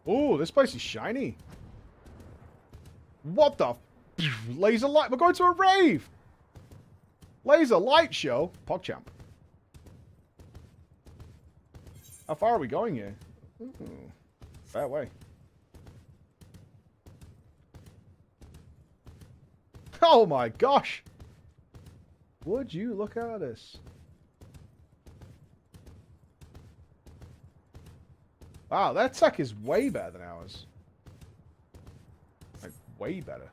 Oh, this place is shiny. What the? Laser light. We're going to a rave. Laser light show. PogChamp. How far are we going here? Ooh, fair way. Oh my gosh. Would you look at this? Wow, their tech is way better than ours. Like, way better.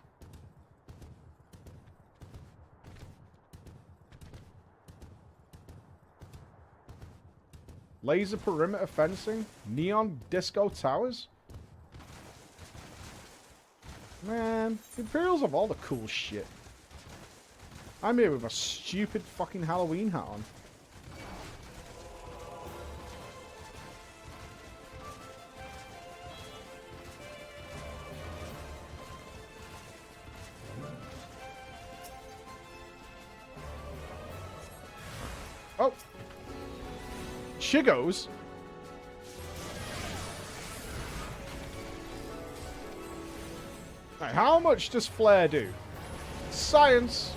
Laser perimeter fencing? Neon disco towers? Man, Imperials have all the cool shit. I'm here with a stupid fucking Halloween hat on. Oh! Chigos? Right, how much does flare do? Science!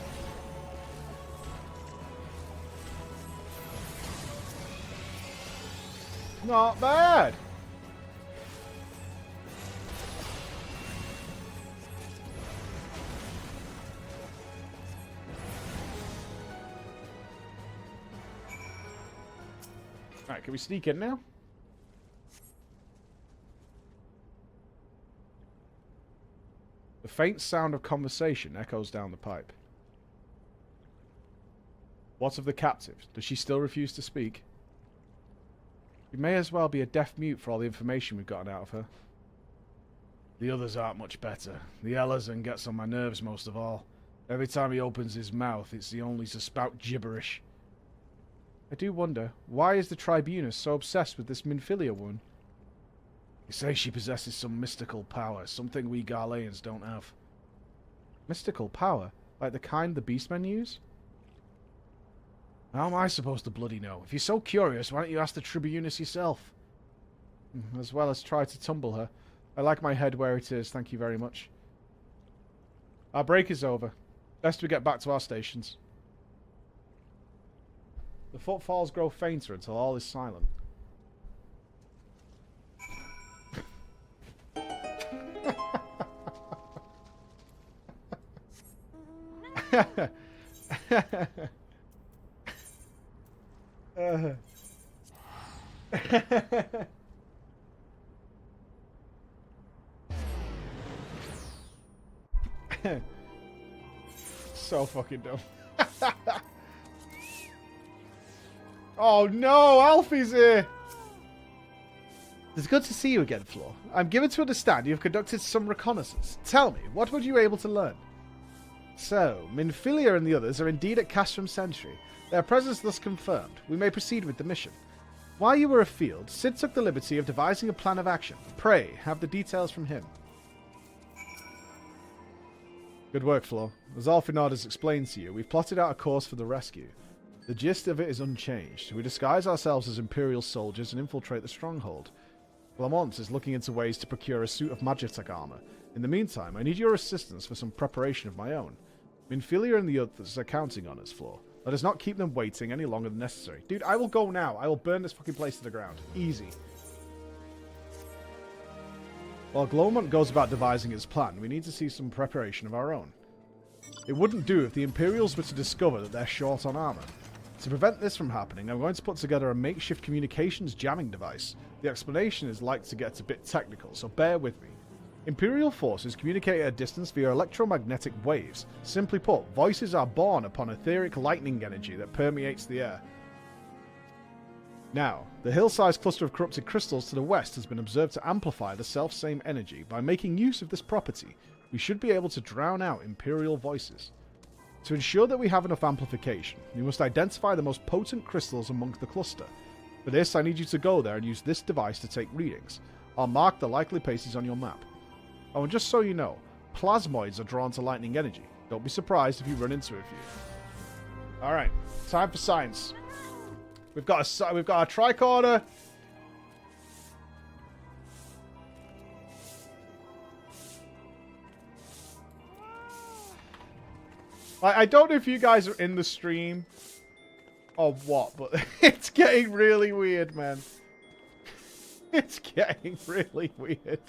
Not bad! Alright, can we sneak in now? The faint sound of conversation echoes down the pipe. What of the captive? Does she still refuse to speak? She may as well be a deaf mute for all the information we've gotten out of her. The others aren't much better. The Elazan gets on my nerves most of all. Every time he opens his mouth, it's the only to spout gibberish. I do wonder, why is the Tribunus so obsessed with this Minfilia woman? They say she possesses some mystical power, something we Garleans don't have. Mystical power? Like the kind the beastmen use? How am I supposed to bloody know? If you're so curious, why don't you ask the Tribunus yourself? As well as try to tumble her. I like my head where it is, thank you very much. Our break is over. Best we get back to our stations. The footfalls grow fainter until all is silent. So fucking dumb. Oh no, Alfie's here! It's good to see you again, Flor. I'm given to understand you have conducted some reconnaissance. Tell me, what were you able to learn? So, Minfilia and the others are indeed at Castrum Sentry. Their presence thus confirmed. We may proceed with the mission. While you were afield, Sid took the liberty of devising a plan of action. Pray, have the details from him. Good work, Flor. As Alfinard has explained to you, we've plotted out a course for the rescue. The gist of it is unchanged. We disguise ourselves as Imperial soldiers and infiltrate the stronghold. Lamont is looking into ways to procure a suit of Magitech armor. In the meantime, I need your assistance for some preparation of my own. Minfilia and the others are counting on us, Flor. Let us not keep them waiting any longer than necessary. Dude, I will go now. I will burn this fucking place to the ground. Easy. While Glowmont goes about devising his plan, we need to see some preparation of our own. It wouldn't do if the Imperials were to discover that they're short on armor. To prevent this from happening, I'm going to put together a makeshift communications jamming device. The explanation is like to get a bit technical, so bear with me. Imperial forces communicate at a distance via electromagnetic waves. Simply put, voices are born upon etheric lightning energy that permeates the air. Now, the hill-sized cluster of corrupted crystals to the west has been observed to amplify the self-same energy. By making use of this property, we should be able to drown out Imperial voices. To ensure that we have enough amplification, we must identify the most potent crystals amongst the cluster. For this, I need you to go there and use this device to take readings. I'll mark the likely places on your map. Oh, and just so you know, plasmoids are drawn to lightning energy. Don't be surprised if you run into a few. Alright, time for science. We've got a tricorder. I don't know if you guys are in the stream or what, but it's getting really weird, man. It's getting really weird.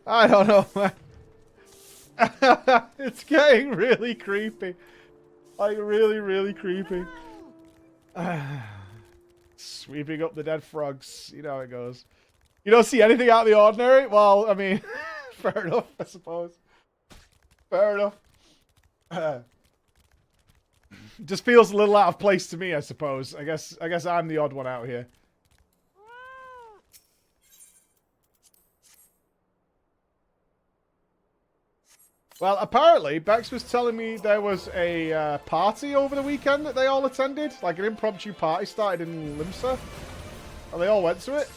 I don't know, man. It's getting really creepy. Like, really, really creepy. Sweeping up the dead frogs. You know how it goes. You don't see anything out of the ordinary? Well, I mean, fair enough, I suppose. Fair enough. Just feels a little out of place to me, I suppose. I guess I'm the odd one out here. Well, apparently, Bex was telling me there was a party over the weekend that they all attended. Like an impromptu party started in Limsa. And they all went to it.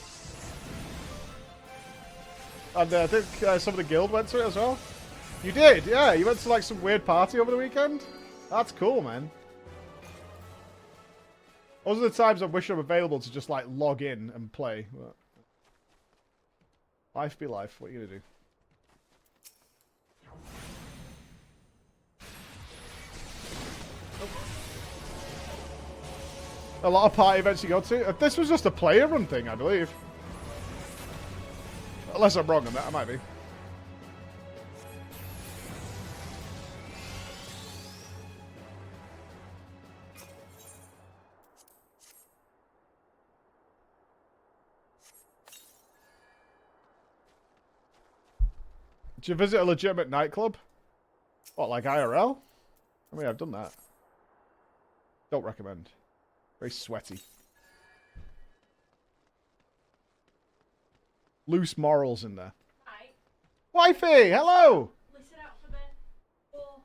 And I think some of the guild went to it as well. You did? Yeah, you went to like some weird party over the weekend? That's cool, man. Those are the times I wish I'm available to just like log in and play. But life be life. What are you gonna do? A lot of party events you go to. This was just a player run thing, I believe. Unless I'm wrong on that, I might be. Did you visit a legitimate nightclub? What, like IRL? I mean, I've done that. Don't recommend. Very sweaty. Loose morals in there. Hi. Wifey, hello! Listen out for the door.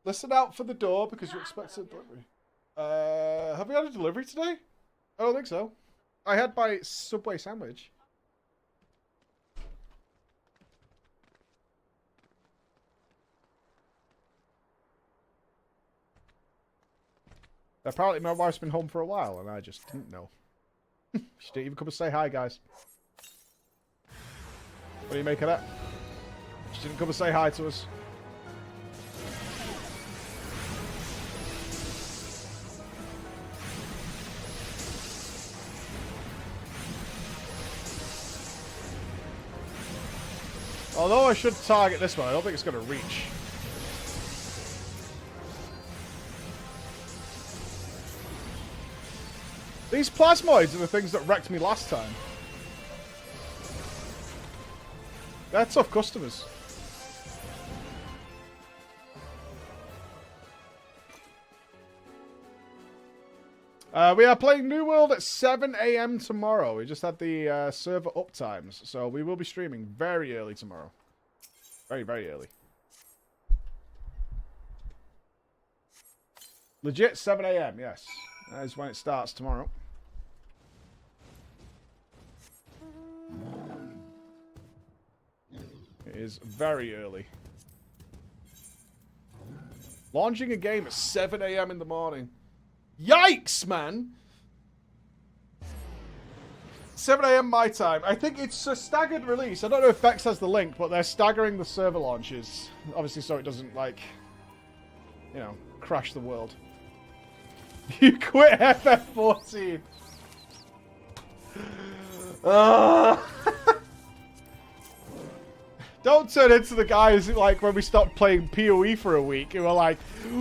Listen out for the door because you expect a delivery. Have we had a delivery today? I don't think so. I had my Subway sandwich. Apparently my wife's been home for a while and I just didn't know. She didn't even come and say hi, guys. What do you make of that? She didn't come and say hi to us. Although I should target this one, I don't think it's going to reach. These plasmoids are the things that wrecked me last time. They're tough customers. We are playing New World at 7 AM tomorrow. We just had the server up times, so we will be streaming very early tomorrow. Very, very early. Legit 7 AM, yes. That is when it starts tomorrow. It is very early. Launching a game at 7 AM in the morning. Yikes, man! 7 AM my time. I think it's a staggered release. I don't know if Bex has the link, but they're staggering the server launches. Obviously so it doesn't, like, you know, crash the world. You quit FF14. Don't turn into the guys who, like, when we stopped playing PoE for a week, who were like,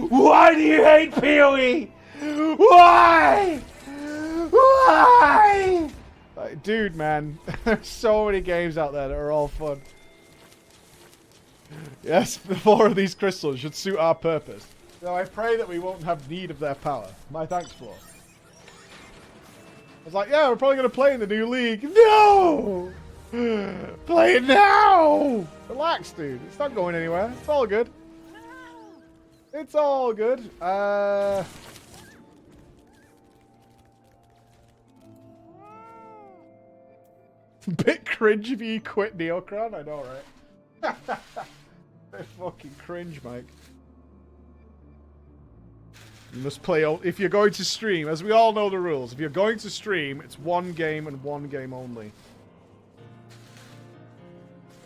why do you hate PoE? Why? Why? Like, dude, man, there's so many games out there that are all fun. Yes, the 4 of these crystals should suit our purpose. So I pray that we won't have need of their power. My thanks, Flo. I was like, yeah, we're probably going to play in the new league. No! Play it now! Relax, dude. It's not going anywhere. It's all good. It's all good. Bit cringe if you quit Neocron. I know, right? Bit fucking cringe, Mike. You must play, if you're going to stream, as we all know the rules, if you're going to stream, it's one game and one game only.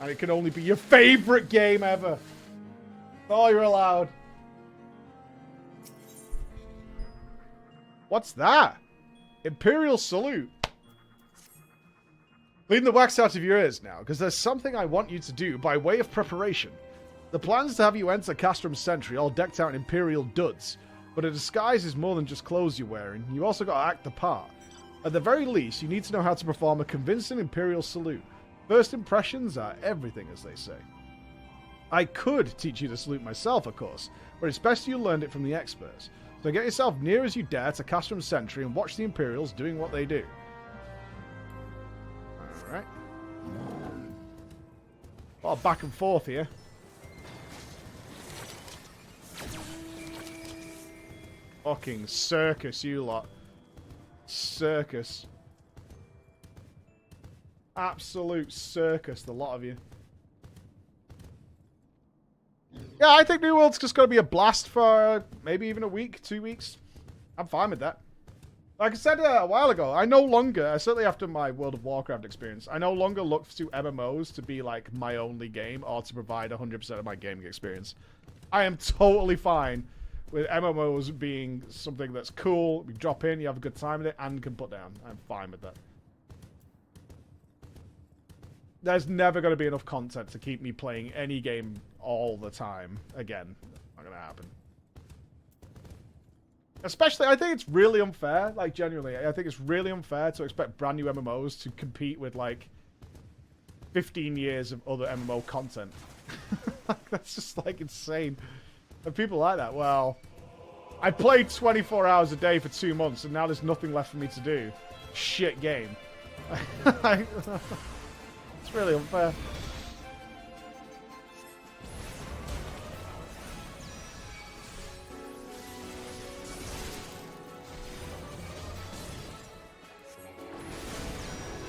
And it can only be your favorite game ever. Oh, you're allowed. What's that? Imperial Salute. Clean the wax out of your ears now, because there's something I want you to do by way of preparation. The plan is to have you enter Castrum's Sentry all decked out in Imperial duds, but a disguise is more than just clothes you're wearing. You also got to act the part. At the very least, you need to know how to perform a convincing Imperial salute. First impressions are everything, as they say. I could teach you to salute myself, of course, but it's best you learned it from the experts. So get yourself near as you dare to Castrum's Sentry and watch the Imperials doing what they do. Alright. A lot of back and forth here. Fucking circus, you lot. Circus. Absolute circus, the lot of you. Yeah, I think New World's just going to be a blast for maybe even a week, 2 weeks. I'm fine with that. Like I said a while ago, I no longer, certainly after my World of Warcraft experience, I no longer look to MMOs to be like my only game or to provide 100% of my gaming experience. I am totally fine with MMOs being something that's cool, you drop in, you have a good time with it, and can put down. I'm fine with that. There's never going to be enough content to keep me playing any game all the time. Again, not going to happen. Especially, I think it's really unfair, like, genuinely, I think it's really unfair to expect brand new MMOs to compete with, like, 15 years of other MMO content. That's just, like, insane. And people like that, well, I played 24 hours a day for 2 months, and now there's nothing left for me to do. Shit game. It's really unfair.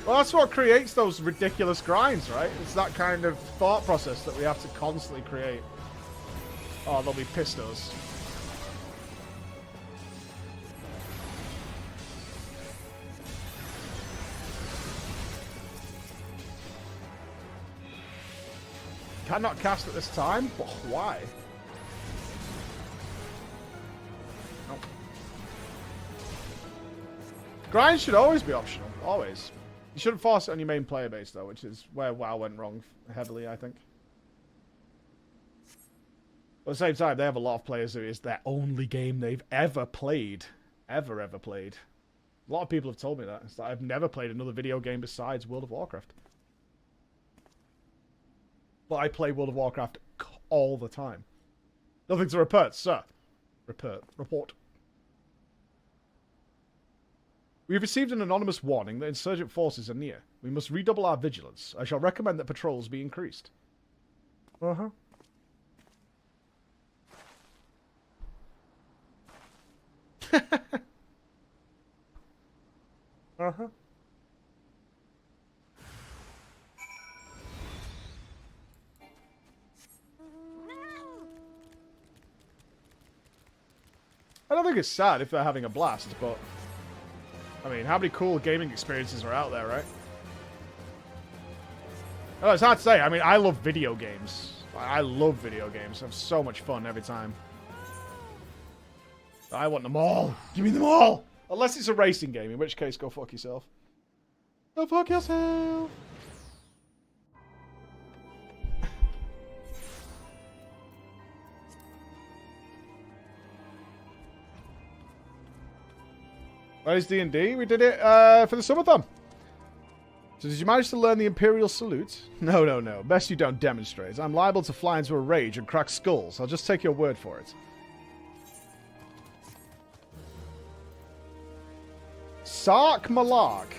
Well, that's what creates those ridiculous grinds, right? It's that kind of thought process that we have to constantly create. Oh, they'll be pissed at us. Cannot cast at this time? But why? Nope. Grind should always be optional. Always. You shouldn't force it on your main player base, though, which is where WoW went wrong heavily, I think. But at the same time, they have a lot of players who it is their only game they've ever played. Ever played. A lot of people have told me that. It's like, I've never played another video game besides World of Warcraft. But I play World of Warcraft all the time. Nothing to report, sir. Report. We've received an anonymous warning that insurgent forces are near. We must redouble our vigilance. I shall recommend that patrols be increased. Uh-huh. Uh-huh. I don't think it's sad if they're having a blast, but... I mean, how many cool gaming experiences are out there, right? Oh, it's hard to say. I mean, I love video games. I love video games. I have so much fun every time. I want them all. Give me them all! Unless it's a racing game, in which case, go fuck yourself. Go fuck yourself! Where's D&D? We did it for the summithon. So did you manage to learn the Imperial salute? No. Best you don't demonstrate. I'm liable to fly into a rage and crack skulls. I'll just take your word for it. Sark Malark.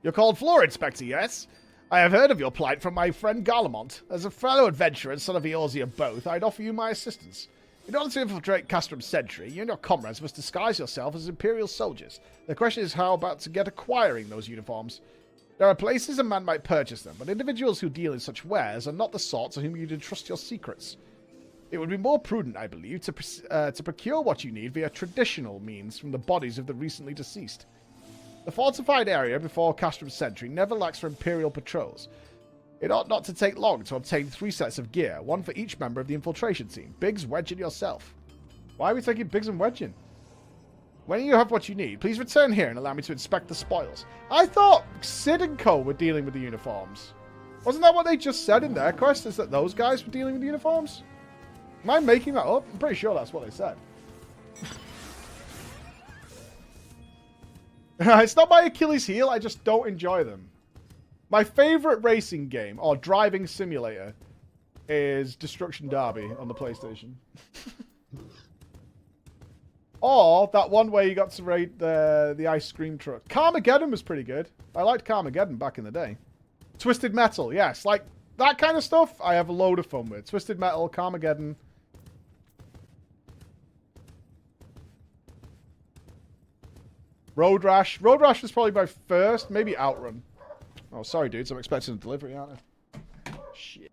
You're called Floor Inspector, yes? I have heard of your plight from my friend Garlemont. As a fellow adventurer and son of Eorzea both, I'd offer you my assistance. In order to infiltrate Castrum's Sentry, you and your comrades must disguise yourself as Imperial soldiers. The question is how about to get acquiring those uniforms. There are places a man might purchase them, but individuals who deal in such wares are not the sort to whom you'd entrust your secrets. It would be more prudent, I believe, to procure what you need via traditional means from the bodies of the recently deceased. The fortified area before Castrum's sentry never lacks for Imperial patrols. It ought not to take long to obtain 3 sets of gear, one for each member of the infiltration team. Biggs, Wedge, and yourself. Why are we taking Biggs and Wedge in? When you have what you need, please return here and allow me to inspect the spoils. I thought Sid and Co. were dealing with the uniforms. Wasn't that what they just said in their quest, is that those guys were dealing with the uniforms? Am I making that up? I'm pretty sure that's what they said. It's not my Achilles heel, I just don't enjoy them. My favourite racing game, or driving simulator, is Destruction Derby on the PlayStation. Or that one where you got to ride the ice cream truck. Carmageddon was pretty good. I liked Carmageddon back in the day. Twisted Metal, yes. Like, that kind of stuff I have a load of fun with. Twisted Metal, Carmageddon. Road Rash. Road Rash was probably my first. Maybe Outrun. Oh, sorry, dudes. I'm expecting a delivery, aren't I? Shit.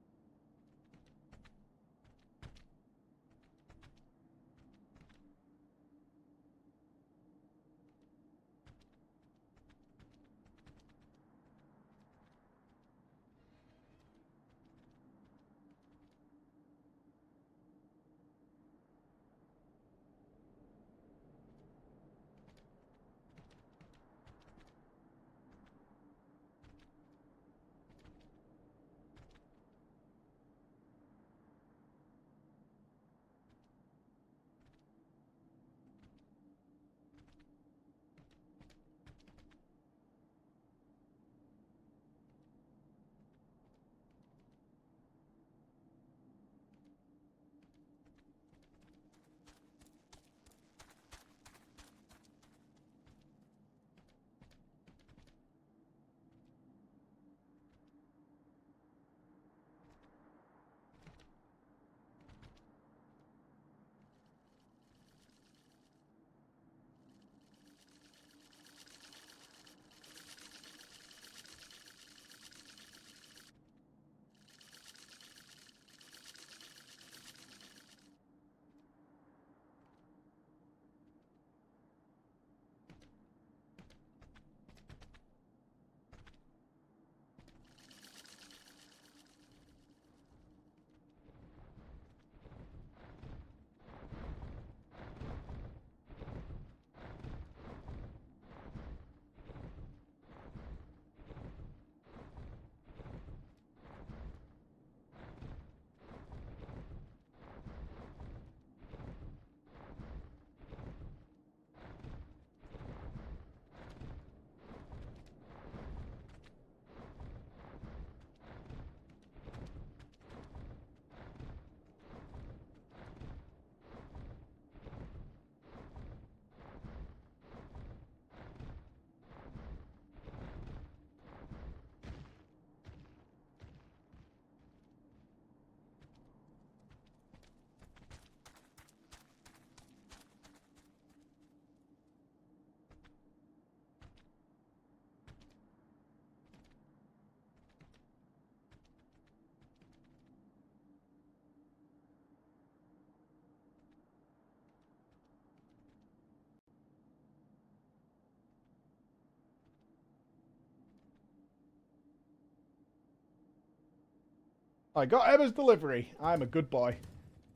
I got Emma's delivery. I'm a good boy.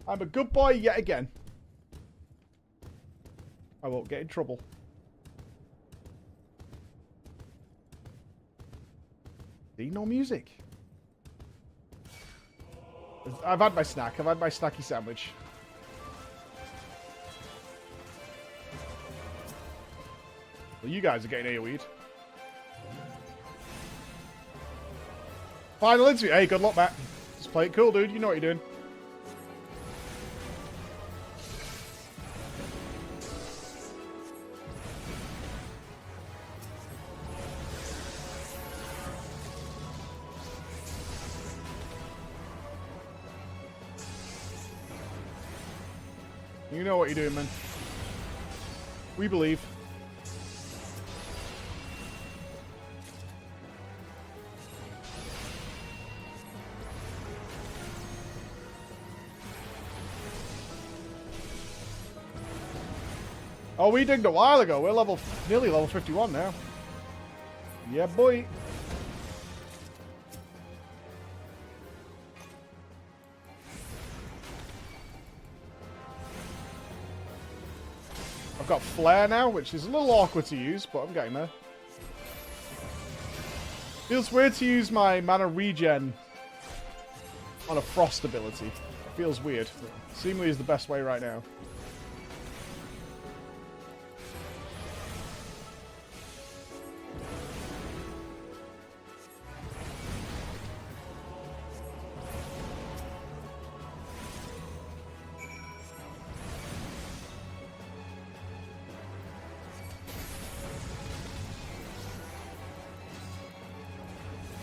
I'm a good boy yet again. I won't get in trouble. See, no music. I've had my snack. I've had my snacky sandwich. Well, you guys are getting AoE'd. Final interview. Hey, good luck, Matt. Just play it cool, dude. You know what you're doing. You know what you're doing, man. We believe. Oh, we digged a while ago. We're nearly level 51 now. Yeah, boy. I've got flare now, which is a little awkward to use, but I'm getting there. Feels weird to use my mana regen on a frost ability. It feels weird. Seemingly is the best way right now.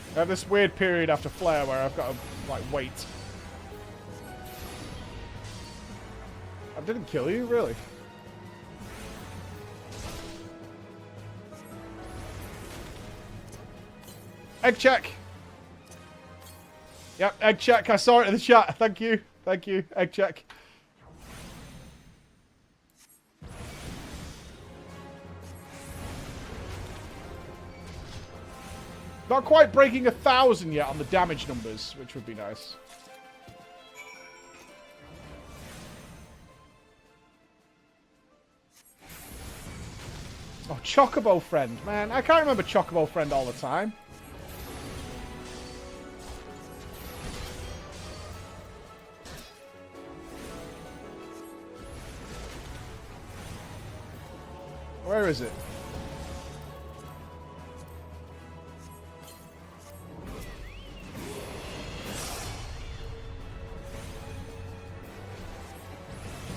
I have this weird period after flare where I've got to, like, wait. I didn't kill you, really? Egg check! Yep, egg check. I saw it in the chat. Thank you. Thank you. Egg check. Not quite breaking 1,000 yet on the damage numbers, which would be nice. Oh, Chocobo Friend. Man, I can't remember Chocobo Friend all the time. Where is it?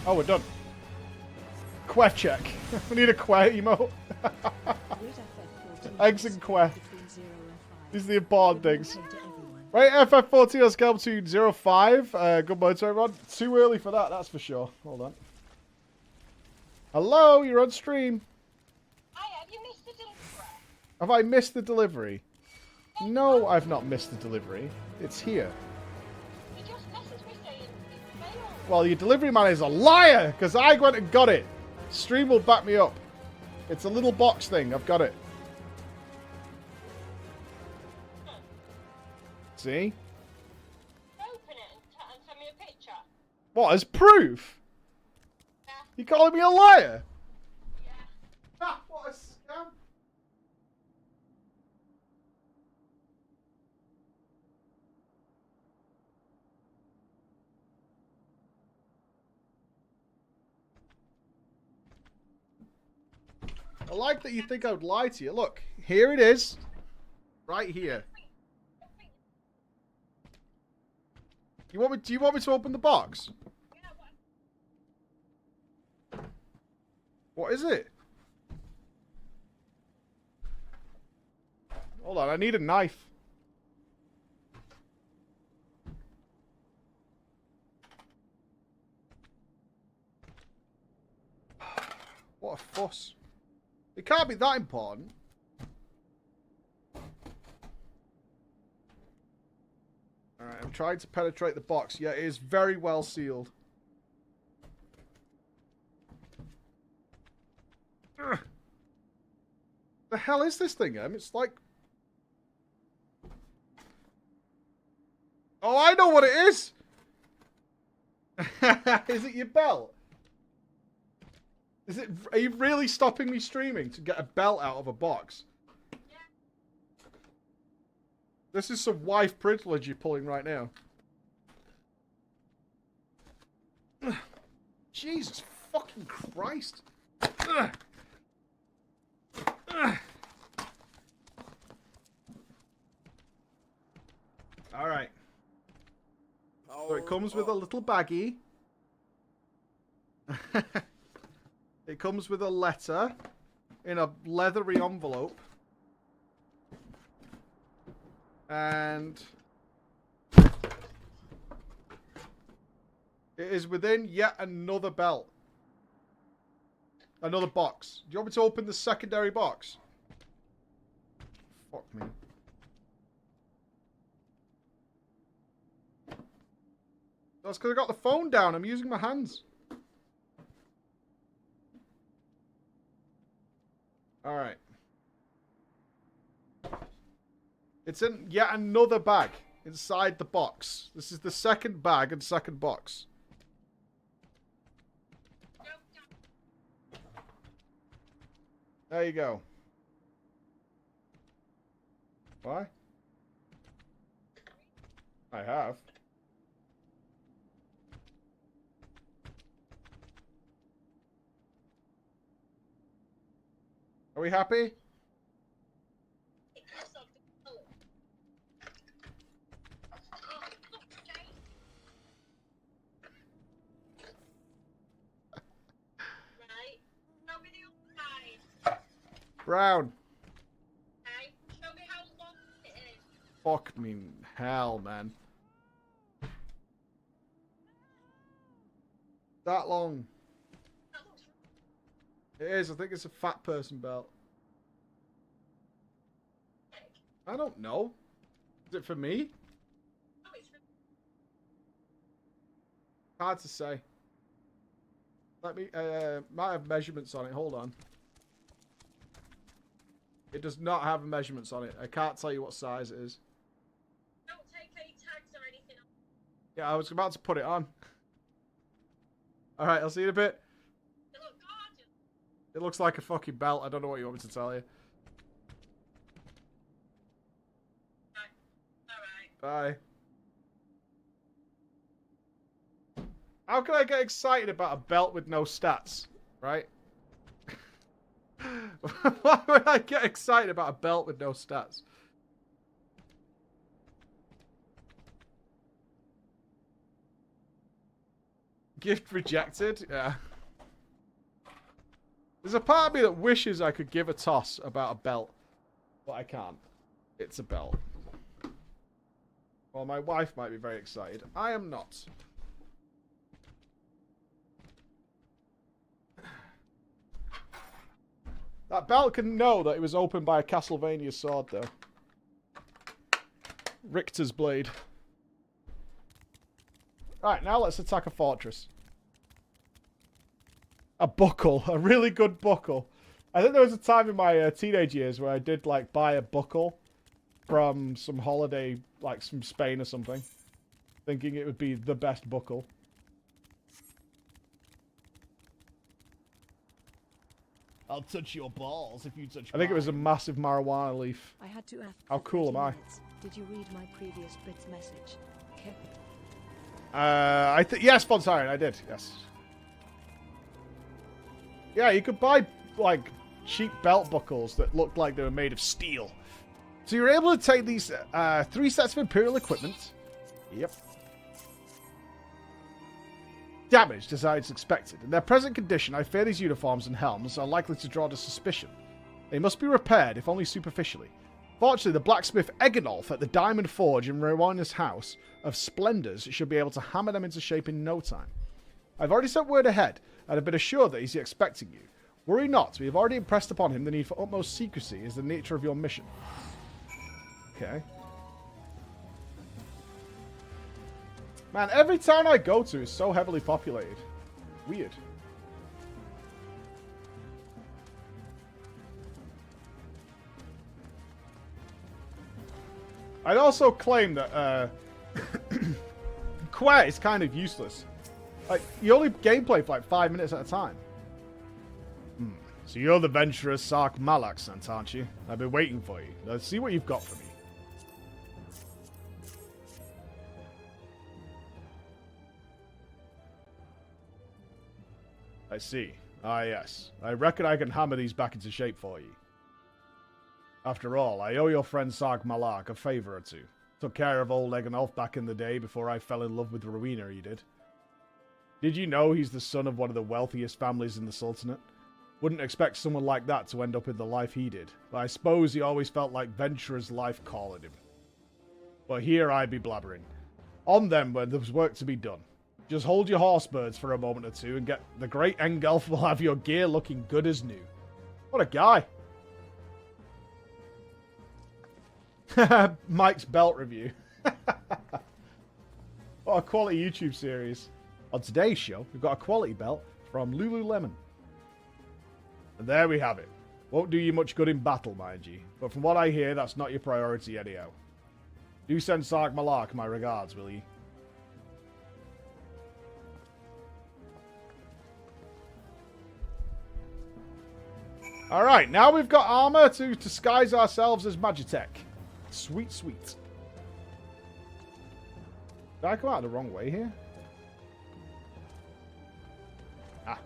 Oh, we're done. Que check. We need a que emote. Eggs and que. These are the important things. Right, FF14 has scaled to 05. Good motor, everyone. Too early for that, that's for sure. Hold on. Hello, you're on stream. Hi, have you missed the delivery? Have I missed the delivery? No, I've not missed the delivery. It's here. You just messaged me saying it failed. Well, your delivery man is a liar, because I went and got it. Stream will back me up. It's a little box thing. I've got it. See? Open it and send me a picture. What, as proof? Yeah. You calling me a liar? Yeah. Ah, what a scam. I like that you think I would lie to you. Look, here it is. Right here. Do you want me to open the box? Yeah, What is it? Hold on, I need a knife. What a fuss. It can't be that important. Alright, I'm trying to penetrate the box. Yeah, it is very well sealed. Ugh. The hell is this thing, Em? It's like... Oh, I know what it is! Is it your belt? Is it? Are you really stopping me streaming to get a belt out of a box? Yeah. This is some wife privilege you're pulling right now. Ugh. Jesus fucking Christ. Ugh. Ugh. Alright. So it comes with a little baggie. It comes with a letter in a leathery envelope. And it is within yet another belt. Another box. Do you want me to open the secondary box? Fuck me. That's because I got the phone down. I'm using my hands. Alright. It's in yet another bag inside the box. This is the second bag and second box. There you go. Why? I have. Are we happy? Brown. Okay, show me how long it is. Fuck me hell, man. That long. That looks It is. I think it's a fat person belt. big. I don't know. Is it for me? Oh, it's for Hard to say. Let me. Might have measurements on it. Hold on. It does not have measurements on it. I can't tell you what size it is. Don't take any tags or anything. Yeah, I was about to put it on. Alright, I'll see you in a bit. They look gorgeous. It looks like a fucking belt. I don't know what you want me to tell you. Alright. Bye. How can I get excited about a belt with no stats? Right? Why would I get excited about a belt with no stats? Gift rejected? Yeah. There's a part of me that wishes I could give a toss about a belt, but I can't. It's a belt. Well, my wife might be very excited. I am not. That belt can know that it was opened by a Castlevania sword, though. Richter's blade. Right, now let's attack a fortress. A buckle. A really good buckle. I think there was a time in my teenage years where I did, like, buy a buckle from some holiday, like, from Spain or something. Thinking it would be the best buckle. I'll touch your balls if you touch I think it was a massive marijuana leaf. I had to ask. How cool am I? Did you read my previous Blitz message? Okay. Yes, Von Siren, I did. Yes. Yeah, you could buy like cheap belt buckles that looked like they were made of steel. So you're able to take these 3 sets of Imperial equipment. Yep. Damaged as I expected. In their present condition, I fear these uniforms and helms are likely to draw to suspicion. They must be repaired, if only superficially. Fortunately, the blacksmith Egenolf at the Diamond Forge in Rowan's House of Splendors should be able to hammer them into shape in no time. I've already sent word ahead, and have been assured that he's expecting you. Worry not, we have already impressed upon him the need for utmost secrecy is the nature of your mission. Okay. Man, every town I go to is so heavily populated. Weird. I'd also claim that Quet is kind of useless. Like, you only gameplay for like 5 minutes at a time. So you're the venturer Sark Malak, aren't you? I've been waiting for you. Let's see what you've got for me. I see. Ah, yes. I reckon I can hammer these back into shape for you. After all, I owe your friend Sark Malak a favour or two. Took care of old Egenolf back in the day before I fell in love with Rowena, he did. Did you know he's the son of one of the wealthiest families in the Sultanate? Wouldn't expect someone like that to end up in the life he did, but I suppose he always felt like venturer's life calling him. But here I be blabbering. On them when there's work to be done. Just hold your horse birds for a moment or two and get the great Engulf will have your gear looking good as new. What a guy. Mike's belt review. What a quality YouTube series. On today's show, we've got a quality belt from Lululemon. And there we have it. Won't do you much good in battle, mind you. But from what I hear, that's not your priority anyhow. Do send Sark Malark my regards, will you? Alright, now we've got armor to disguise ourselves as Magitech. Sweet, sweet. Did I come out the wrong way here? Ah.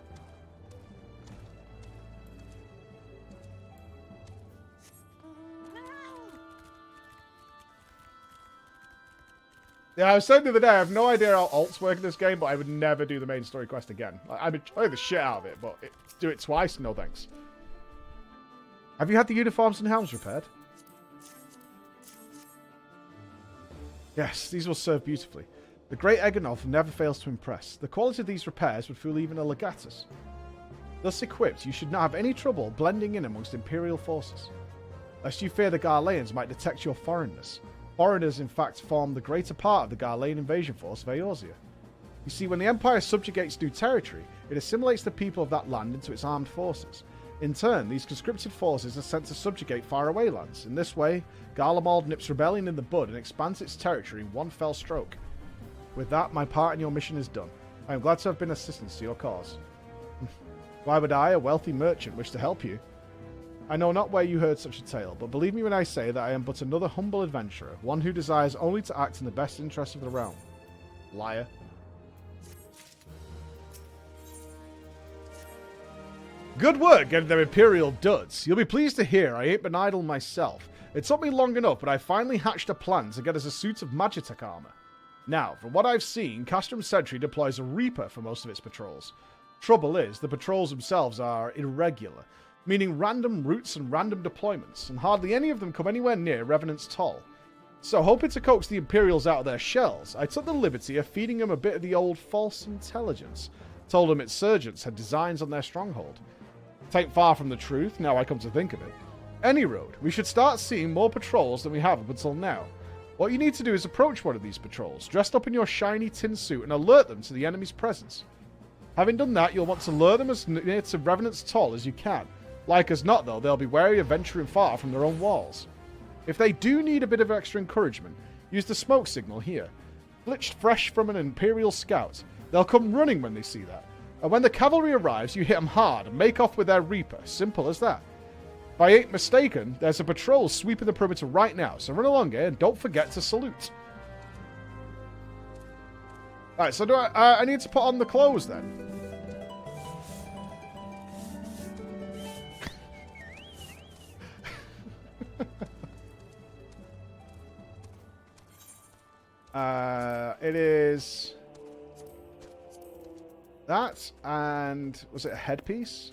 Yeah, I was saying the other day, I have no idea how alts work in this game, but I would never do the main story quest again. I'd enjoy the shit out of it, but do it twice? No thanks. Have you had the uniforms and helms repaired? Yes, these will serve beautifully. The great Eganov never fails to impress. The quality of these repairs would fool even a legatus. Thus equipped, you should not have any trouble blending in amongst Imperial forces. Lest you fear the Garleans might detect your foreignness. Foreigners, in fact, form the greater part of the Garlean invasion force of Eorzea. You see, when the Empire subjugates new territory, it assimilates the people of that land into its armed forces. In turn, these conscripted forces are sent to subjugate faraway lands. In this way, Garlemald nips rebellion in the bud and expands its territory in one fell stroke. With that, my part in your mission is done. I am glad to have been assistance to your cause. Why would I, a wealthy merchant, wish to help you? I know not where you heard such a tale, but believe me when I say that I am but another humble adventurer, one who desires only to act in the best interest of the realm. Liar. Good work getting them Imperial duds. You'll be pleased to hear I ain't been idle myself. It took me long enough, but I finally hatched a plan to get us a suit of Magitech armor. Now, from what I've seen, Castrum Sentry deploys a Reaper for most of its patrols. Trouble is, the patrols themselves are irregular, meaning random routes and random deployments, and hardly any of them come anywhere near Revenant's Toll. So, hoping to coax the Imperials out of their shells, I took the liberty of feeding them a bit of the old false intelligence. Told them its surgeons had designs on their stronghold. Tain't far from the truth, now I come to think of it. Any road, we should start seeing more patrols than we have up until now. What you need to do is approach one of these patrols, dressed up in your shiny tin suit, and alert them to the enemy's presence. Having done that, you'll want to lure them as near to Revenant's Toll as you can. Like as not, though, they'll be wary of venturing far from their own walls. If they do need a bit of extra encouragement, use the smoke signal here. Flitched fresh from an Imperial scout. They'll come running when they see that. And when the cavalry arrives, you hit them hard and make off with their Reaper. Simple as that. If I ain't mistaken, there's a patrol sweeping the perimeter right now, so run along here and don't forget to salute. Alright, so do I need to put on the clothes then? It is that, and was it a headpiece?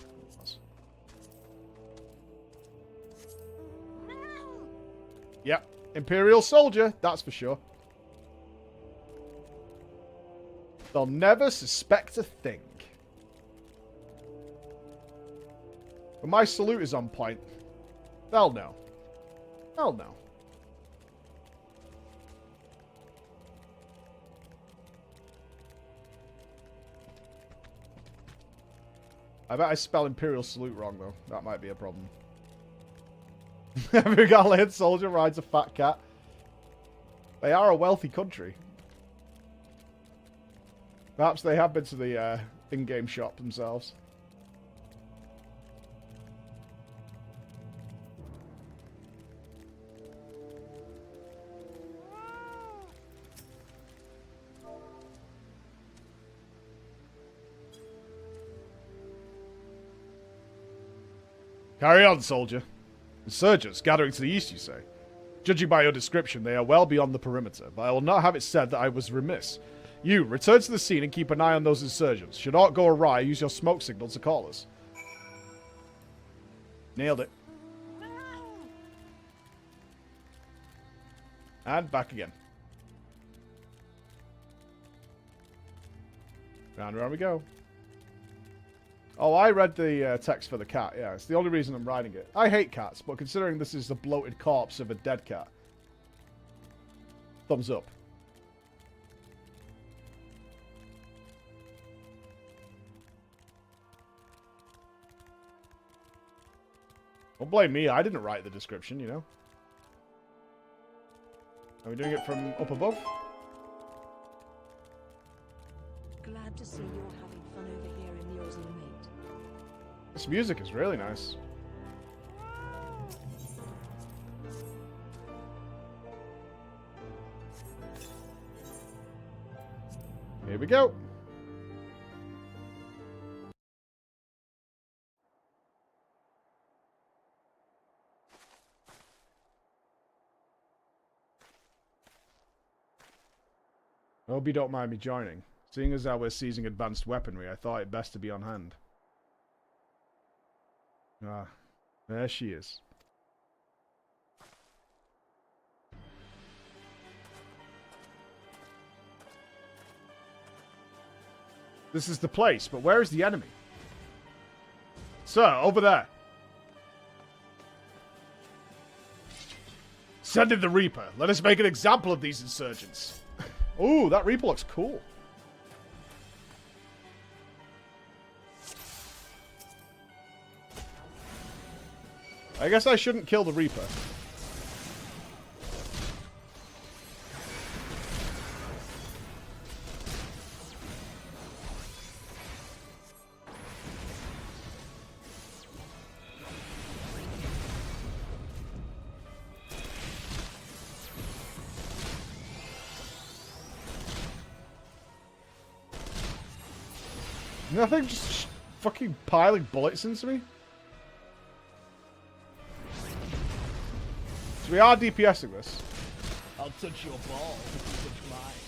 Yep, Imperial soldier, that's for sure. They'll never suspect a thing. When my salute is on point, they'll know. They'll know. I bet I spell Imperial Salute wrong, though. That might be a problem. Every Garlean soldier rides a fat cat. They are a wealthy country. Perhaps they have been to the in-game shop themselves. Carry on, soldier. Insurgents gathering to the east, you say? Judging by your description, they are well beyond the perimeter, but I will not have it said that I was remiss. You, return to the scene and keep an eye on those insurgents. Should aught go awry, use your smoke signal to call us. Nailed it. And back again. Round and round we go. Oh, I read the text for the cat. Yeah, it's the only reason I'm riding it. I hate cats, but considering this is the bloated corpse of a dead cat, thumbs up. Don't blame me. I didn't write the description, you know. Are we doing it from up above? Glad to see you're having fun over here in the Aussie, mate. This music is really nice. Here we go. I hope you don't mind me joining. Seeing as how we're seizing advanced weaponry, I thought it best to be on hand. Ah, there she is. This is the place, but where is the enemy? Sir, over there. Send in the Reaper. Let us make an example of these insurgents. Ooh, that Reaper looks cool. I guess I shouldn't kill the Reaper. Nothing, just fucking piling bullets into me. So we are DPSing this. I'll touch your ball if you touch mine.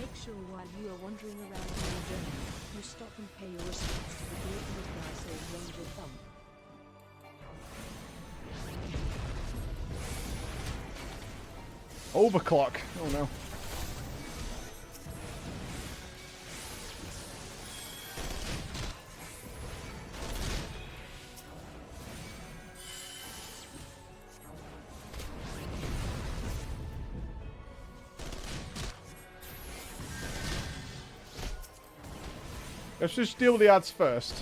Make sure while you are wandering around on your journey, you stop and pay your respects to the great guy saying Ranger Thumb. Overclock. Oh no. Let's just deal with the ads first.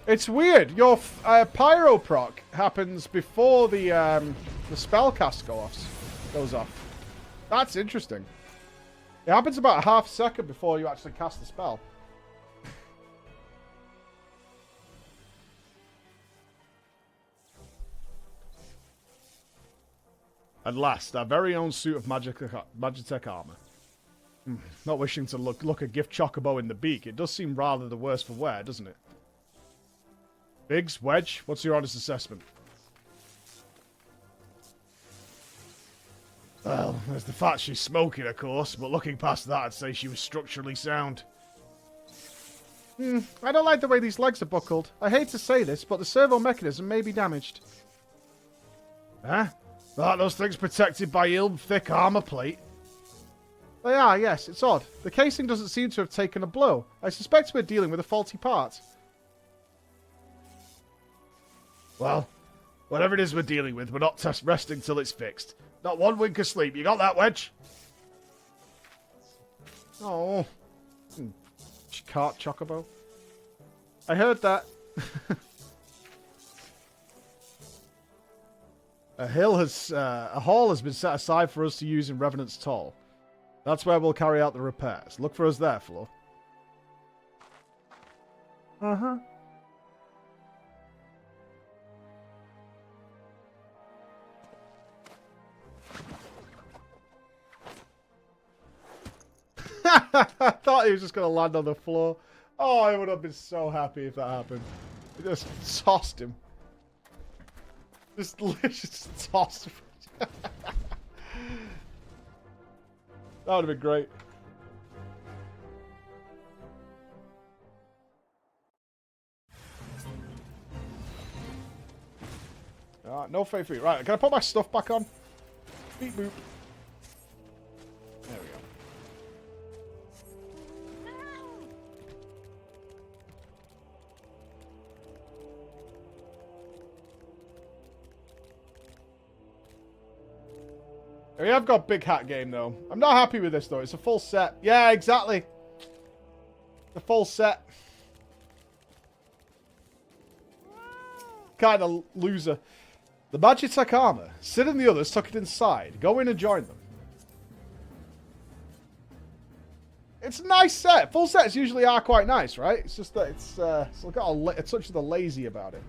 It's weird. Your pyro proc happens before the spell cast goes off. That's interesting. It happens about half a second before you actually cast the spell. At last, our very own suit of Magitech armor. Not wishing to look a gift chocobo in the beak, it does seem rather the worse for wear, doesn't it? Biggs, Wedge, what's your honest assessment? Well, there's the fact she's smoking, of course, but looking past that, I'd say she was structurally sound. I don't like the way these legs are buckled. I hate to say this, but the servo mechanism may be damaged. Huh? Aren't those things protected by ill thick armor plate? They are, yes. It's odd. The casing doesn't seem to have taken a blow. I suspect we're dealing with a faulty part. Well, whatever it is we're dealing with, we're not resting till it's fixed. Not one wink of sleep. You got that, Wedge? Oh. Cart chocobo. I heard that. A hall has been set aside for us to use in Revenant's Toll. That's where we'll carry out the repairs. Look for us there, Flo. Uh-huh. I thought he was just going to land on the floor. Oh, I would have been so happy if that happened. He just tossed him. Just tossed him. That would have been great. Alright, no faith free. Right, can I put my stuff back on? Beep boop. There we go. We have got big hat game, though. I'm not happy with this, though. It's a full set. Yeah, exactly. The full set. Kind of loser. The Magitech armor. Sid and the others took it inside. Go in and join them. It's a nice set. Full sets usually are quite nice, right? It's just that it's got a touch of the lazy about it.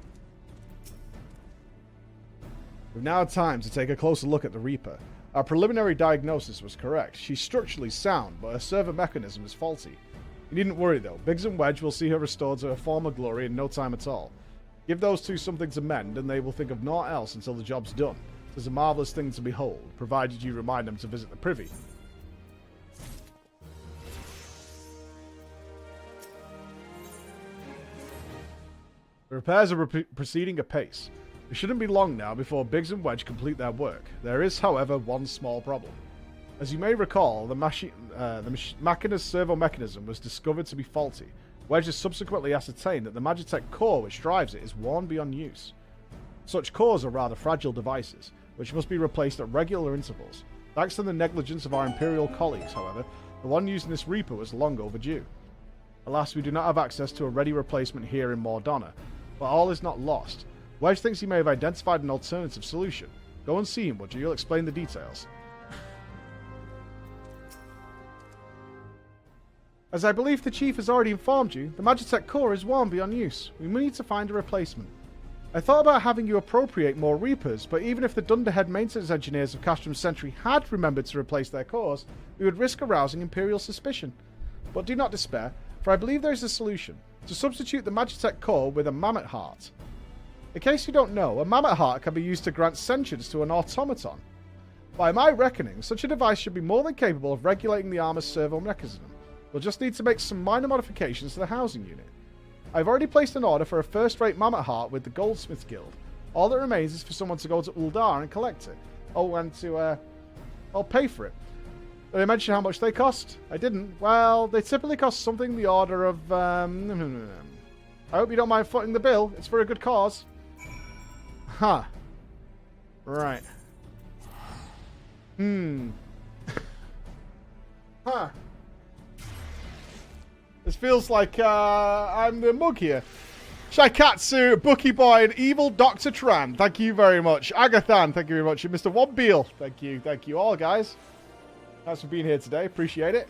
We've now had time to take a closer look at the Reaper. Our preliminary diagnosis was correct. She's structurally sound, but her servo mechanism is faulty. You needn't worry, though. Biggs and Wedge will see her restored to her former glory in no time at all. Give those two something to mend, and they will think of naught else until the job's done. It is a marvellous thing to behold, provided you remind them to visit the privy. The repairs are proceeding apace. It shouldn't be long now before Biggs and Wedge complete their work. There is, however, one small problem. As you may recall, the Machina's servo mechanism was discovered to be faulty. Wedge has subsequently ascertained that the Magitech core which drives it is worn beyond use. Such cores are rather fragile devices, which must be replaced at regular intervals. Thanks to the negligence of our Imperial colleagues, however, the one using this Reaper was long overdue. Alas, we do not have access to a ready replacement here in Mordonna, but all is not lost. Wedge thinks he may have identified an alternative solution. Go and see him, would you? He'll explain the details. As I believe the Chief has already informed you, the Magitech core is worn beyond use. We need to find a replacement. I thought about having you appropriate more Reapers, but even if the Dunderhead maintenance engineers of Castrum Sentry had remembered to replace their cores, we would risk arousing Imperial suspicion. But do not despair, for I believe there is a solution. To substitute the Magitech core with a Mammoth Heart. In case you don't know, a Mammoth Heart can be used to grant sentience to an automaton. By my reckoning, such a device should be more than capable of regulating the armor's servo mechanism. We'll just need to make some minor modifications to the housing unit. I've already placed an order for a first-rate Mammoth Heart with the Goldsmiths Guild. All that remains is for someone to go to Uldar and collect it. Oh, and to, I'll pay for it. Did I mention how much they cost? I didn't. Well, they typically cost something the order of, I hope you don't mind footing the bill. It's for a good cause. Huh. Right. Huh. This feels like, I'm the mug here. Shaikatsu, Bookie Boy, and Evil Dr. Tran. Thank you very much. Agathan, thank you very much. And Mr. Wobbeal, thank you. Thank you all, guys. Thanks for being here today. Appreciate it.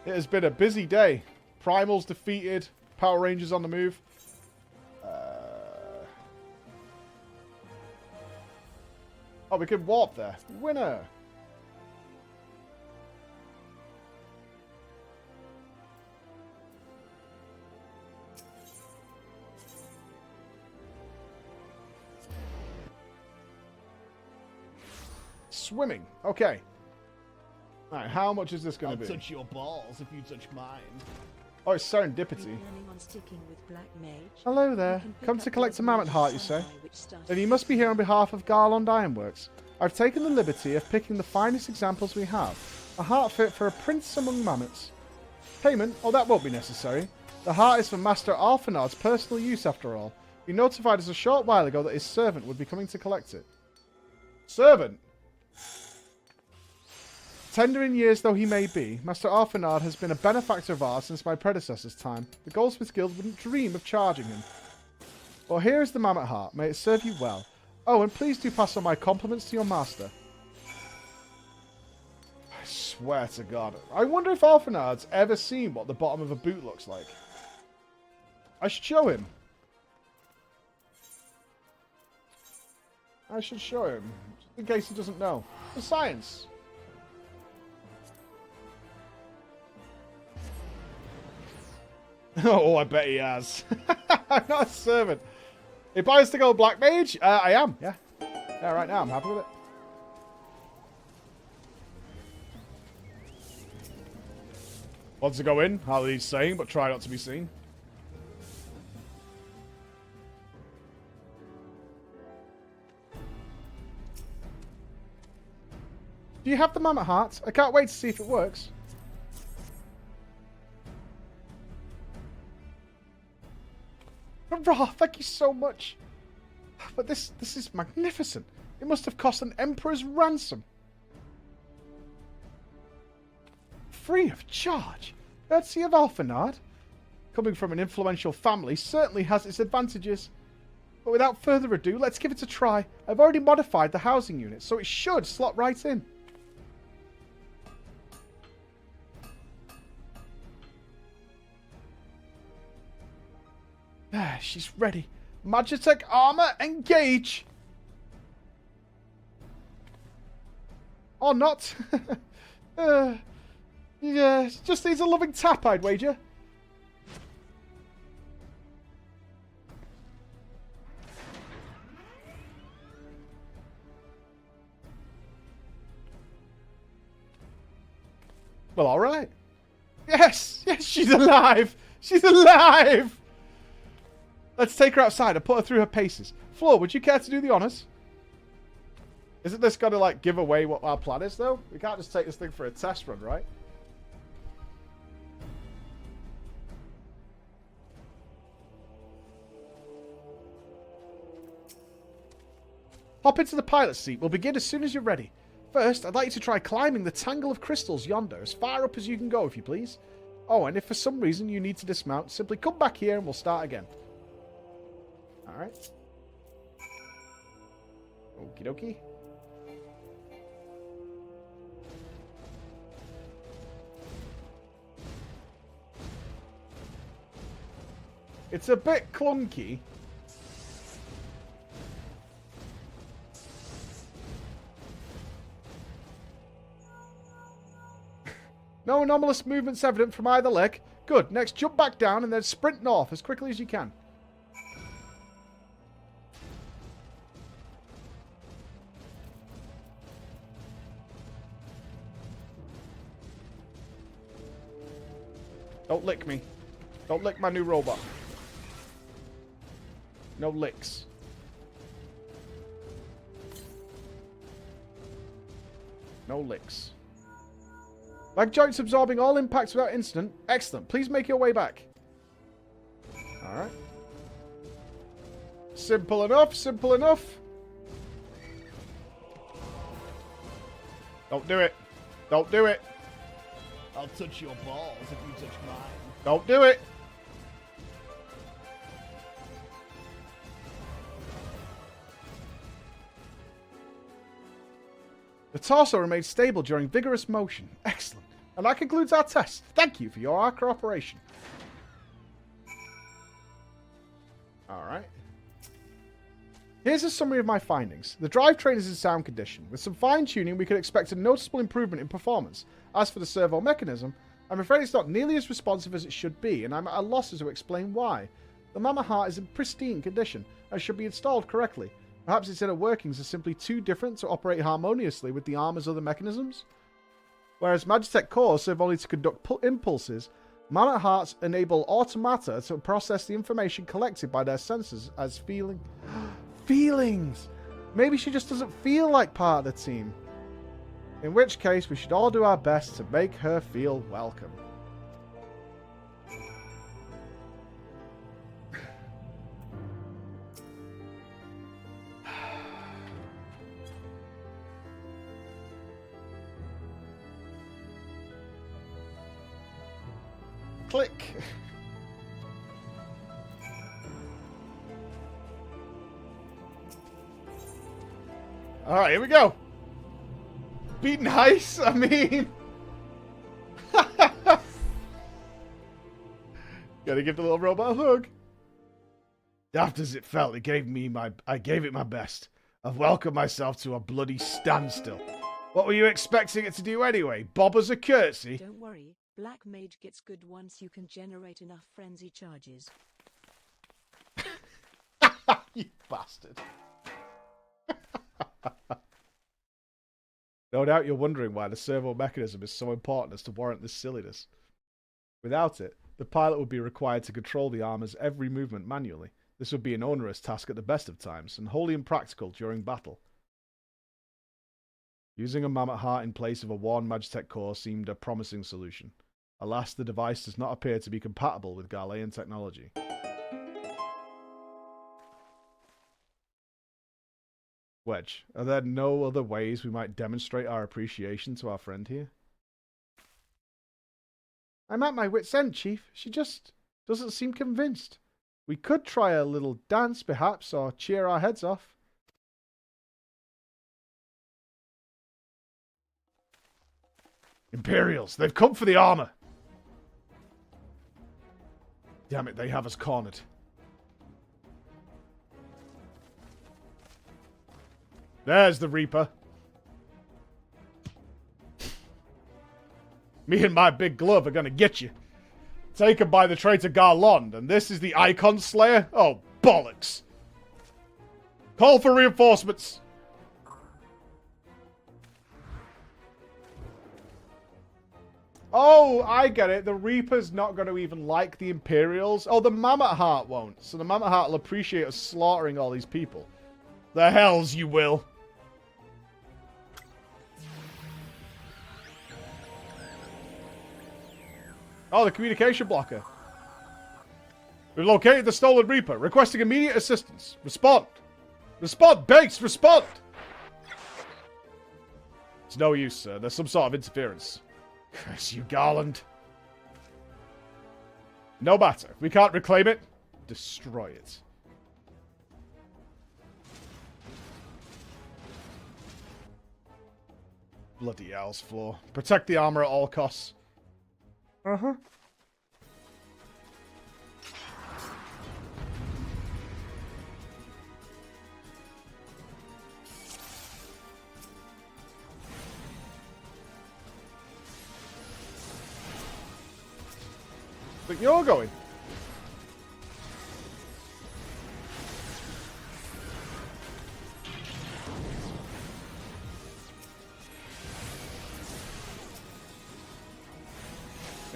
It has been a busy day. Primals defeated. Power Rangers on the move. Oh, we could warp there. Winner. Swimming. Okay. Alright, how much is this going to be? I'll touch your balls if you touch mine. Oh, it's serendipity. Planning on sticking with Black Mage? Hello there. You can pick Come up to collect a Mammoth Heart, you say? Samurai, which starts Then you must be here on behalf of Garland Ironworks. I've taken the liberty of picking the finest examples we have. A heart fit for a prince among mammoths. Payment? Oh, that won't be necessary. The heart is for Master Alphanard's personal use, after all. He notified us a short while ago that his servant would be coming to collect it. Servant? Tender in years though he may be, Master Alphanard has been a benefactor of ours since my predecessor's time. The Goldsmiths Guild wouldn't dream of charging him. Well, here is the Mammoth Heart. May it serve you well. Oh, and please do pass on my compliments to your master. I swear to God. I wonder if Alphanard's ever seen what the bottom of a boot looks like. I should show him. I should show him. Just in case he doesn't know. For science. Oh, I bet he has. I'm not a servant. If I was to go Black Mage, I am. Yeah. Yeah, right now I'm happy with it. Wants to go in, how he's saying, but try not to be seen. Do you have the Mammoth Heart? I can't wait to see if it works. Hurrah! Thank you so much. But this is magnificent. It must have cost an emperor's ransom. Free of charge? Courtesy of Alphanard? Coming from an influential family certainly has its advantages. But without further ado, let's give it a try. I've already modified the housing unit, so it should slot right in. There, she's ready. Magitech armor, engage! Or not. Yeah, just needs a loving tap, I'd wager. Well, alright. Yes! Yes, she's alive! She's alive! Let's take her outside and put her through her paces. Flo, would you care to do the honours? Isn't this going to, like, give away what our plan is, though? We can't just take this thing for a test run, right? Hop into the pilot's seat. We'll begin as soon as you're ready. First, I'd like you to try climbing the tangle of crystals yonder, as far up as you can go, if you please. Oh, and if for some reason you need to dismount, simply come back here and we'll start again. Alright. Okie dokie. It's a bit clunky. No anomalous movements evident from either leg. Good. Next, jump back down and then sprint north as quickly as you can. Don't lick me. Don't lick my new robot. No licks. No licks. Leg joints absorbing all impacts without incident. Excellent. Please make your way back. Alright. Simple enough. Simple enough. Don't do it. Don't do it. I'll touch your balls if you touch mine. Don't do it. The torso remains stable during vigorous motion. Excellent. And that concludes our test. Thank you for your cooperation. Alright. Here's a summary of my findings. The drivetrain is in sound condition. With some fine-tuning, we could expect a noticeable improvement in performance. As for the servo mechanism, I'm afraid it's not nearly as responsive as it should be, and I'm at a loss as to explain why. The Mama Heart is in pristine condition, and should be installed correctly. Perhaps its inner workings are simply too different to operate harmoniously with the armor's other mechanisms? Whereas Magitech cores serve only to conduct impulses, Mama Hearts enable automata to process the information collected by their sensors as feelings! Maybe she just doesn't feel like part of the team. In which case, we should all do our best to make her feel welcome. Click. Alright, here we go. Be nice, I mean. Gotta give the little robot a hug. Daft as it felt, I gave it my best. I've welcomed myself to a bloody standstill. What were you expecting it to do anyway? Bob us a curtsy? Don't worry, Black Mage gets good once you can generate enough frenzy charges. You bastard. No doubt you're wondering why the servo mechanism is so important as to warrant this silliness. Without it, the pilot would be required to control the armor's every movement manually. This would be an onerous task at the best of times, and wholly impractical during battle. Using a Mammoth Heart in place of a worn Magitech core seemed a promising solution. Alas, the device does not appear to be compatible with Galilean technology. Wedge, are there no other ways we might demonstrate our appreciation to our friend here? I'm at my wit's end, Chief. She just doesn't seem convinced. We could try a little dance, perhaps, or cheer our heads off. Imperials, they've come for the armor. Damn it, they have us cornered. There's the Reaper. Me and my big glove are gonna get you. Taken by the traitor Garlond, and this is the Icon Slayer? Oh, bollocks. Call for reinforcements. Oh, I get it. The Reaper's not going to even like the Imperials. Oh, the Mammoth Heart won't. So the Mammoth Heart will appreciate us slaughtering all these people. The hells you will. Oh, the communication blocker. We've located the stolen Reaper, requesting immediate assistance. Respond. Respond, base, respond! It's no use, sir. There's some sort of interference. Curse you, Garland. No matter. If we can't reclaim it, destroy it. Bloody Owl's Floor. Protect the armor at all costs. Uh-huh. But you're going.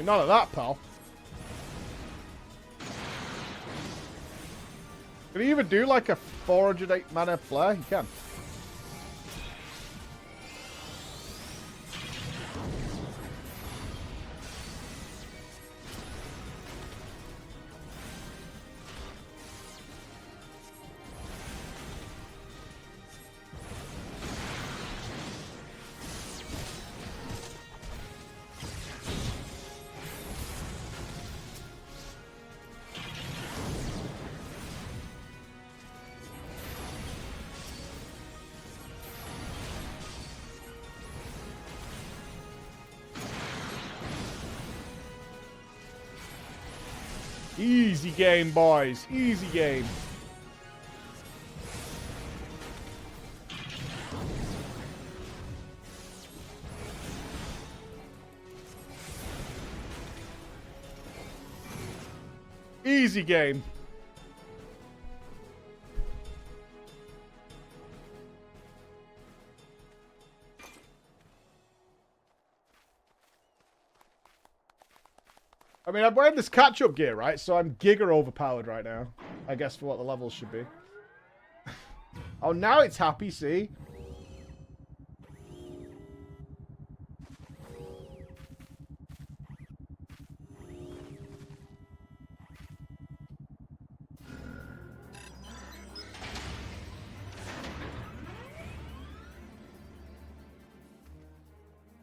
None of that, pal. Can he even do like a 408 mana flare? He can. Easy game, boys. Easy game. Easy game. I mean, I'm wearing this catch-up gear, right? So I'm giga overpowered right now. I guess for what the levels should be. Oh, now it's happy, see?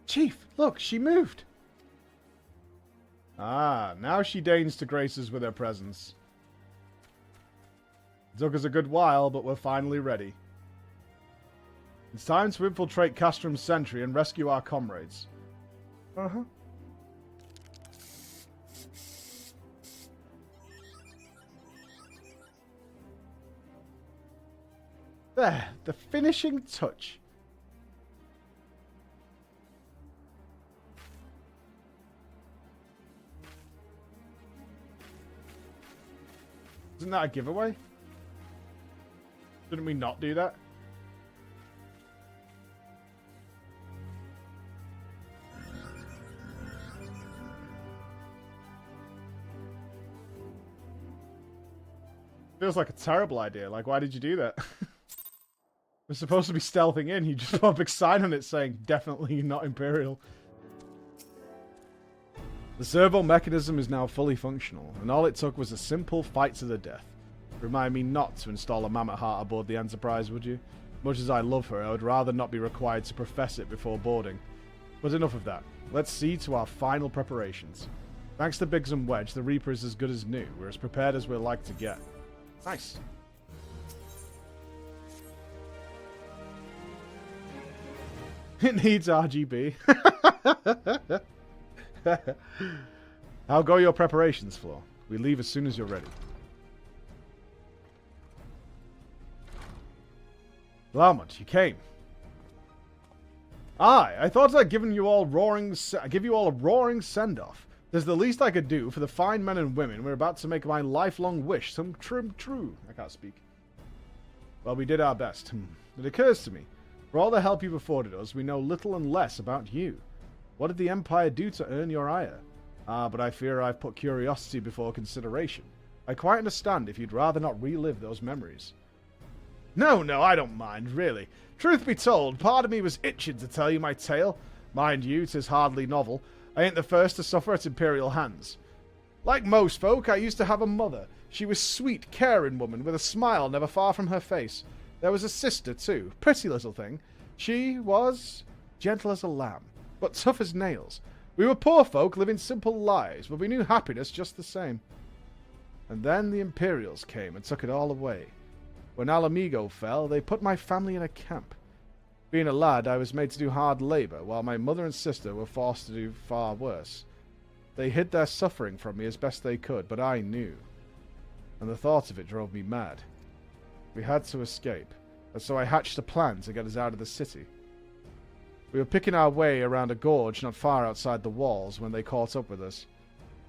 Chief, look, she moved. Ah, now she deigns to grace us with her presence. It took us a good while, but we're finally ready. It's time to infiltrate Castrum's sentry and rescue our comrades. Uh-huh. There, the finishing touch. Isn't that a giveaway? Shouldn't we not do that? Feels like a terrible idea. Like, why did you do that? We're supposed to be stealthing in. You just put a big sign on it saying, definitely not Imperial. The servo mechanism is now fully functional, and all it took was a simple fight to the death. Remind me not to install a Mammoth Heart aboard the Enterprise, would you? Much as I love her, I would rather not be required to profess it before boarding. But enough of that. Let's see to our final preparations. Thanks to Biggs and Wedge, the Reaper is as good as new. We're as prepared as we're like to get. Nice. It needs RGB. How go your preparations, Flo? We leave as soon as you're ready. Lamont, you came. Aye, I thought I'd give you all a roaring send-off. There's the least I could do for the fine men and women we're about to make my lifelong wish some true. I can't speak. Well, we did our best. It occurs to me, for all the help you've afforded us, we know little and less about you. What did the Empire do to earn your ire? But I fear I've put curiosity before consideration. I quite understand if you'd rather not relive those memories. No, I don't mind, really. Truth be told, part of me was itching to tell you my tale. Mind you, 'tis hardly novel. I ain't the first to suffer at Imperial hands. Like most folk, I used to have a mother. She was sweet, caring woman, with a smile never far from her face. There was a sister, too. Pretty little thing. She was gentle as a lamb, but tough as nails. We were poor folk living simple lives, but we knew happiness just the same. And then the Imperials came and took it all away. When Alamigo fell, they put my family in a camp. Being a lad, I was made to do hard labour, while my mother and sister were forced to do far worse. They hid their suffering from me as best they could, but I knew. And the thought of it drove me mad. We had to escape, and so I hatched a plan to get us out of the city. We were picking our way around a gorge not far outside the walls when they caught up with us,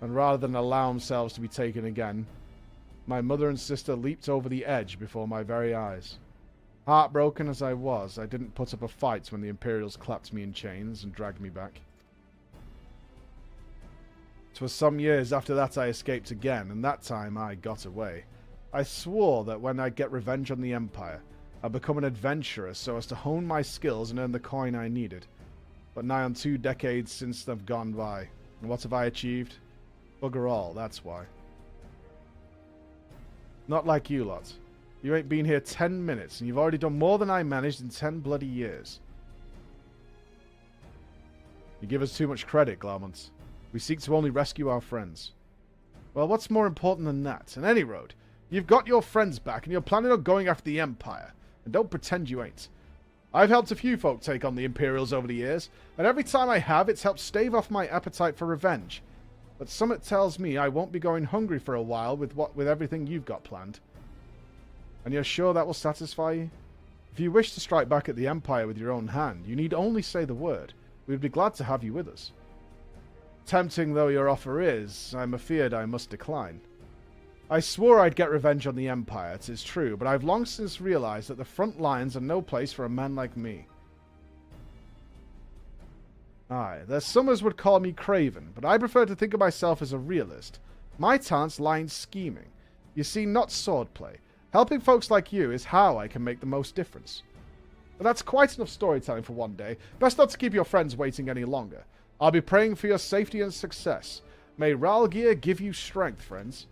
and rather than allow themselves to be taken again, my mother and sister leaped over the edge before my very eyes. Heartbroken as I was, I didn't put up a fight when the Imperials clapped me in chains and dragged me back. 'Twas some years after that I escaped again, and that time I got away. I swore that when I'd get revenge on the Empire, I'd become an adventurer so as to hone my skills and earn the coin I needed. But nigh on 2 decades since they've gone by, and what have I achieved? Bugger all, that's why. Not like you lot. You ain't been here 10 minutes, and you've already done more than I managed in 10 bloody years. You give us too much credit, Glaumont. We seek to only rescue our friends. Well, what's more important than that? On any road, you've got your friends back, and you're planning on going after the Empire. And don't pretend you ain't. I've helped a few folk take on the Imperials over the years, and every time I have, it's helped stave off my appetite for revenge. But something tells me I won't be going hungry for a while with everything you've got planned. And you're sure that will satisfy you? If you wish to strike back at the Empire with your own hand, you need only say the word. We'd be glad to have you with us. Tempting though your offer is, I'm afeard I must decline. I swore I'd get revenge on the Empire, 'tis true, but I've long since realized that the front lines are no place for a man like me. Aye, there's some as would call me craven, but I prefer to think of myself as a realist. My talents lie in scheming. You see, not swordplay. Helping folks like you is how I can make the most difference. But that's quite enough storytelling for one day. Best not to keep your friends waiting any longer. I'll be praying for your safety and success. May Ralgeir give you strength, friends.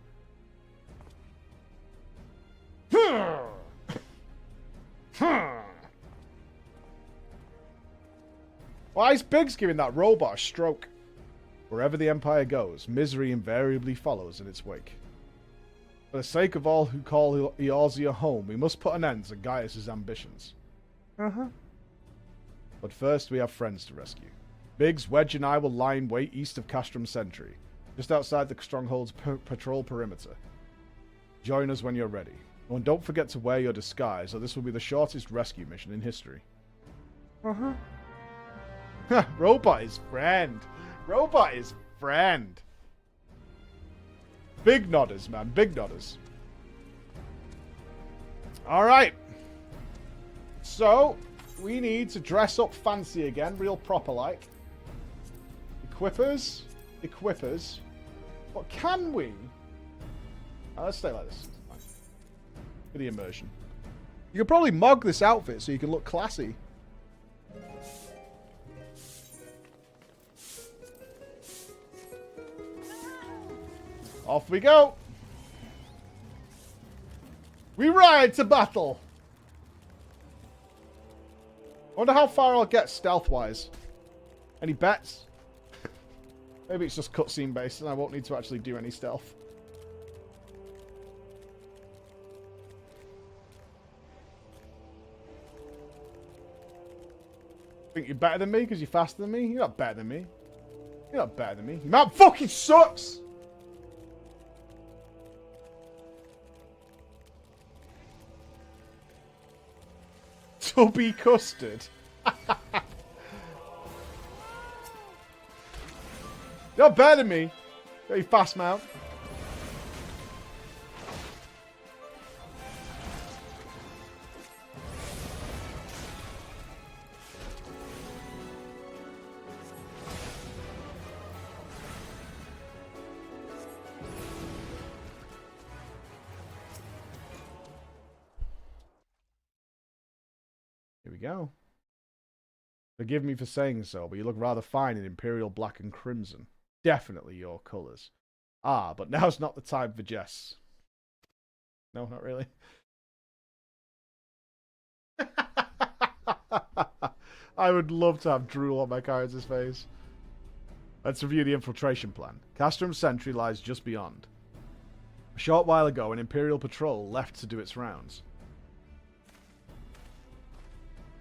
Why is Biggs giving that robot a stroke? Wherever the Empire goes, misery invariably follows in its wake. For the sake of all who call Eorzea home, we must put an end to Gaius' ambitions. But first we have friends to rescue. Biggs, Wedge and I will lie in wait east of Castrum Sentry, just outside the Stronghold's patrol perimeter. Join us when you're ready. Oh, and don't forget to wear your disguise, or this will be the shortest rescue mission in history. Robot is friend. Robot is friend. Big nodders, man. Big nodders. Alright. So, we need to dress up fancy again, real proper like. Equippers. Equippers. But can we? Let's stay like this. Fine. For the immersion. You could probably mog this outfit so you can look classy. Off we go. We ride to battle. wonder how far I'll get stealth-wise. Any bets? Maybe it's just cutscene based and I won't need to actually do any stealth. Think you're better than me because you're faster than me? You're not better than me. You're not better than me. Your map fucking sucks! Tubby custard. You're better than me. Very fast mount. Here we go. Forgive me for saying so, but you look rather fine in Imperial Black and Crimson. Definitely your colours. Ah, but now's not the time for jests. No, not really. I would love to have drool on my character's face. Let's review the infiltration plan. Castrum Sentry lies just beyond. A short while ago, an Imperial patrol left to do its rounds.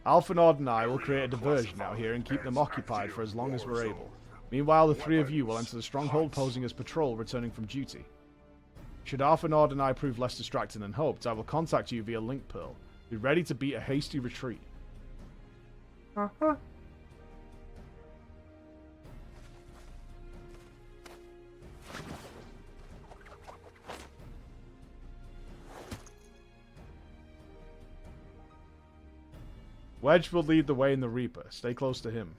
Alpha Nord and I will create a diversion out here and keep them occupied for as long as we're able. Meanwhile, the three of you will enter the stronghold posing as patrol returning from duty. Should Alpha Nord and I prove less distracting than hoped, I will contact you via Link Pearl. Be ready to beat a hasty retreat. Wedge will lead the way in the Reaper. Stay close to him.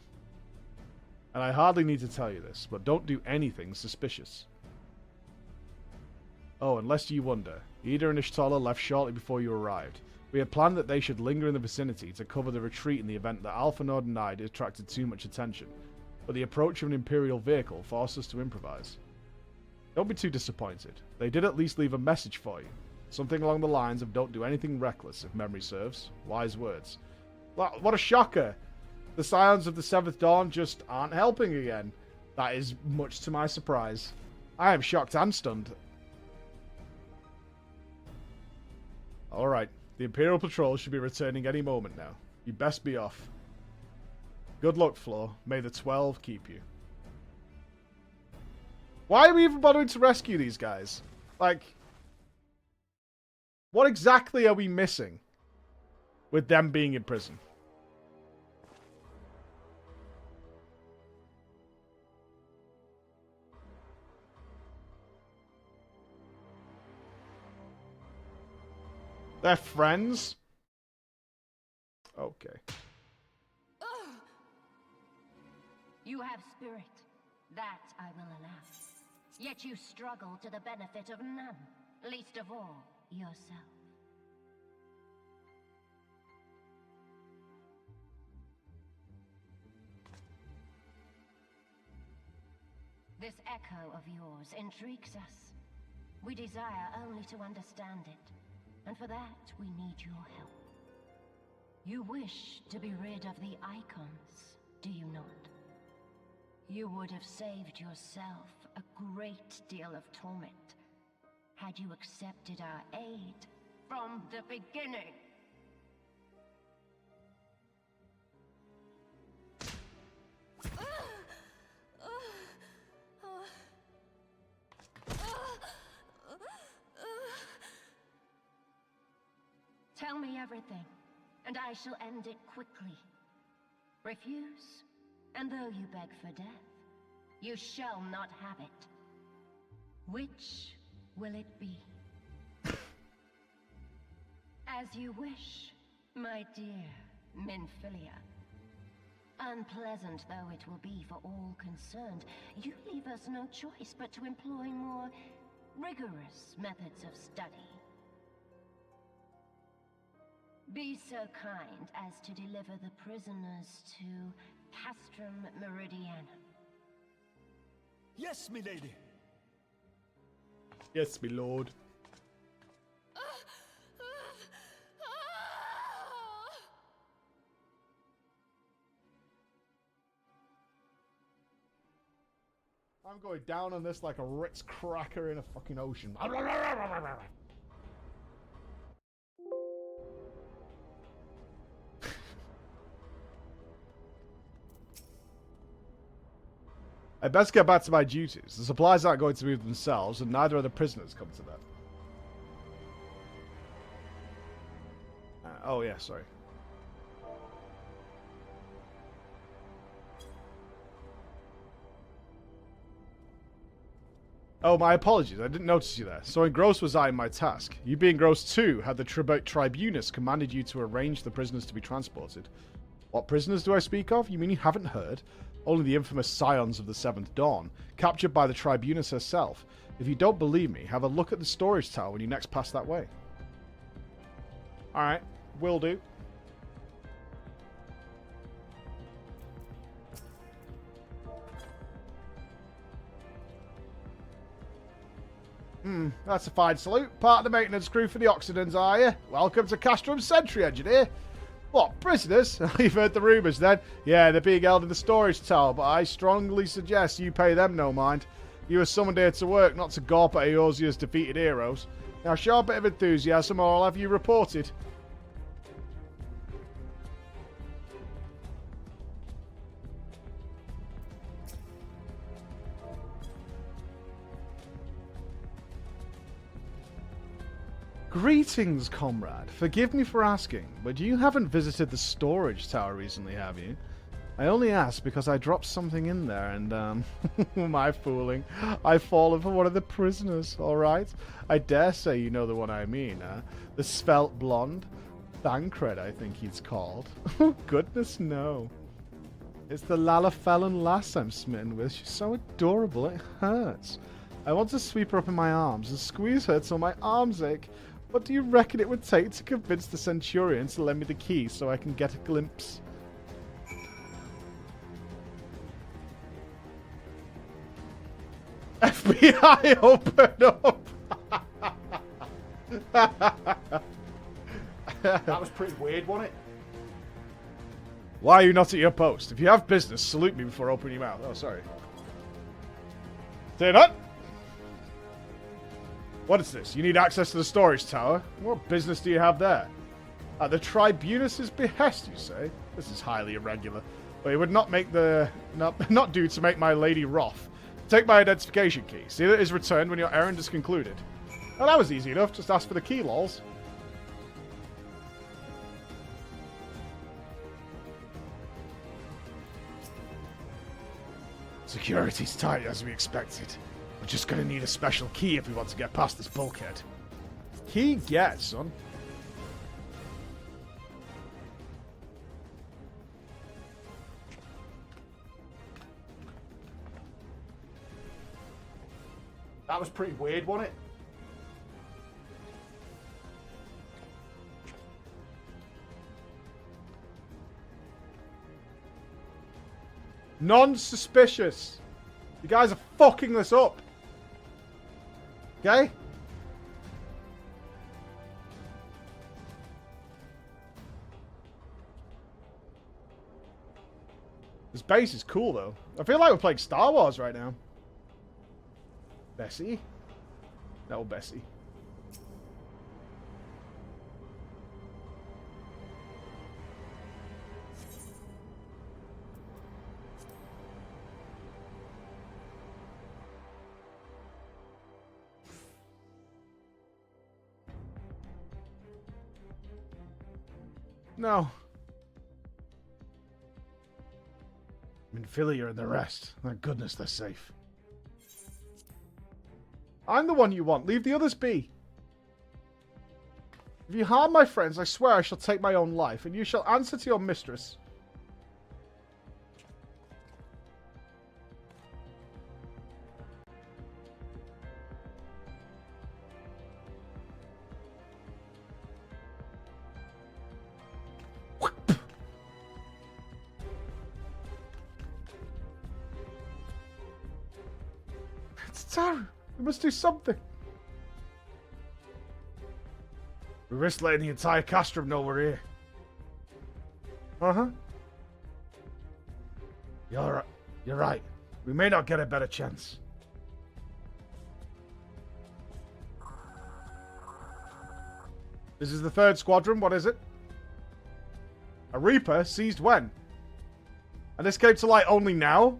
And I hardly need to tell you this, but don't do anything suspicious. Oh, and lest you wonder, Ida and Ishtala left shortly before you arrived. We had planned that they should linger in the vicinity to cover the retreat in the event that Alpha Nord and I attracted too much attention, but the approach of an Imperial vehicle forced us to improvise. Don't be too disappointed. They did at least leave a message for you. Something along the lines of don't do anything reckless, if memory serves. Wise words. What a shocker! The Scions of the Seventh Dawn just aren't helping again. That is much to my surprise. I am shocked and stunned. Alright, the Imperial Patrol should be returning any moment now. You best be off. Good luck, Flo. May the 12 keep you. Why are we even bothering to rescue these guys? Like, what exactly are we missing with them being in prison? They're friends? Okay. You have spirit. That I will allow. Yet you struggle to the benefit of none, least of all yourself. This echo of yours intrigues us. We desire only to understand it. And for that, we need your help. You wish to be rid of the icons, do you not? You would have saved yourself a great deal of torment had you accepted our aid from the beginning. Tell me everything, and I shall end it quickly. Refuse, and though you beg for death, you shall not have it. Which will it be? As you wish, my dear Minfilia. Unpleasant though it will be for all concerned, you leave us no choice but to employ more rigorous methods of study. Be so kind as to deliver the prisoners to Castrum Meridianum. Yes, milady. Yes, my lord. I'm going down on this like a Ritz cracker in a fucking ocean. I best get back to my duties. The supplies aren't going to move themselves, and neither are the prisoners come to that. Oh yeah, sorry. Oh, my apologies. I didn't notice you there. So engrossed was I in my task. You being engrossed too, had the tribunus commanded you to arrange the prisoners to be transported. What prisoners do I speak of? You mean you haven't heard? Only the infamous scions of the Seventh Dawn, captured by the tribunus herself. If you don't believe me, have a look at the storage tower when you next pass that way. Alright, will do. That's a fine salute. Part of the maintenance crew for the Oxidans, are you? Welcome to Castrum's Sentry, Engineer. What, prisoners? You've heard the rumours then. Yeah, they're being held in the storage tower, but I strongly suggest you pay them no mind. You were summoned here to work, not to gawp at Eorzea's defeated heroes. Now show a bit of enthusiasm or I'll have you reported. Greetings, comrade. Forgive me for asking, but you haven't visited the storage tower recently, have you? I only asked because I dropped something in there and, my fooling. I've fallen for one of the prisoners, alright? I dare say you know the one I mean, the svelte blonde? Thancred, I think he's called. Oh, goodness, no. It's the Lalafellon lass I'm smitten with. She's so adorable, it hurts. I want to sweep her up in my arms and squeeze her till my arms ache. What do you reckon it would take to convince the Centurion to lend me the key so I can get a glimpse? FBI, open up! That was pretty weird, wasn't it? Why are you not at your post? If you have business, salute me before opening your mouth. Oh, sorry. Say not. What is this? You need access to the storage tower? What business do you have there? At the tribunus's behest, you say? This is highly irregular. But it would not make the... Not do to make my lady wroth. Take my identification key. See that it is returned when your errand is concluded. Oh, that was easy enough. Just ask for the key, lols. Security's tight, as we expected. We're just gonna need a special key if we want to get past this bulkhead. Key get, son. That was pretty weird, wasn't it? Non-suspicious. You guys are fucking this up. Okay? This base is cool, though. I feel like we're playing Star Wars right now. Bessie? No, Bessie. No. Minfilia and the rest. Thank goodness they're safe. I'm the one you want. Leave the others be. If you harm my friends, I swear I shall take my own life, and you shall answer to your mistress. It's Taru. We must do something. We risk letting the entire Castrum know we're here. Uh-huh. You're right. We may not get a better chance. This is the 3rd squadron. What is it? A Reaper seized when? And escaped to light only now?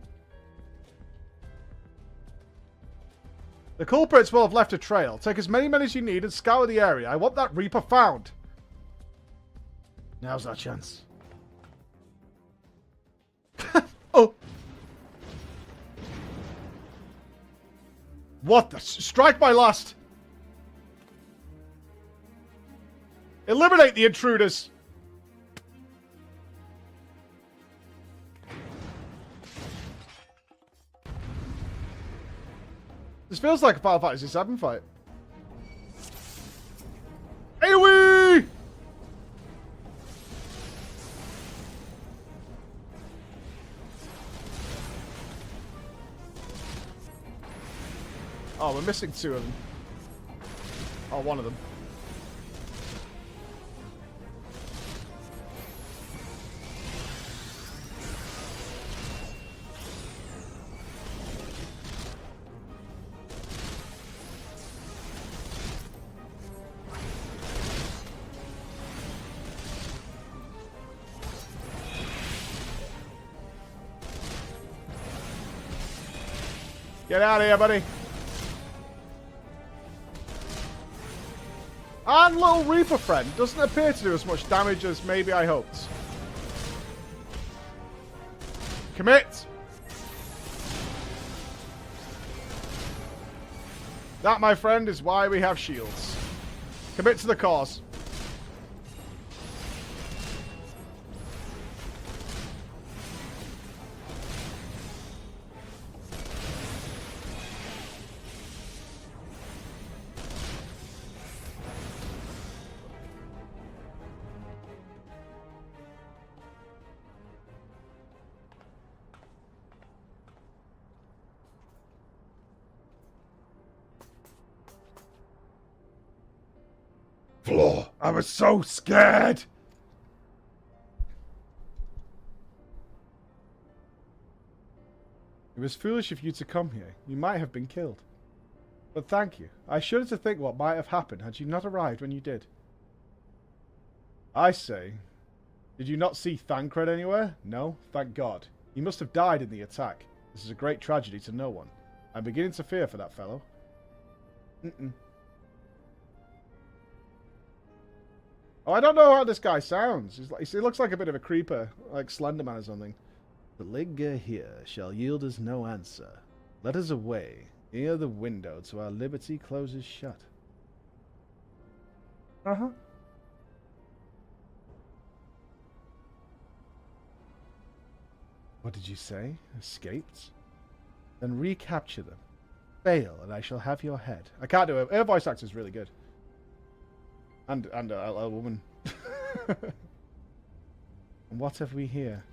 The culprits will have left a trail. Take as many men as you need and scour the area. I want that Reaper found. Now's our chance. Oh! What the? Strike my last! Eliminate the intruders! This feels like a Final Fantasy VII fight. AoE! Oh, we're missing 2 of them. Oh, 1 of them. Get out of here, buddy. And little Reaper friend doesn't appear to do as much damage as maybe I hoped. Commit. That, my friend, is why we have shields. Commit to the cause. Floor. I was so scared. It was foolish of you to come here. You might have been killed. But thank you. I shudder to think what might have happened had you not arrived when you did. I say, did you not see Thancred anywhere? No? Thank God. He must have died in the attack. This is a great tragedy to no one. I'm beginning to fear for that fellow. Oh, I don't know how this guy sounds. He looks like a bit of a creeper, like Slenderman or something. The linger here shall yield us no answer. Let us away, ere the window to our liberty closes shut. Uh-huh. What did you say? Escaped? Then recapture them. Fail, and I shall have your head. I can't do it. Her voice actor is really good. And a woman. And what have we here?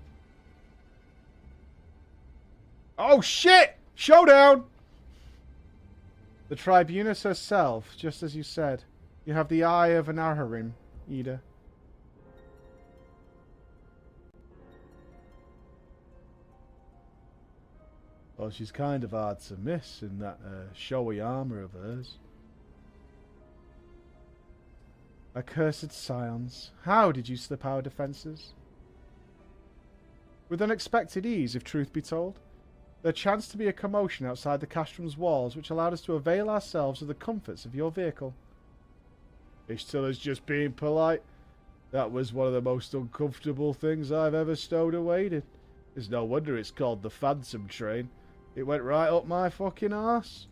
Oh shit! Showdown! The Tribunus herself, just as you said. You have the eye of an Aharim, Ida. Well, she's kind of hard to miss in that showy armor of hers. Accursed scions, how did you slip our defences? With unexpected ease, if truth be told. There chanced to be a commotion outside the castrum's walls which allowed us to avail ourselves of the comforts of your vehicle. Ishtilla's just being polite. That was one of the most uncomfortable things I've ever stowed away in. It's no wonder it's called the Phantom Train. It went right up my fucking arse.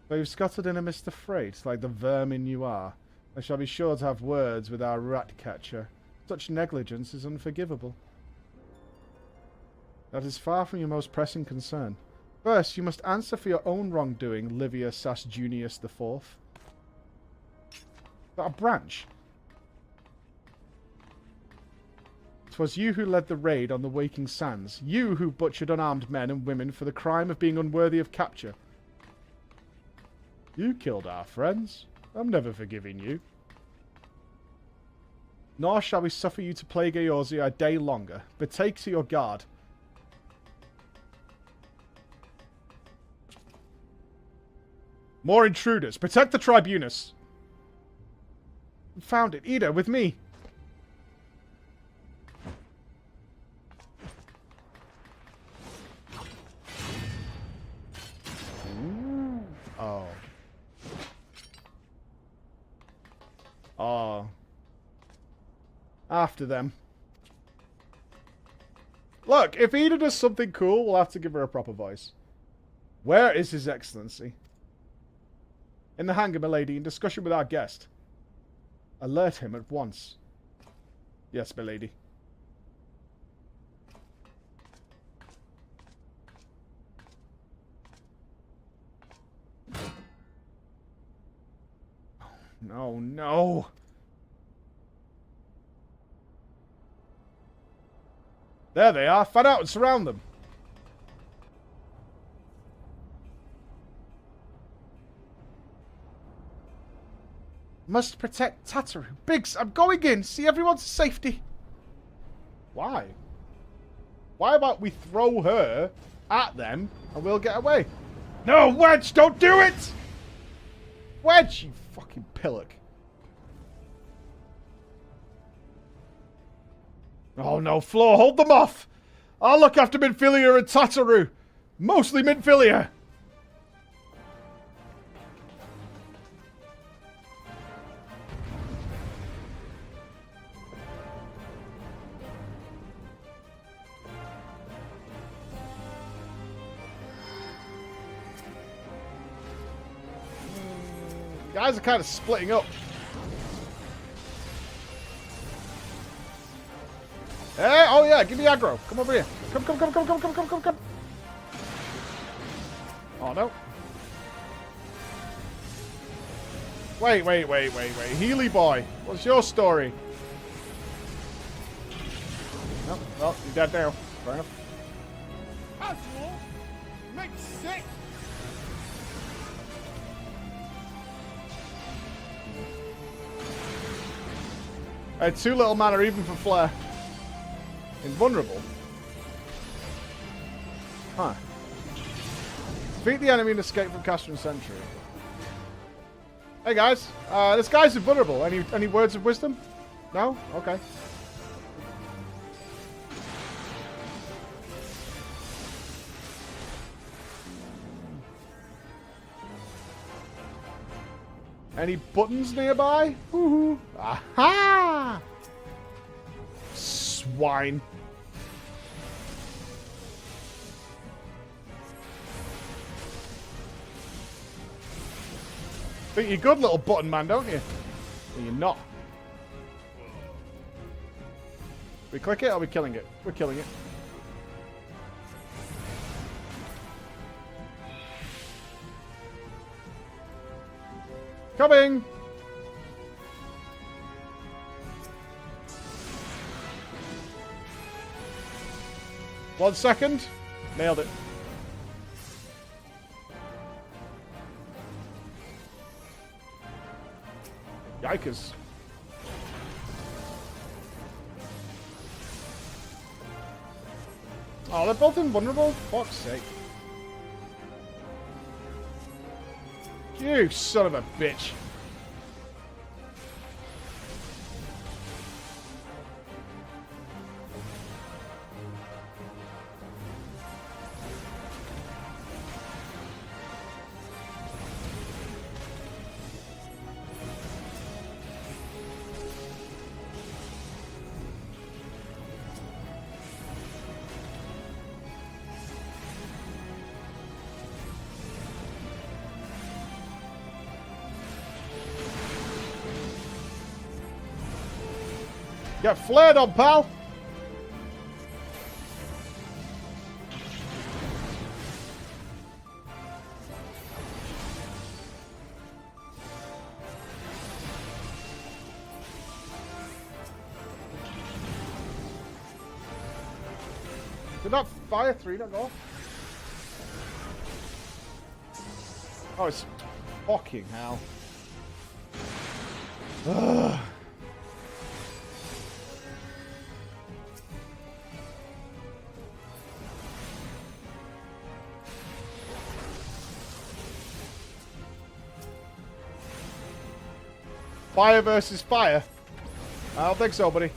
Though you've scuttled in amidst the freight, like the vermin you are, I shall be sure to have words with our rat catcher. Such negligence is unforgivable. That is far from your most pressing concern. First, you must answer for your own wrongdoing, Livia Sas Junius IV. Is that a branch? 'Twas you who led the raid on the Waking Sands. You who butchered unarmed men and women for the crime of being unworthy of capture. You killed our friends. I'm never forgiving you. Nor shall we suffer you to plague Eorzea a day longer. Betake to your guard. More intruders. Protect the tribunus. Found it. Ida, with me. Ooh. Oh. Oh. After them. Look, if Ida does something cool, we'll have to give her a proper voice. Where is His Excellency? In the hangar, milady, in discussion with our guest. Alert him at once. Yes, milady. No, no. There they are. Fan out and surround them. Must protect Tataru. Biggs, I'm going in. See everyone's safety. Why? Why about we throw her at them and we'll get away? No, Wedge, don't do it! Wedge, you fucking pillock. Oh no, Floor, hold them off! I'll look after Minfilia and Tataru. Mostly Minfilia. Guys are kind of splitting up. Hey, oh yeah, give me aggro. Come over here. Come. Oh no. Wait. Healy boy, what's your story? No, well, you're dead now. Fair enough. Casual makes sick. I had 2 little mana even for Flare. Invulnerable? Huh. Defeat the enemy and escape from Castron Sentry. Hey guys, this guy's invulnerable. Any words of wisdom? No? Okay. Any buttons nearby? Woohoo! Aha! Swine. Think you're good, little button man, don't you? Well, you're not. We click it or are we killing it? We're killing it. Coming! 1 second. Nailed it. Yikers. Oh, they're both invulnerable? Fuck's sake. You son of a bitch. Get flared on, pal! Did that fire 3 not go off? Oh, it's fucking hell. Ugh. Fire versus fire? I don't think so, buddy.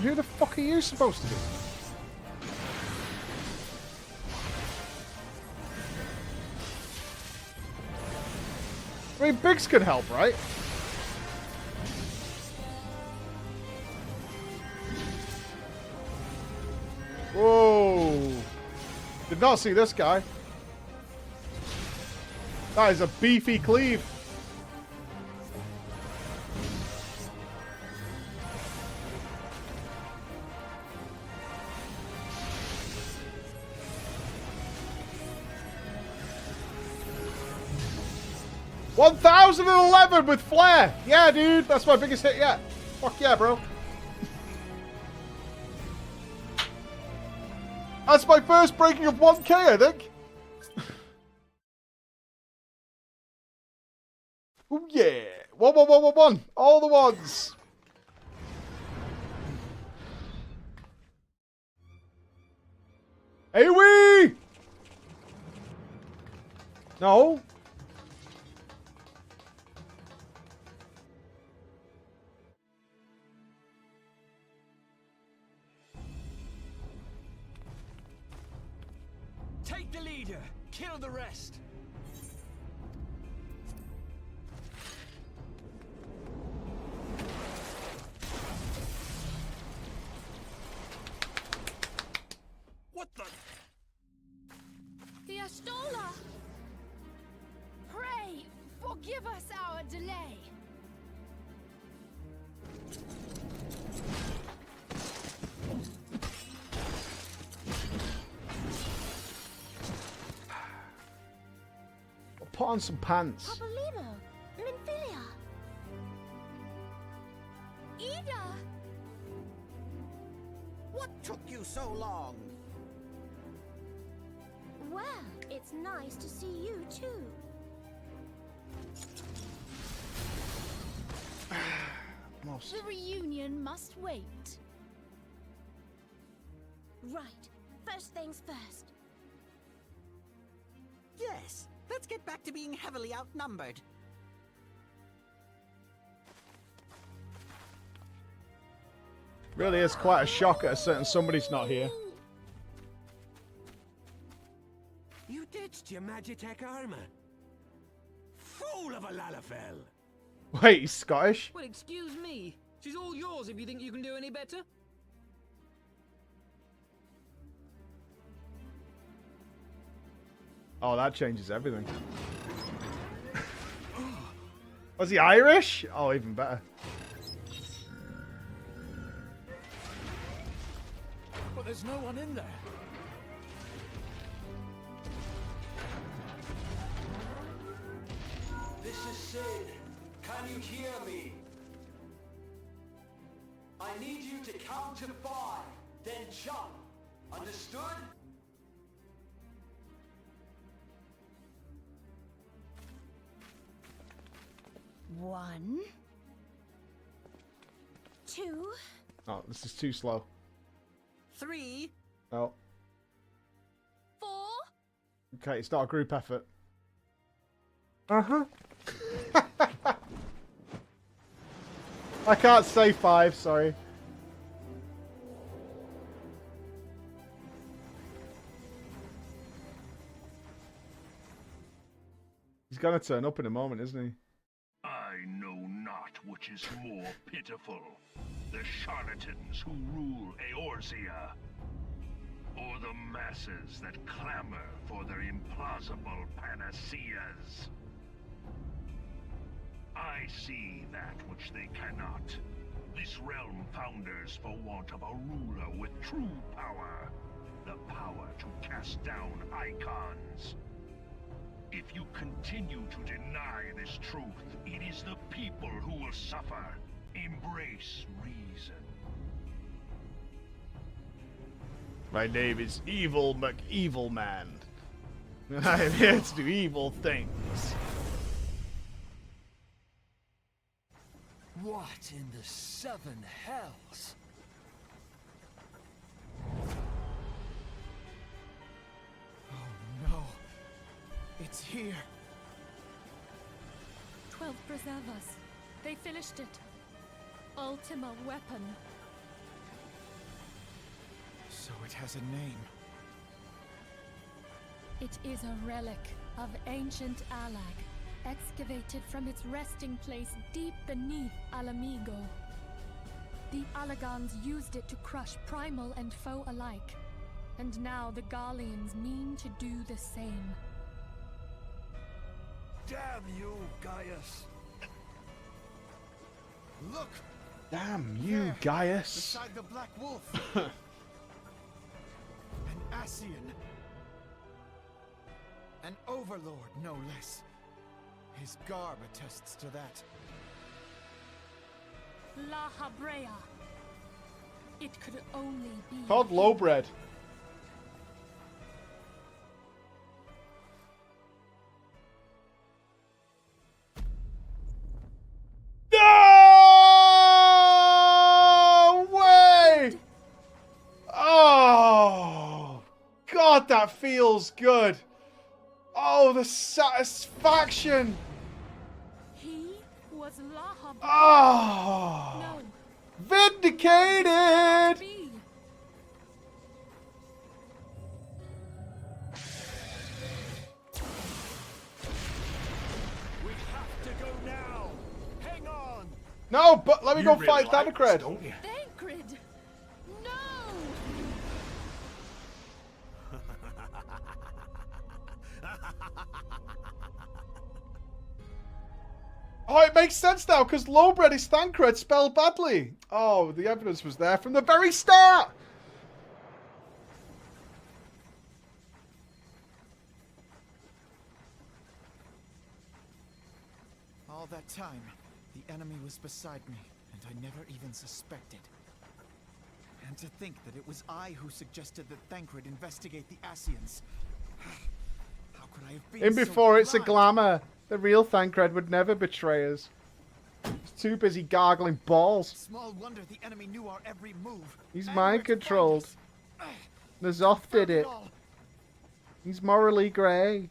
Who the fuck are you supposed to be? I mean, Biggs can help, right? Whoa! Did not see this guy. That is a beefy cleave. $1,011 with flare. Yeah, dude, that's my biggest hit yet. Fuck yeah, bro. That's my first breaking of 1K, I think. Oh yeah. 1. All the ones. Hey wee! No. Take the leader, kill the rest. What the? The Astola! Pray, forgive us our delay. Put on some pants. Papolino, Lymphilia, Ida! What took you so long? Well, it's nice to see you too. The reunion must wait. Right, first things first. Yes, let's get back to being heavily outnumbered. Really is quite a shock at a certain somebody's not here. You ditched your Magitech armor. Fool of a Lalafell! Wait, he's Scottish? Well, excuse me. She's all yours if you think you can do any better. Oh, that changes everything. Was he Irish? Oh, even better. But there's no one in there. This is Sid. Can you hear me? I need you to count to 5, then jump. Understood? One, 2, Oh, this is too slow. 3. Oh. 4. Okay, it's not a group effort. Uh-huh. I can't say 5, sorry. He's gonna turn up in a moment, isn't he? I know not which is more pitiful, the charlatans who rule Eorzea, or the masses that clamor for their implausible panaceas. I see that which they cannot. This realm founders for want of a ruler with true power, the power to cast down icons. If you continue to deny this truth, it is the people who will suffer. Embrace reason. My name is Evil McEvilman. I am here to do evil things. What in the seven hells? Oh no. It's here. 12 preservers. They finished it. Ultima weapon. So it has a name. It is a relic of ancient Alag, excavated from its resting place deep beneath Alamigo. The Alagans used it to crush primal and foe alike, and now the Garleans mean to do the same. Damn you, Gaius! Look! Damn you, There, Gaius. beside the Black Wolf. An Ascian. An overlord, no less. His garb attests to that. La Habrea. It could only be Called Lowbred. No way! Oh, God, that feels good. Oh, the satisfaction. He was La Habrea. Oh, No. vindicated. Be. We have to go now! Hang on! No, but let me go You fight really like this, Thanacred. don't you? Thancred! No! Oh, it makes sense now, because Lowbred is Thancred spelled badly. Oh, the evidence was there from the very start. All that time, the enemy was beside me, and I never even suspected. And to think that it was I who suggested that Thancred investigate the Ascians. How could I have been In so before it's a blind? glamour. The real Thancred would never betray us. He's too busy gargling balls. Small wonder the enemy knew our every move. He's and mind where to find controlled. us. Nazoth did Found it. all. He's morally grey.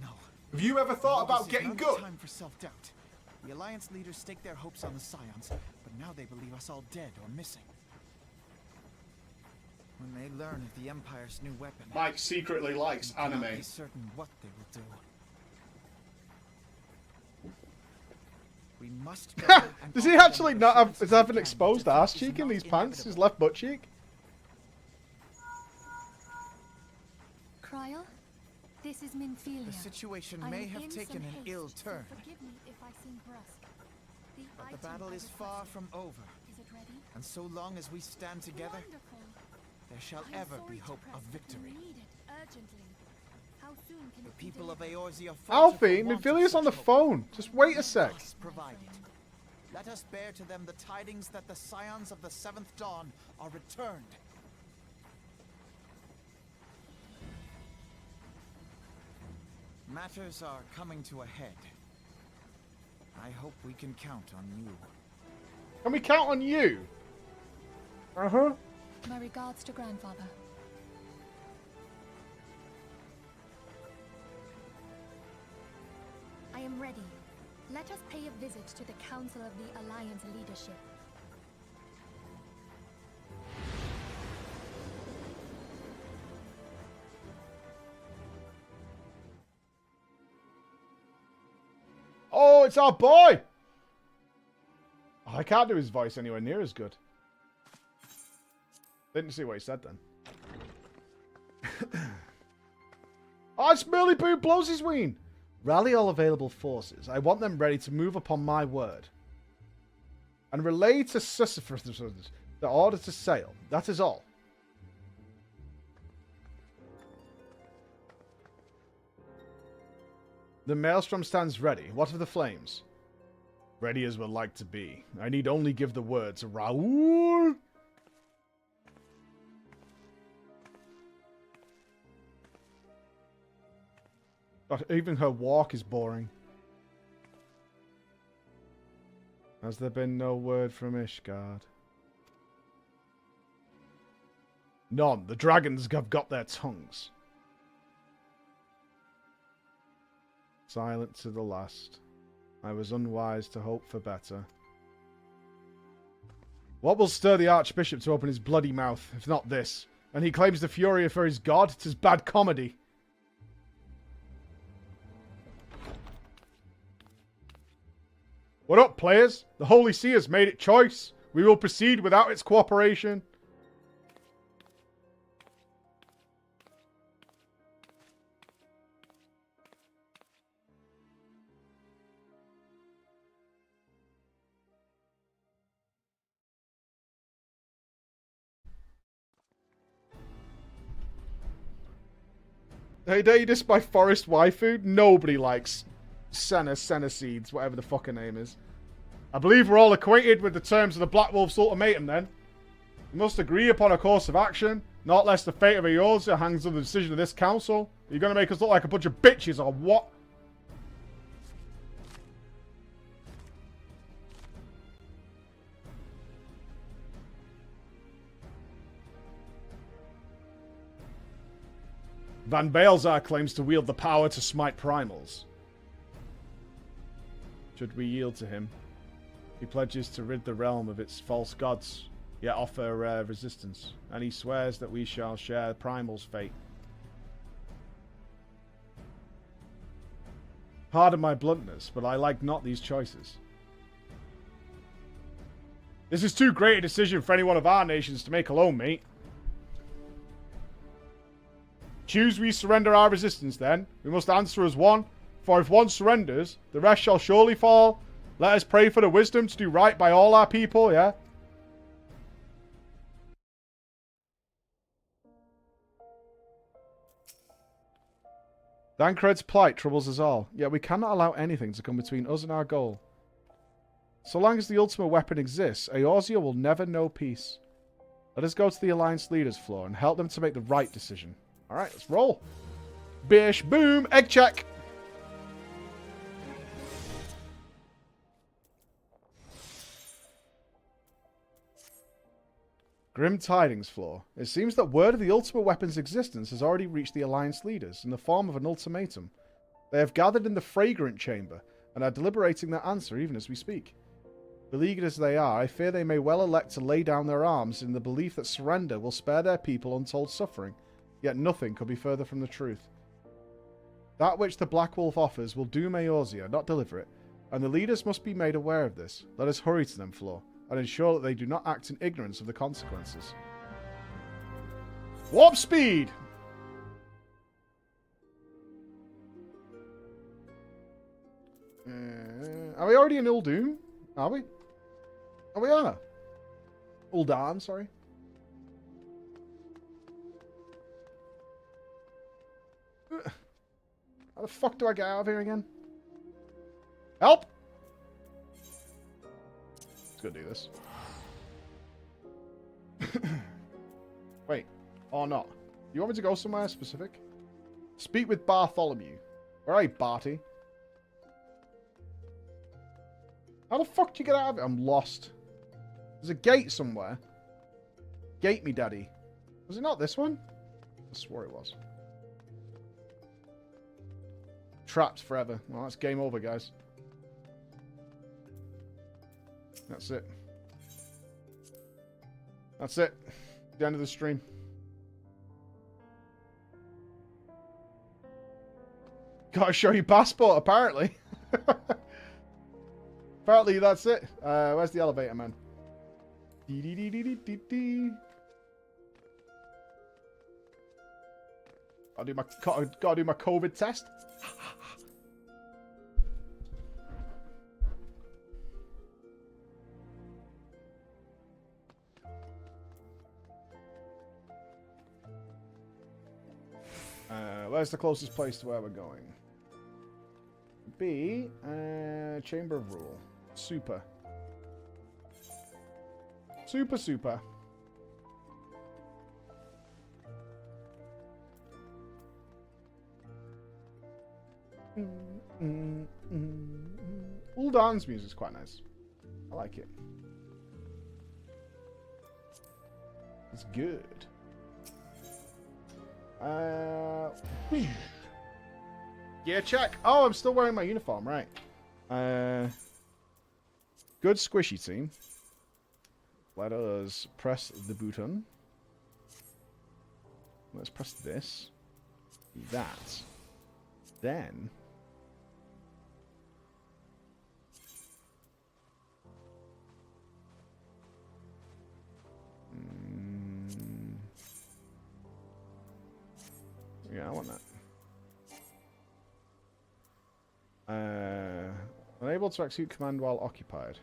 No. Have you ever thought This about is getting not good? time for self-doubt. The Alliance leaders stake their hopes on the Scions, but now they believe us all dead or missing. When they learn of the Empire's new weapon, Mike secretly likes we cannot anime. be certain what they will do. We must go and Does he offer them actually not have, assurances have an we can exposed that ass defeat is cheek in not these pants? His inevitable. left butt cheek? Cryle, this is Minfilia. The situation I may am have in taken some an haste, ill so turn, forgive me if I seem brusque. but the item battle I is far requested. from over. Is it ready? And so long as we stand together, Wonderful. there shall I am ever sorry be to hope press, of but victory. we need it urgently. How soon can The it be people of delivered? Eorzea Alfie, Minfilia's on the phone. Just wait a sec. Provided. Let us bear to them the tidings that the Scions of the Seventh Dawn are returned. Matters are coming to a head. I hope we can count on you. Can we count on you? Uh-huh. My regards to grandfather. I am ready. Let us pay a visit to the Council of the Alliance leadership. Oh, it's our boy! Oh, I can't do his voice anywhere near as good. Didn't see what he said then. Oh, it's Merly Boo blows his ween! Rally all available forces. I want them ready to move upon my word. And relay to Sisyphus the order to sail. That is all. The maelstrom stands ready. What of the flames? Ready as would like to be. I need only give the word to Raoul. God, even her walk is boring. Has there been no word from Ishgard? None. The dragons have got their tongues. Silent to the last. I was unwise to hope for better. What will stir the Archbishop to open his bloody mouth, if not this? And he claims the Furia for his god? 'Tis bad comedy. What up, players? The Holy See has made its choice. We will proceed without its cooperation. Hey, this by Forest Waifu. Nobody likes Senna Seeds, whatever the fuck her name is. I believe we're all acquainted with the terms of the Black Wolf's ultimatum then. We must agree upon a course of action, not lest the fate of Eorzea hangs on the decision of this council. Are you going to make us look like a bunch of bitches or what? Van Baelzar claims to wield the power to smite primals. Should we yield to him? He pledges to rid the realm of its false gods, yet offer resistance, and he swears that we shall share Primal's fate. Pardon my bluntness, but I like not these choices. This is too great a decision for any one of our nations to make alone, mate. Choose we surrender our resistance then. We must answer as one, for if one surrenders, the rest shall surely fall. Let us pray for the wisdom to do right by all our people, yeah? Thancred's plight troubles us all, yet we cannot allow anything to come between us and our goal. So long as the ultimate weapon exists, Eorzea will never know peace. Let us go to the Alliance leaders floor and help them to make the right decision. Alright, let's roll. Bish, boom, egg check. Grim tidings floor. It seems that word of the ultimate weapon's existence has already reached the Alliance leaders in the form of an ultimatum. They have gathered in the Fragrant Chamber and are deliberating their answer even as we speak. Beleaguered as they are, I fear they may well elect to lay down their arms in the belief that surrender will spare their people untold suffering. Yet nothing could be further from the truth. That which the Black Wolf offers will doom Eorzea, not deliver it, and the leaders must be made aware of this. Let us hurry to them, Floor, and ensure that they do not act in ignorance of the consequences. Warp speed! Are we already in Uldum? Are we? Oh, we are. Ul'Dan, sorry. How the fuck do I get out of here again? Help! Let's go do this. Wait. Or not. You want me to go somewhere specific? Speak with Bartholomew. Where are you, Barty? How the fuck do you get out of it? I'm lost. There's a gate somewhere. Gate me, daddy. Was it not this one? I swore it was. Trapped forever. Well, that's game over, guys. That's it. That's it. The end of the stream. Gotta show you passport, apparently. Apparently, that's it. Where's the elevator, man? Gotta do my COVID test. Where's the closest place to where we're going? B, Chamber of Rule. Super. Super. Uldan's music's quite nice. I like it. It's good. Gear check. Oh, I'm still wearing my uniform, right. Good squishy team. Let us press the button. Let's press this. That. Then... yeah, I want that. Unable to execute command while occupied.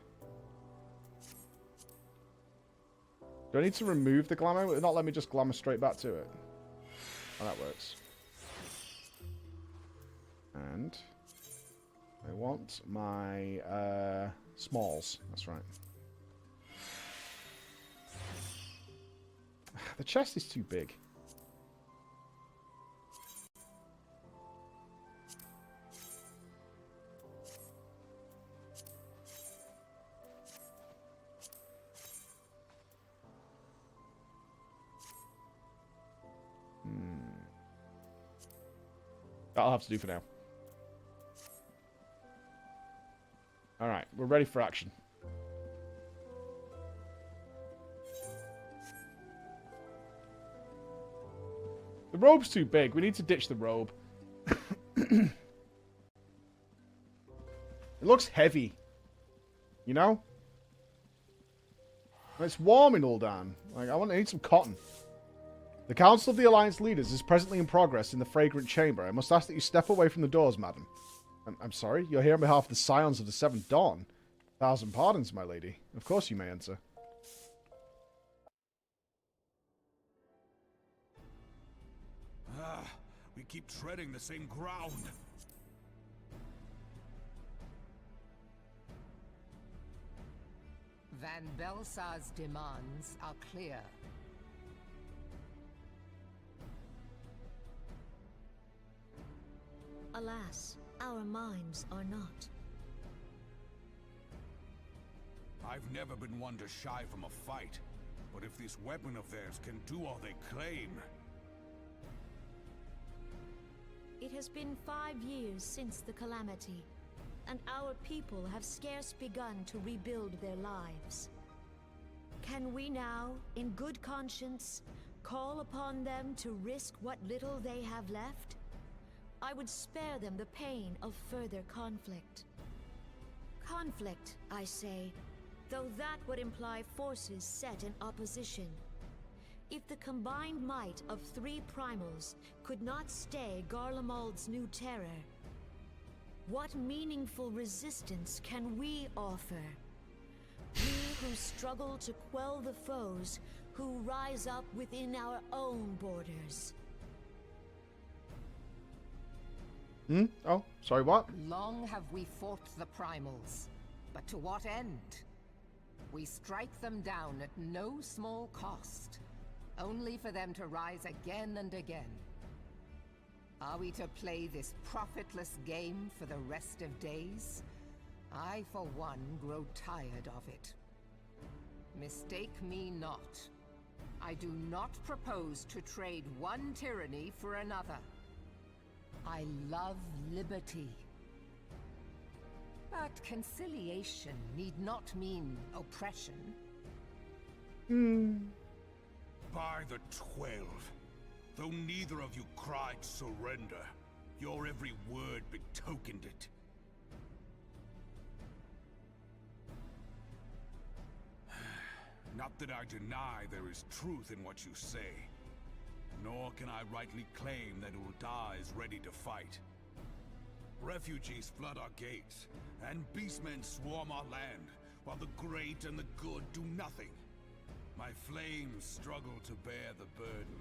Do I need to remove the glamour? Will it not let me just glamour straight back to it? Oh, that works. And I want my smalls. That's right. The chest is too big. That'll have to do for now. Alright, we're ready for action. The robe's too big. We need to ditch the robe. It looks heavy. You know? It's warm in Uldan. Like, I need some cotton. The Council of the Alliance Leaders is presently in progress in the Fragrant Chamber. I must ask that you step away from the doors, madam. I'm sorry? You're here on behalf of the Scions of the Seventh Dawn. 1,000 pardons, my lady. Of course you may enter. We keep treading the same ground. Van Belsar's demands are clear. Alas, our minds are not. I've never been one to shy from a fight, but if this weapon of theirs can do all they claim... It has been 5 years since the calamity, and our people have scarce begun to rebuild their lives. Can we now, in good conscience, call upon them to risk what little they have left? I would spare them the pain of further conflict. Conflict, I say, though that would imply forces set in opposition. If the combined might of 3 primals could not stay Garlemald's new terror, what meaningful resistance can we offer? We who struggle to quell the foes who rise up within our own borders. Oh, sorry, what? Long have we fought the primals, but to what end? We strike them down at no small cost, only for them to rise again and again. Are we to play this profitless game for the rest of days? I, for one, grow tired of it. Mistake me not. I do not propose to trade one tyranny for another. I love liberty. But conciliation need not mean oppression. By the 12, though neither of you cried surrender, your every word betokened it. Not that I deny there is truth in what you say, nor can I rightly claim that Ul'dah is ready to fight. Refugees flood our gates, and beastmen swarm our land, while the great and the good do nothing. My flames struggle to bear the burden.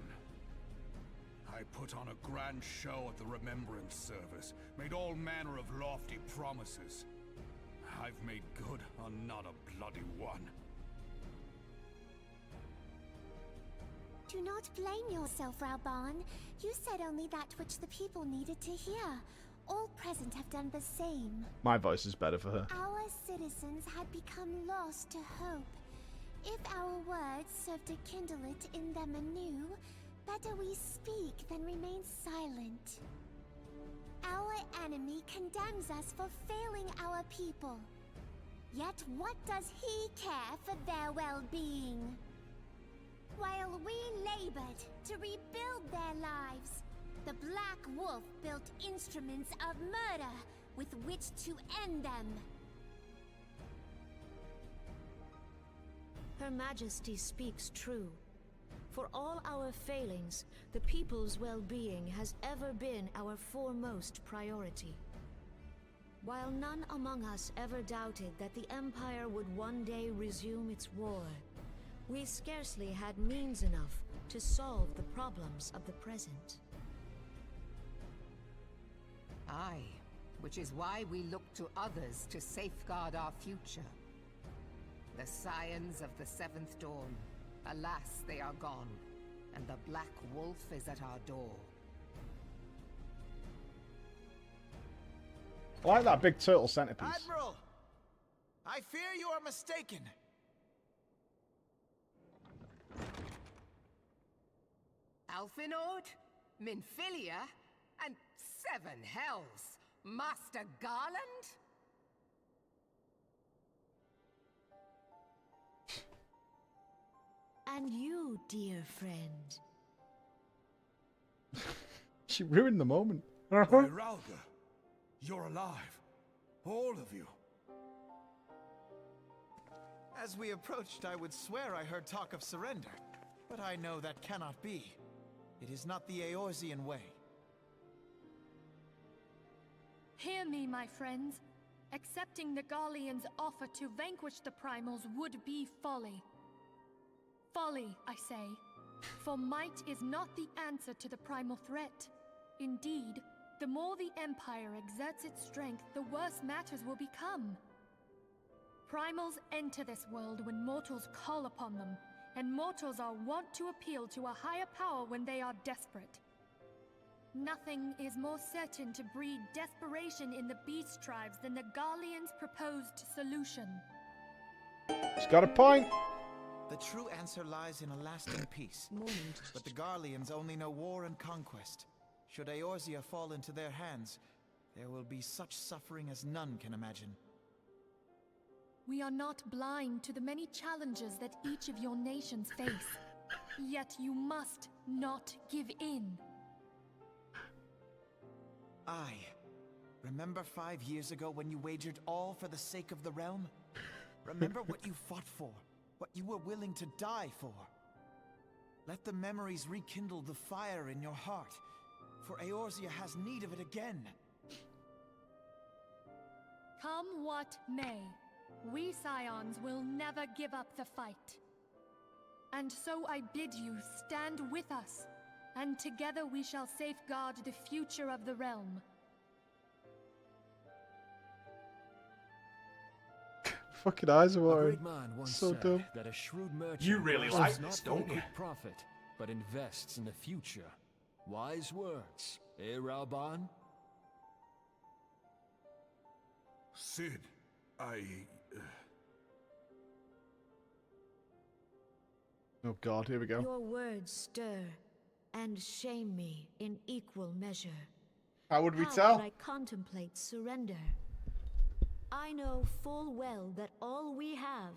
I put on a grand show at the Remembrance Service, made all manner of lofty promises. I've made good on not a bloody one. Do not blame yourself, Rauban. You said only that which the people needed to hear. all present have done the same. My voice is better for her. Our citizens had become lost to hope. If our words serve to kindle it in them anew, better we speak than remain silent. Our enemy condemns us for failing our people. Yet what does he care for their well-being? While we labored to rebuild their lives, the Black Wolf built instruments of murder with which to end them. Her Majesty speaks true. For all our failings, the people's well-being has ever been our foremost priority. While none among us ever doubted that the Empire would one day resume its war, we scarcely had means enough to solve the problems of the present. Aye, which is why we look to others to safeguard our future. The Scions of the Seventh Dawn. Alas, they are gone, and the Black Wolf is at our door. I like that big turtle centerpiece. Admiral! I fear you are mistaken. Alphinaud, Minfilia, and Seven Hells. Master Garland? And you, dear friend. She ruined the moment. Ralga, you're alive. All of you. As we approached, I would swear I heard talk of surrender. But I know that cannot be. It is not the Eorzean way. Hear me, my friends. Accepting the Garleans' offer to vanquish the Primals would be folly. Folly, I say. For might is not the answer to the primal threat. Indeed, the more the Empire exerts its strength, the worse matters will become. Primals enter this world when mortals call upon them, and mortals are wont to appeal to a higher power when they are desperate. Nothing is more certain to breed desperation in the beast tribes than the Garleans' proposed solution. She's got a point. The true answer lies in a lasting peace. But the Garleans only know war and conquest. Should Eorzea fall into their hands, there will be such suffering as none can imagine. We are not blind to the many challenges that each of your nations face. Yet you must not give in. Remember 5 years ago when you wagered all for the sake of the realm? Remember what you fought for, what you were willing to die for. Let the memories rekindle the fire in your heart, for Eorzea has need of it again. Come what may, we Scions will never give up the fight. And so I bid you stand with us, and together we shall safeguard the future of the realm. Fucking eyes are A watering. great man once So said dumb. that a shrewd merchant You really works like not this, for don't you? quick profit, but invests in the future. Wise words, eh, Ralban? Sid, Oh god, here we go. Your words stir and shame me in equal measure. How would we How tell? could I contemplate surrender? I know full well that all we have,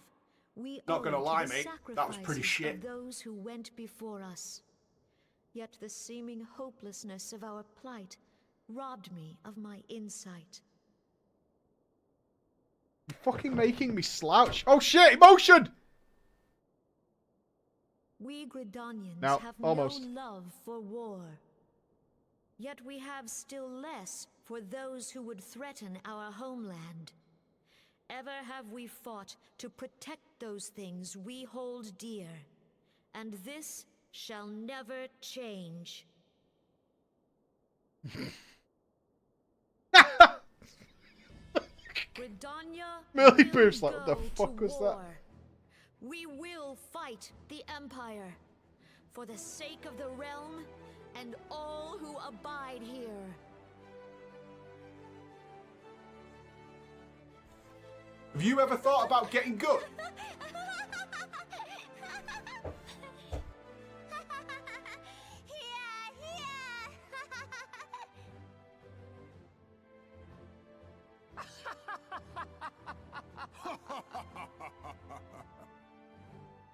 we Not owe gonna to lie, the mate, that was pretty sacrifices shit. of those who went before us. Yet the seeming hopelessness of our plight robbed me of my insight. You're fucking making me slouch. Oh shit, emotion! We Gridanians Now, have almost. no love for war. Yet we have still less for those who would threaten our homeland. Ever have we fought to protect those things we hold dear, and this shall never change. Gridania Millie will Boob's like, what the go to fuck was that? war. We will fight the Empire for the sake of the realm and all who abide here. Have you ever thought about getting good?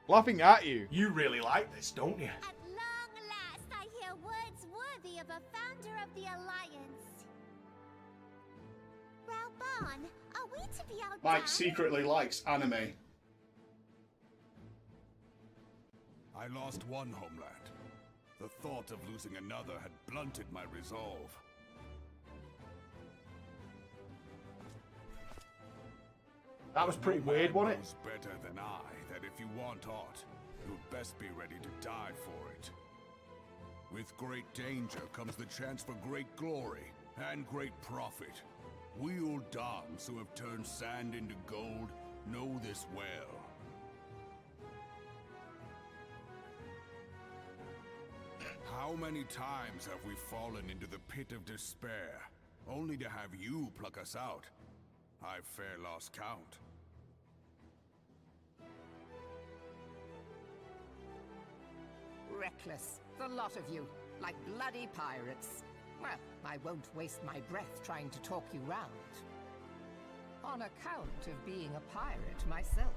Laughing at you. You really like this, don't you? At long last, I hear words worthy of a founder of the Alliance. Raoban, are we to be outdone? Mike secretly likes anime. I lost one homeland. The thought of losing another had blunted my resolve. That was pretty weird, wasn't it? Knows better than I that if you want aught, you'd best be ready to die for it. With great danger comes the chance for great glory and great profit. We Uldans who have turned sand into gold know this well. How many times have we fallen into the pit of despair, only to have you pluck us out? I've fair lost count. Reckless, the lot of you, like bloody pirates. Well, I won't waste my breath trying to talk you round. On account of being a pirate myself.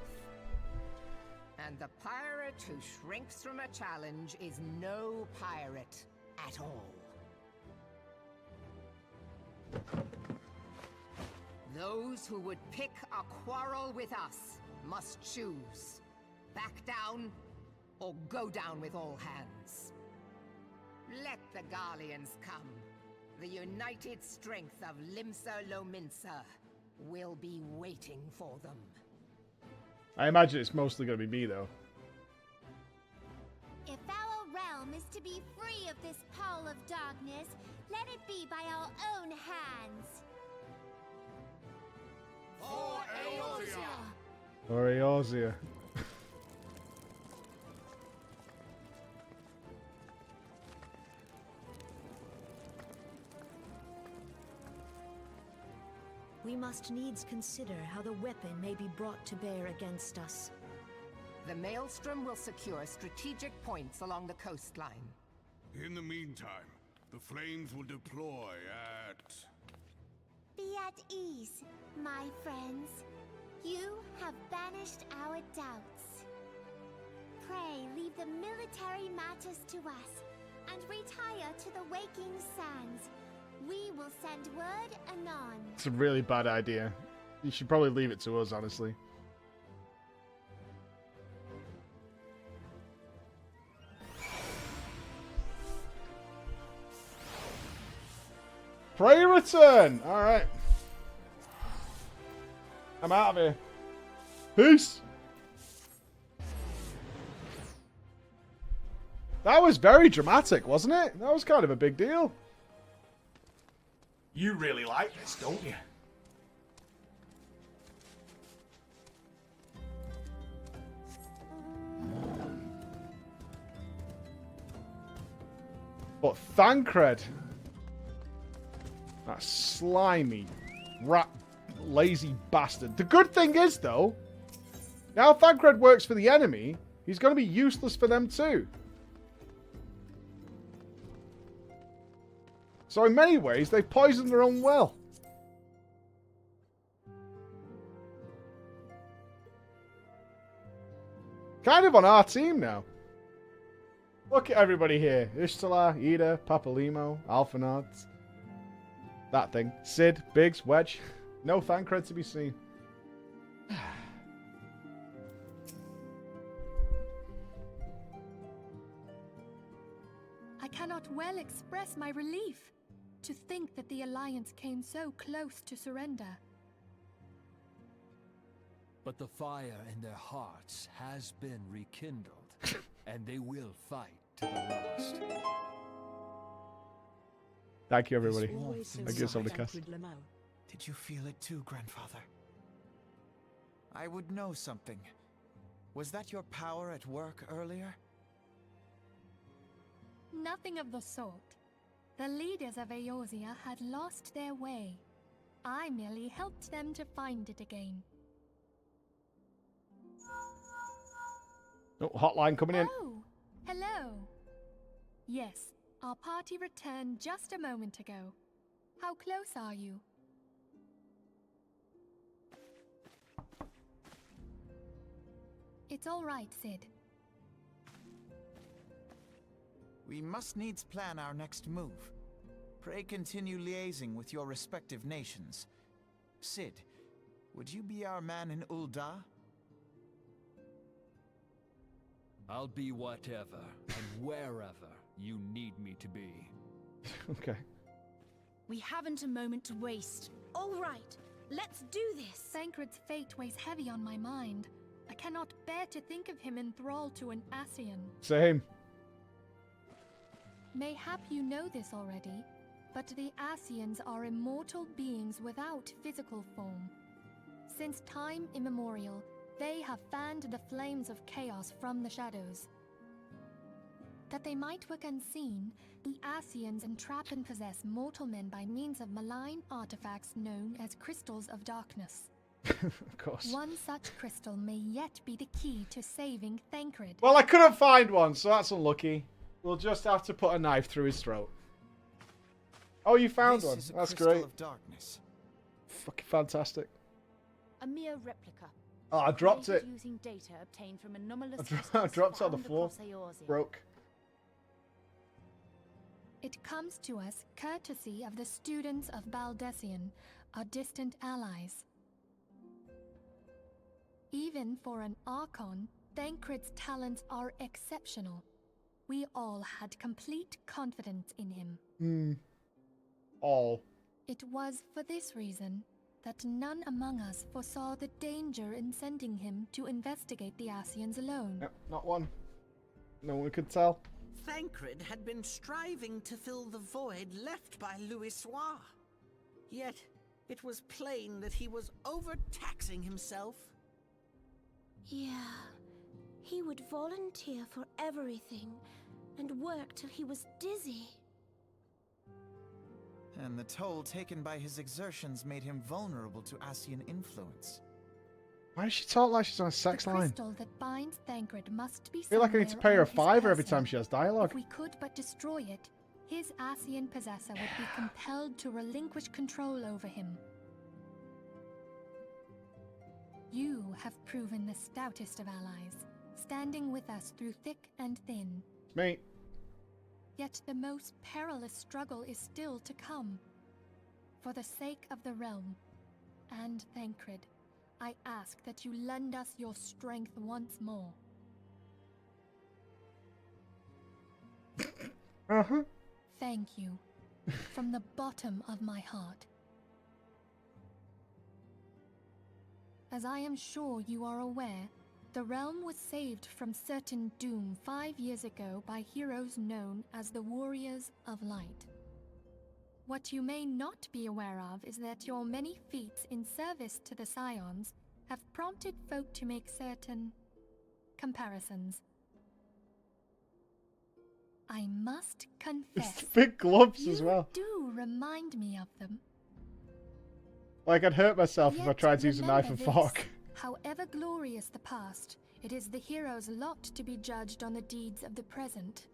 And the pirate who shrinks from a challenge is no pirate at all. Those who would pick a quarrel with us must choose. Back down, or go down with all hands. Let the Garleans come. The united strength of Limsa Lominsa will be waiting for them. I imagine it's mostly going to be me, though. If our realm is to be free of this pall of darkness, let it be by our own hands. For Eorzea! Or Eorzea. We must needs consider how the weapon may be brought to bear against us. The Maelstrom will secure strategic points along the coastline. In the meantime, the flames will deploy at... Be at ease, my friends. You have banished our doubts. Pray leave the military matters to us, and retire to the waking sands. We will send word anon. It's a really bad idea. You should probably leave it to us, honestly. Pray return! Alright. I'm out of here. Peace! That was very dramatic, wasn't it? That was kind of a big deal. You really like this, don't you? But Thancred, that slimy, rat, lazy bastard. The good thing is, though, now Thancred works for the enemy, he's going to be useless for them too. So in many ways, they've poisoned their own well. Kind of on our team now. Look at everybody here. Ishtalar, Ida, Papalimo, Alphanads. That thing. Sid, Biggs, Wedge. No Thancred to be seen. I cannot well express my relief to think that the Alliance came so close to surrender. But the fire in their hearts has been rekindled, and they will fight to the last. Thank you, everybody. Thank you so much. Did you feel it too, Grandfather? I would know something. Was that your power at work earlier? Nothing of the sort. The leaders of Eorzea had lost their way. I merely helped them to find it again. Oh, hotline coming in. Oh, hello. Yes, our party returned just a moment ago. How close are you? It's all right, Sid. We must needs plan our next move. Pray continue liaising with your respective nations. Sid, would you be our man in Ul'dah? I'll be whatever and wherever you need me to be. Okay. We haven't a moment to waste. All right, let's do this. Thancred's fate weighs heavy on my mind. I cannot bear to think of him enthralled to an Ascian. Same. Mayhap you know this already, but the Ascians are immortal beings without physical form. Since time immemorial, they have fanned the flames of chaos from the shadows. That they might work unseen, the Ascians entrap and possess mortal men by means of malign artifacts known as crystals of darkness. Of course. One such crystal may yet be the key to saving Thancred. Well, I couldn't find one, so that's unlucky. We'll just have to put a knife through his throat. Oh, you found one. That's great. Of darkness. Fucking fantastic. A mere replica. Oh, I dropped it. Using data obtained from anomalous I dropped it on the found floor. across Eorzea. Broke. It comes to us courtesy of the students of Baldessian, our distant allies. Even for an Archon, Thancred's talents are exceptional. We all had complete confidence in him. All. It was for this reason that none among us foresaw the danger in sending him to investigate the Ascians alone. Yep, not one. No one could tell. Thancred had been striving to fill the void left by Louisoix. Yet, it was plain that he was overtaxing himself. Yeah, he would volunteer for everything and work till he was dizzy. And the toll taken by his exertions made him vulnerable to Ascian influence. Why does she talk like she's on a sex The line? crystal that binds Thancred must be I feel like I need to pay her a $5 every time she has dialogue. If we could but destroy it, his Ascian possessor would be compelled to relinquish control over him. You have proven the stoutest of allies, standing with us through thick and thin. Me. Yet the most perilous struggle is still to come. For the sake of the realm and Thancred, I ask that you lend us your strength once more. Uh-huh. Thank you, from the bottom of my heart. As I am sure you are aware, the realm was saved from certain doom 5 years ago by heroes known as the Warriors of Light. What you may not be aware of is that your many feats in service to the Scions have prompted folk to make certain comparisons. I must confess, Big gloves you as well. do remind me of them. Like I'd hurt myself if I Yet tried to use a knife and remember fork. this, however glorious the past, it is the hero's lot to be judged on the deeds of the present.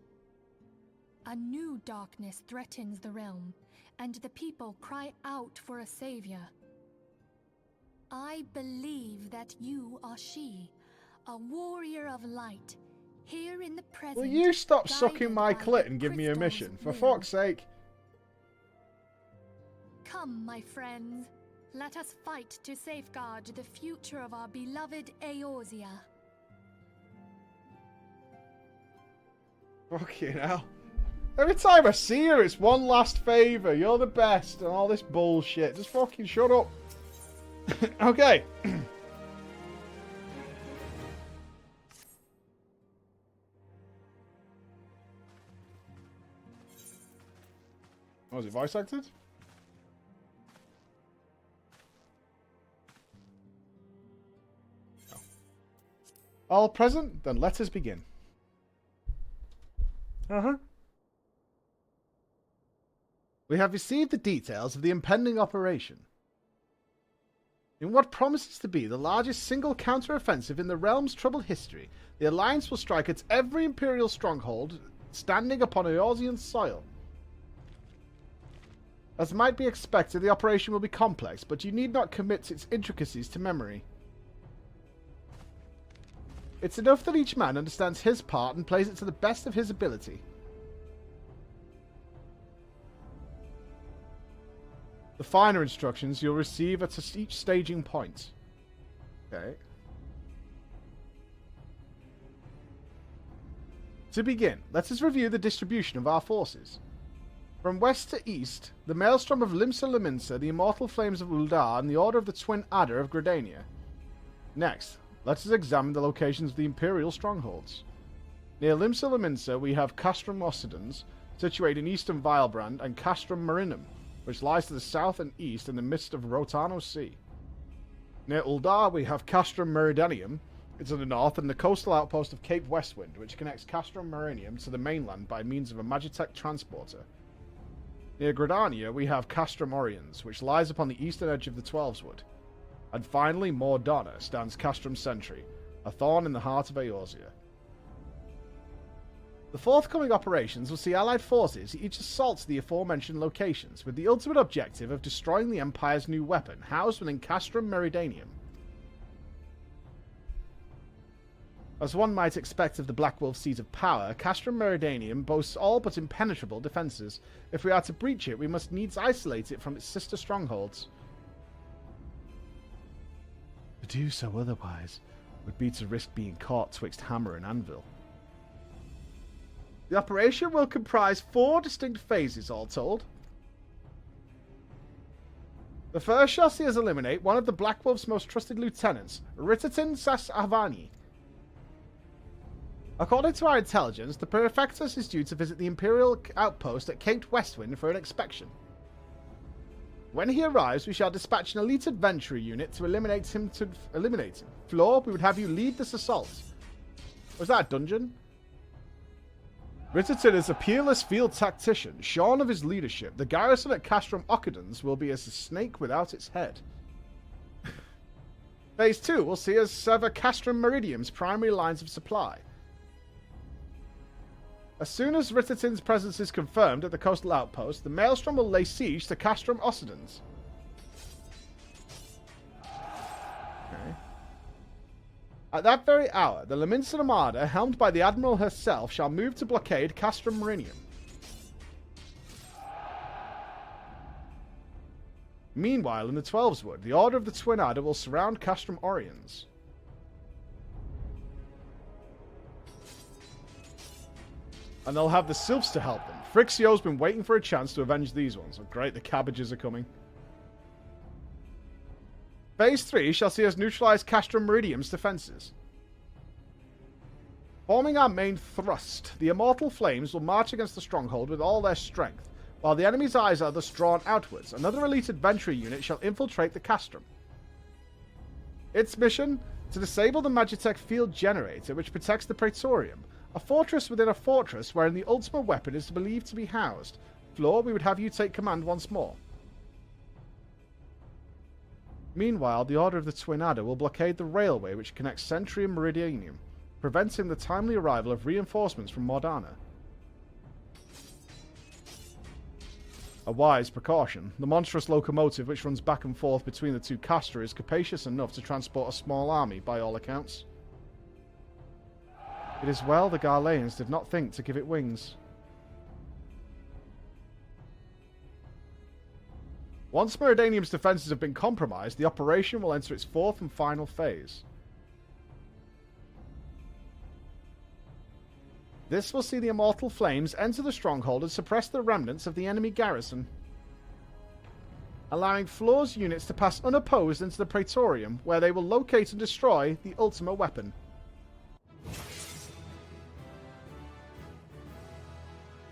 A new darkness threatens the realm, and the people cry out for a savior. I believe that you are she, a warrior of light, here in the present. Will you stop sucking guided my by clit the and give me a crystal's mission? For will. fuck's sake. Come, my friends. Let us fight to safeguard the future of our beloved Eorzea. Fucking hell. Every time I see her, it's one last favour. You're the best and all this bullshit. Just fucking shut up. Okay. Was it voice acted? No. All present? Then let us begin. Uh-huh. We have received the details of the impending operation. In what promises to be the largest single counter-offensive in the realm's troubled history, the Alliance will strike at every Imperial stronghold standing upon Eorzean soil. As might be expected, the operation will be complex, but you need not commit its intricacies to memory. It's enough that each man understands his part and plays it to the best of his ability. The finer instructions you'll receive at each staging point. Okay. To begin, let us review the distribution of our forces. From west to east, the Maelstrom of Limsa Lominsa, the Immortal Flames of Uldar, and the Order of the Twin Adder of Gridania. Next, let us examine the locations of the Imperial strongholds. Near Limsa Lominsa, we have Castrum Occidens, situated in eastern Vilebrand, and Castrum Marinum, which lies to the south and east in the midst of Rotano Sea. Near Uldar, we have Castrum Meridanium, it's in the north, and the coastal outpost of Cape Westwind, which connects Castrum Marinium to the mainland by means of a Magitech transporter. Near Gridania, we have Castrum Oriens, which lies upon the eastern edge of the Twelveswood. And finally, Mordana stands Castrum Sentry, a thorn in the heart of Eorzea. The forthcoming operations will see Allied forces each assault the aforementioned locations, with the ultimate objective of destroying the Empire's new weapon, housed within Castrum Meridanium. As one might expect of the Black Wolf seat of power, Castrum Meridanium boasts all but impenetrable defences. If we are to breach it, we must needs isolate it from its sister strongholds. To do so otherwise would be to risk being caught twixt hammer and anvil. The operation will comprise 4 distinct phases, all told. The first shall see us eliminate one of the Black Wolf's most trusted lieutenants, Ritatin Sas Avani. According to our intelligence, the Prefectus is due to visit the Imperial outpost at Cape Westwind for an inspection. When he arrives, we shall dispatch an elite adventurer unit to eliminate him. Floor, we would have you lead this assault. Was that a dungeon? Ritatin is a peerless field tactician. Shorn of his leadership, the garrison at Castrum Occidens will be as a snake without its head. Phase 2 will see us sever Castrum Meridium's primary lines of supply. As soon as Ritatin's presence is confirmed at the coastal outpost, the Maelstrom will lay siege to Castrum Occidens. Okay. At that very hour, the Lominsa Armada, helmed by the Admiral herself, shall move to blockade Castrum Marinium. Meanwhile, in the Twelveswood, the Order of the Twin Adder will surround Castrum Oriens. And they'll have the Sylphs to help them. Frixio's been waiting for a chance to avenge these ones. Oh, great, the cabbages are coming. Phase 3 shall see us neutralize Castrum Meridium's defenses. Forming our main thrust, the Immortal Flames will march against the stronghold with all their strength. While the enemy's eyes are thus drawn outwards, another elite adventurer unit shall infiltrate the Castrum. Its mission? To disable the Magitech field generator which protects the Praetorium. A fortress within a fortress wherein the ultimate weapon is believed to be housed. Floor, we would have you take command once more. Meanwhile, the Order of the Twin Adder will blockade the railway which connects Sentry and Meridianium, preventing the timely arrival of reinforcements from Mordana. A wise precaution. The monstrous locomotive which runs back and forth between the two castra is capacious enough to transport a small army, by all accounts. It is well the Garleans did not think to give it wings. Once Meridanium's defences have been compromised, the operation will enter its 4th and final phase. This will see the Immortal Flames enter the stronghold and suppress the remnants of the enemy garrison, allowing Floor's units to pass unopposed into the Praetorium, where they will locate and destroy the ultimate weapon.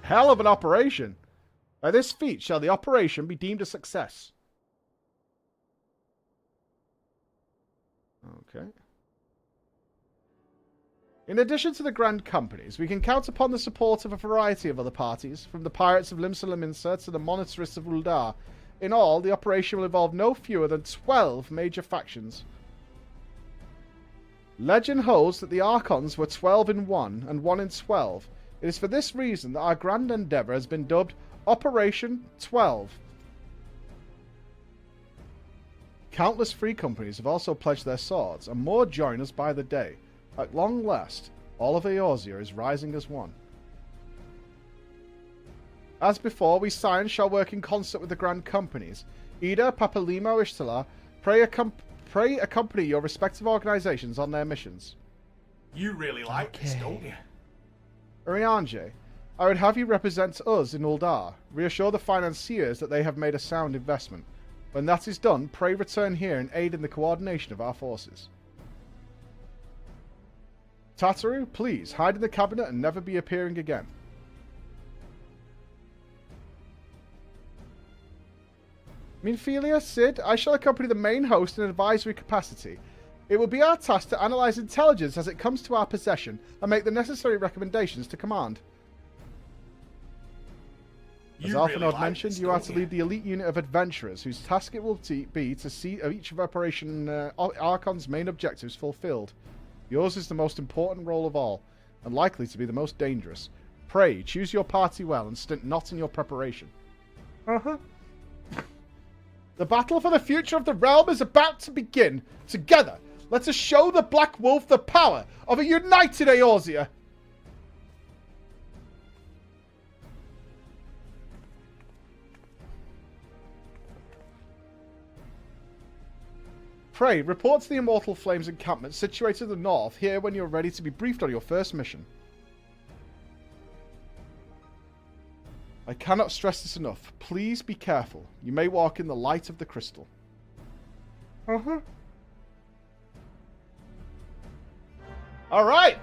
Hell of an operation! By this feat shall the operation be deemed a success. Okay. In addition to the Grand Companies, we can count upon the support of a variety of other parties, from the Pirates of Limsa Lominsa to the Monitarists of Uldar. In all, the operation will involve no fewer than 12 major factions. Legend holds that the Archons were 12 in 1 and 1 in 12. It is for this reason that our grand endeavour has been dubbed Operation 12. Countless free companies have also pledged their swords, and more join us by the day. At long last, all of Eorzea is rising as one. As before, we Scions shall work in concert with the grand companies. Ida, Papalimo, Ishtalar, pray accompany your respective organisations on their missions. You really like this, don't you? Urianger, I would have you represent us in Uldar. Reassure the financiers that they have made a sound investment. When that is done, pray return here and aid in the coordination of our forces. Tataru, please, hide in the cabinet and never be appearing again. Minfilia, Sid, I shall accompany the main host in advisory capacity. It will be our task to analyse intelligence as it comes to our possession and make the necessary recommendations to command. As Alphanod mentioned, you are to lead the elite unit of adventurers, whose task it will be to see each of Operation Archon's main objectives fulfilled. Yours is the most important role of all, and likely to be the most dangerous. Pray, choose your party well and stint not in your preparation. The battle for the future of the realm is about to begin. Together, let us show the Black Wolf the power of a united Eorzea. Pray, report to the Immortal Flames encampment situated in the north here when you're ready to be briefed on your first mission. I cannot stress this enough. Please be careful. You may walk in the light of the crystal. Alright!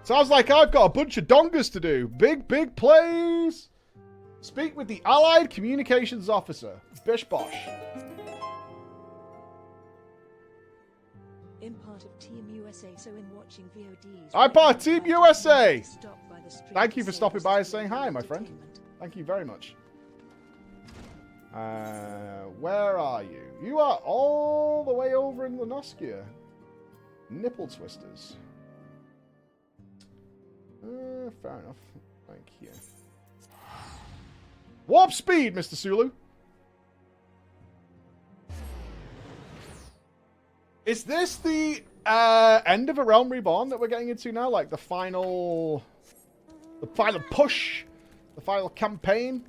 Sounds like I've got a bunch of dongas to do. Big plays! Speak with the Allied Communications Officer, Bish Bosh. I'm part of Team USA, so in watching VODs... I'm part of Team USA! Thank you for stopping by and saying hi, my friend. Thank you very much. Where are you? You are all the way over in Lenoskia. Nipple twisters. Fair enough. Thank you. Warp speed, Mr. Sulu. Is this the end of A Realm Reborn that we're getting into now? Like the final push? The final campaign?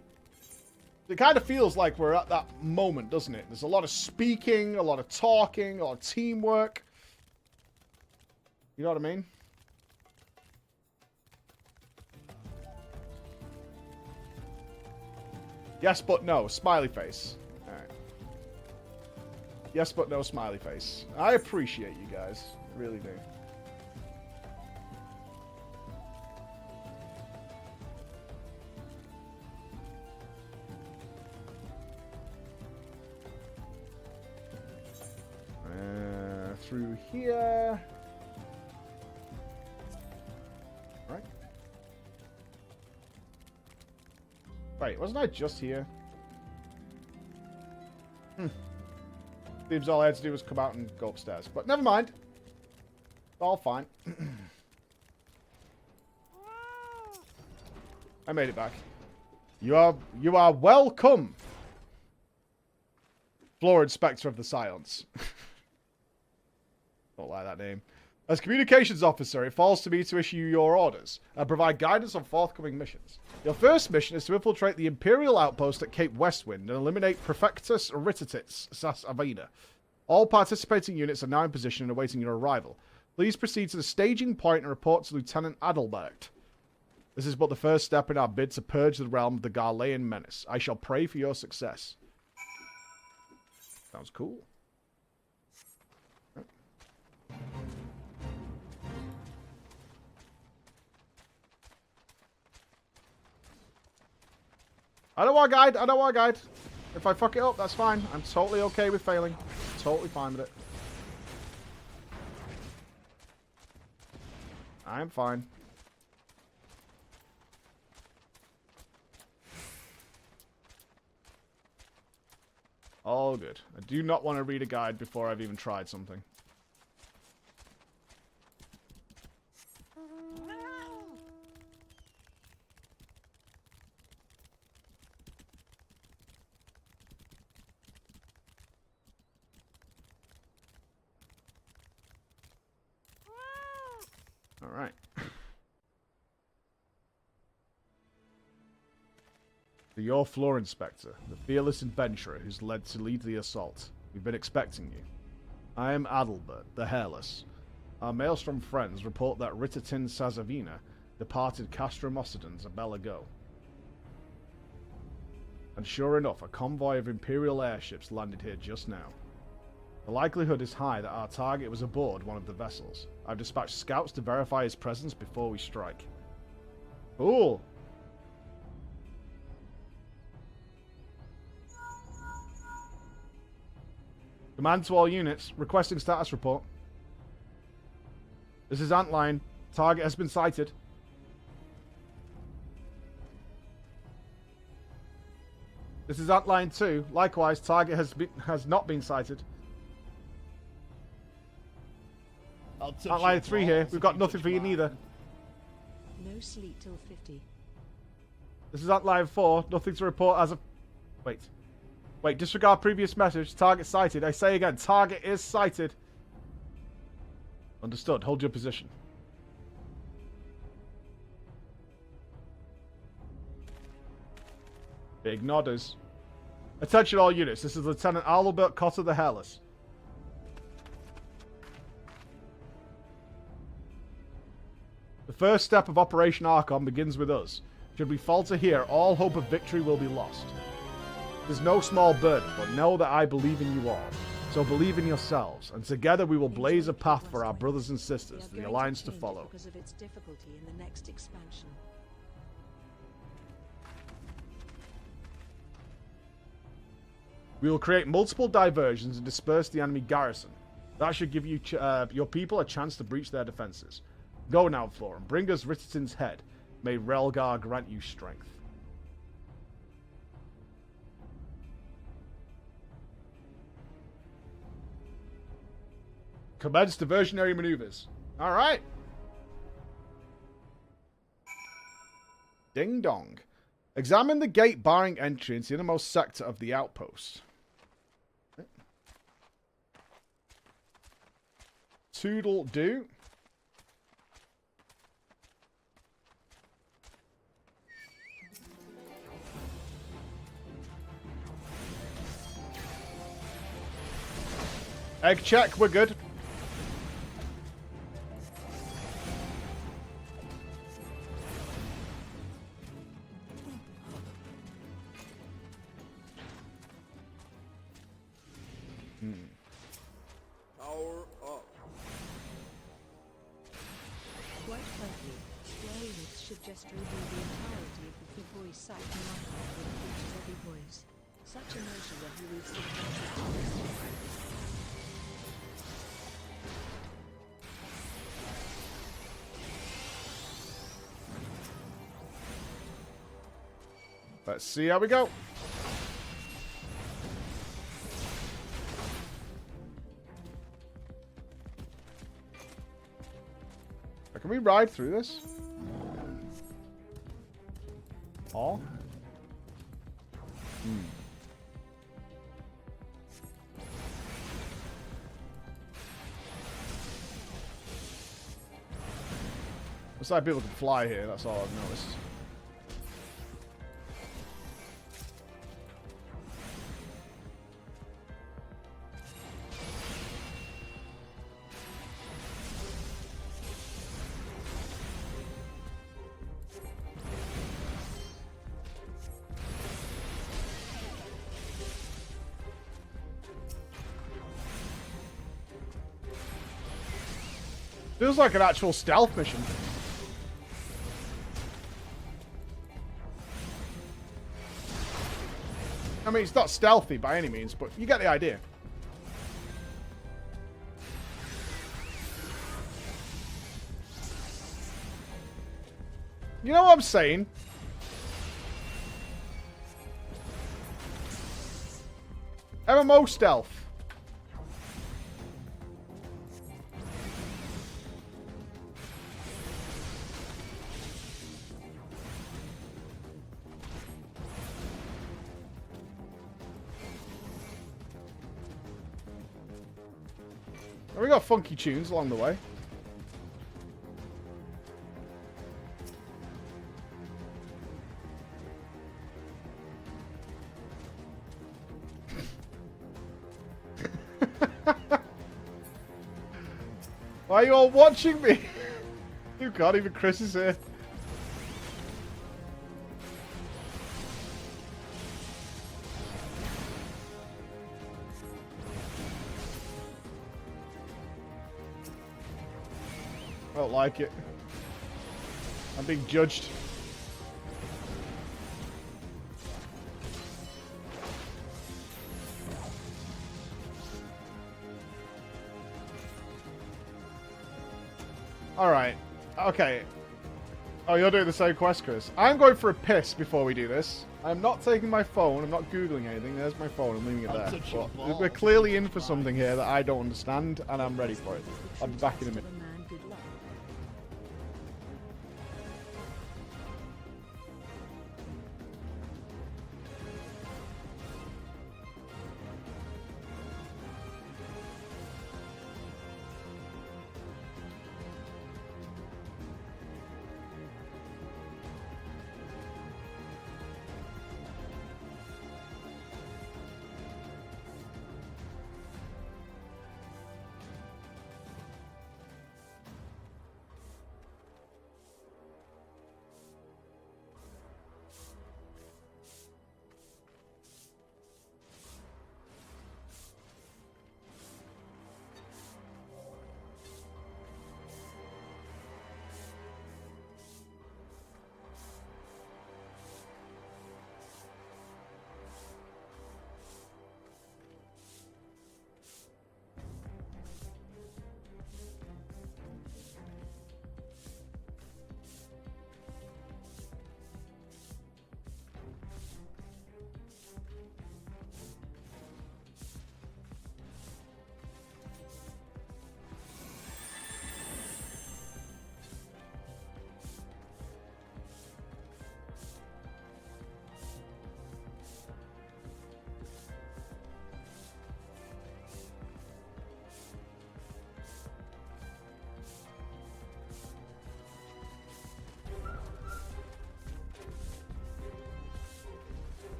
It kind of feels like we're at that moment, doesn't it? There's a lot of speaking, a lot of talking, a lot of teamwork. You know what I mean? Yes, but no. Smiley face. Alright. Yes, but no smiley face. I appreciate you guys. I really do. Through here. Right. Wait, wasn't I just here? Seems all I had to do was come out and go upstairs. But never mind. It's all fine. I made it back. You are welcome. Floor Inspector of the Silence. Don't like that name. As Communications Officer, it falls to me to issue your orders and provide guidance on forthcoming missions. Your first mission is to infiltrate the Imperial outpost at Cape Westwind and eliminate Prefectus Rititits Sas Avena. All participating units are now in position and awaiting your arrival. Please proceed to the staging point and report to Lieutenant Adelbert. This is but the first step in our bid to purge the realm of the Garlean menace. I shall pray for your success. Sounds cool. I don't want a guide. I don't want a guide. If I fuck it up, that's fine. I'm totally okay with failing. Totally fine with it. I'm fine. All good. I do not want to read a guide before I've even tried something. All right. To your floor inspector, the fearless adventurer who's led to lead the assault. We've been expecting you. I am Adalbert, the Hairless. Our Maelstrom friends report that Ritatin Sazavina departed Castrum Occidens a bell ago. And sure enough, a convoy of Imperial airships landed here just now. The likelihood is high that our target was aboard one of the vessels. I've dispatched scouts to verify his presence before we strike. Cool! Command to all units, requesting status report. This is Antline. Target has been sighted. This is Antline 2. Likewise, target has not been sighted. Antline 3 here. We've got nothing for you neither. No sleep till 50. This is Antline 4. Nothing to report as of... Wait, disregard previous message. Target sighted. I say again, target is sighted. Understood. Hold your position. Big nodders. Attention all units. This is Lieutenant Adalbert Cotter the Hairless. The first step of Operation Archon begins with us. Should we falter here, all hope of victory will be lost. It is no small burden, but know that I believe in you all. So believe in yourselves, and together we will blaze a path for our brothers and sisters, the Alliance to follow. Because of its difficulty in the next expansion. We will create multiple diversions and disperse the enemy garrison. That should give you your people a chance to breach their defenses. Go now, Flora, and bring us Ritatin's head. May Relgar grant you strength. Commence diversionary maneuvers. Alright. Ding dong. Examine the gate barring entry into the innermost sector of the outpost. Toodle do. Egg check, we're good. Power up. Quite frankly, your units should just reveal the entirety of the Figboy's site in archive with features every voice. Such a measure where he reads the content. Let's see how we go. Can we ride through this? All? Looks like people can fly here, that's all I've noticed. Feels like an actual stealth mission. I mean, it's not stealthy by any means, but you get the idea. You know what I'm saying? MMO stealth. We got funky tunes along the way. Why are you all watching me? You can't, even Chris is here. I don't like it. I'm being judged. Alright. Okay. Oh, you're doing the same quest, Chris. I'm going for a piss before we do this. I'm not taking my phone. I'm not Googling anything. There's my phone. I'm leaving it there. But we're clearly in for something here that I don't understand, and I'm ready for it. I'll be back in a minute.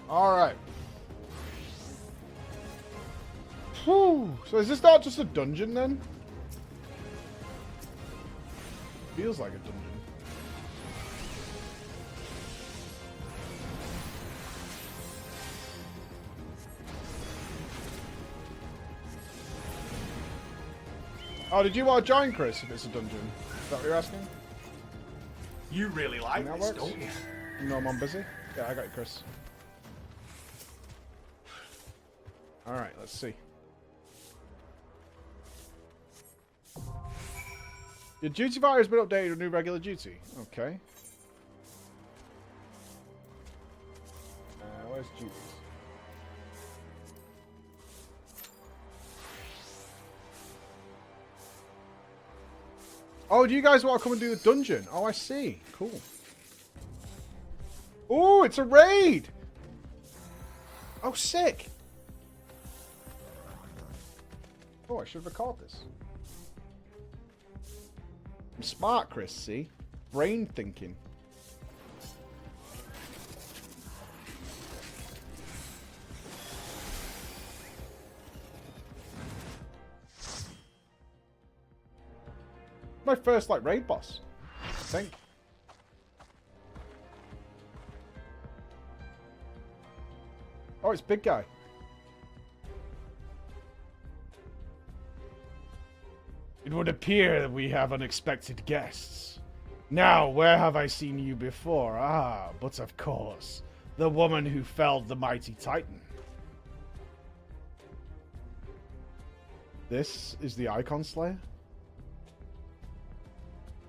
Alright. Whew. So is this not just a dungeon then? Feels like a dungeon. Oh, did you want to join, Chris, if it's a dungeon? Is that what you're asking? You really like That this, works? don't you? No, I'm busy. Yeah, I got you, Chris. Alright, let's see. Your duty bar has been updated to new regular duty. Okay. Where's duties? Oh, do you guys want to come and do the dungeon? Oh, I see. Cool. Oh, it's a raid! Oh, sick! Oh, I should record this. I'm smart, Chris, see? Brain thinking. My first, like, raid boss, I think. Oh, it's big guy. It would appear that we have unexpected guests. Now, where have I seen you before? Ah, but of course, the woman who felled the mighty Titan. This is the Icon Slayer?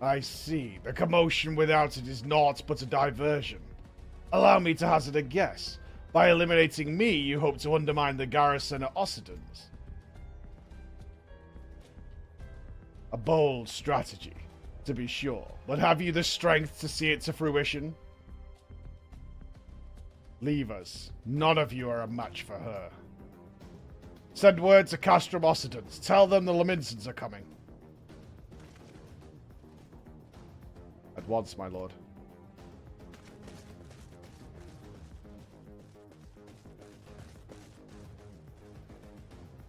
I see. The commotion without it is naught but a diversion. Allow me to hazard a guess. By eliminating me, you hope to undermine the garrison at Occidens. A bold strategy, to be sure. But have you the strength to see it to fruition? Leave us. None of you are a match for her. Send word to Castrum Occidens. Tell them the Laminsons are coming. At once, my lord.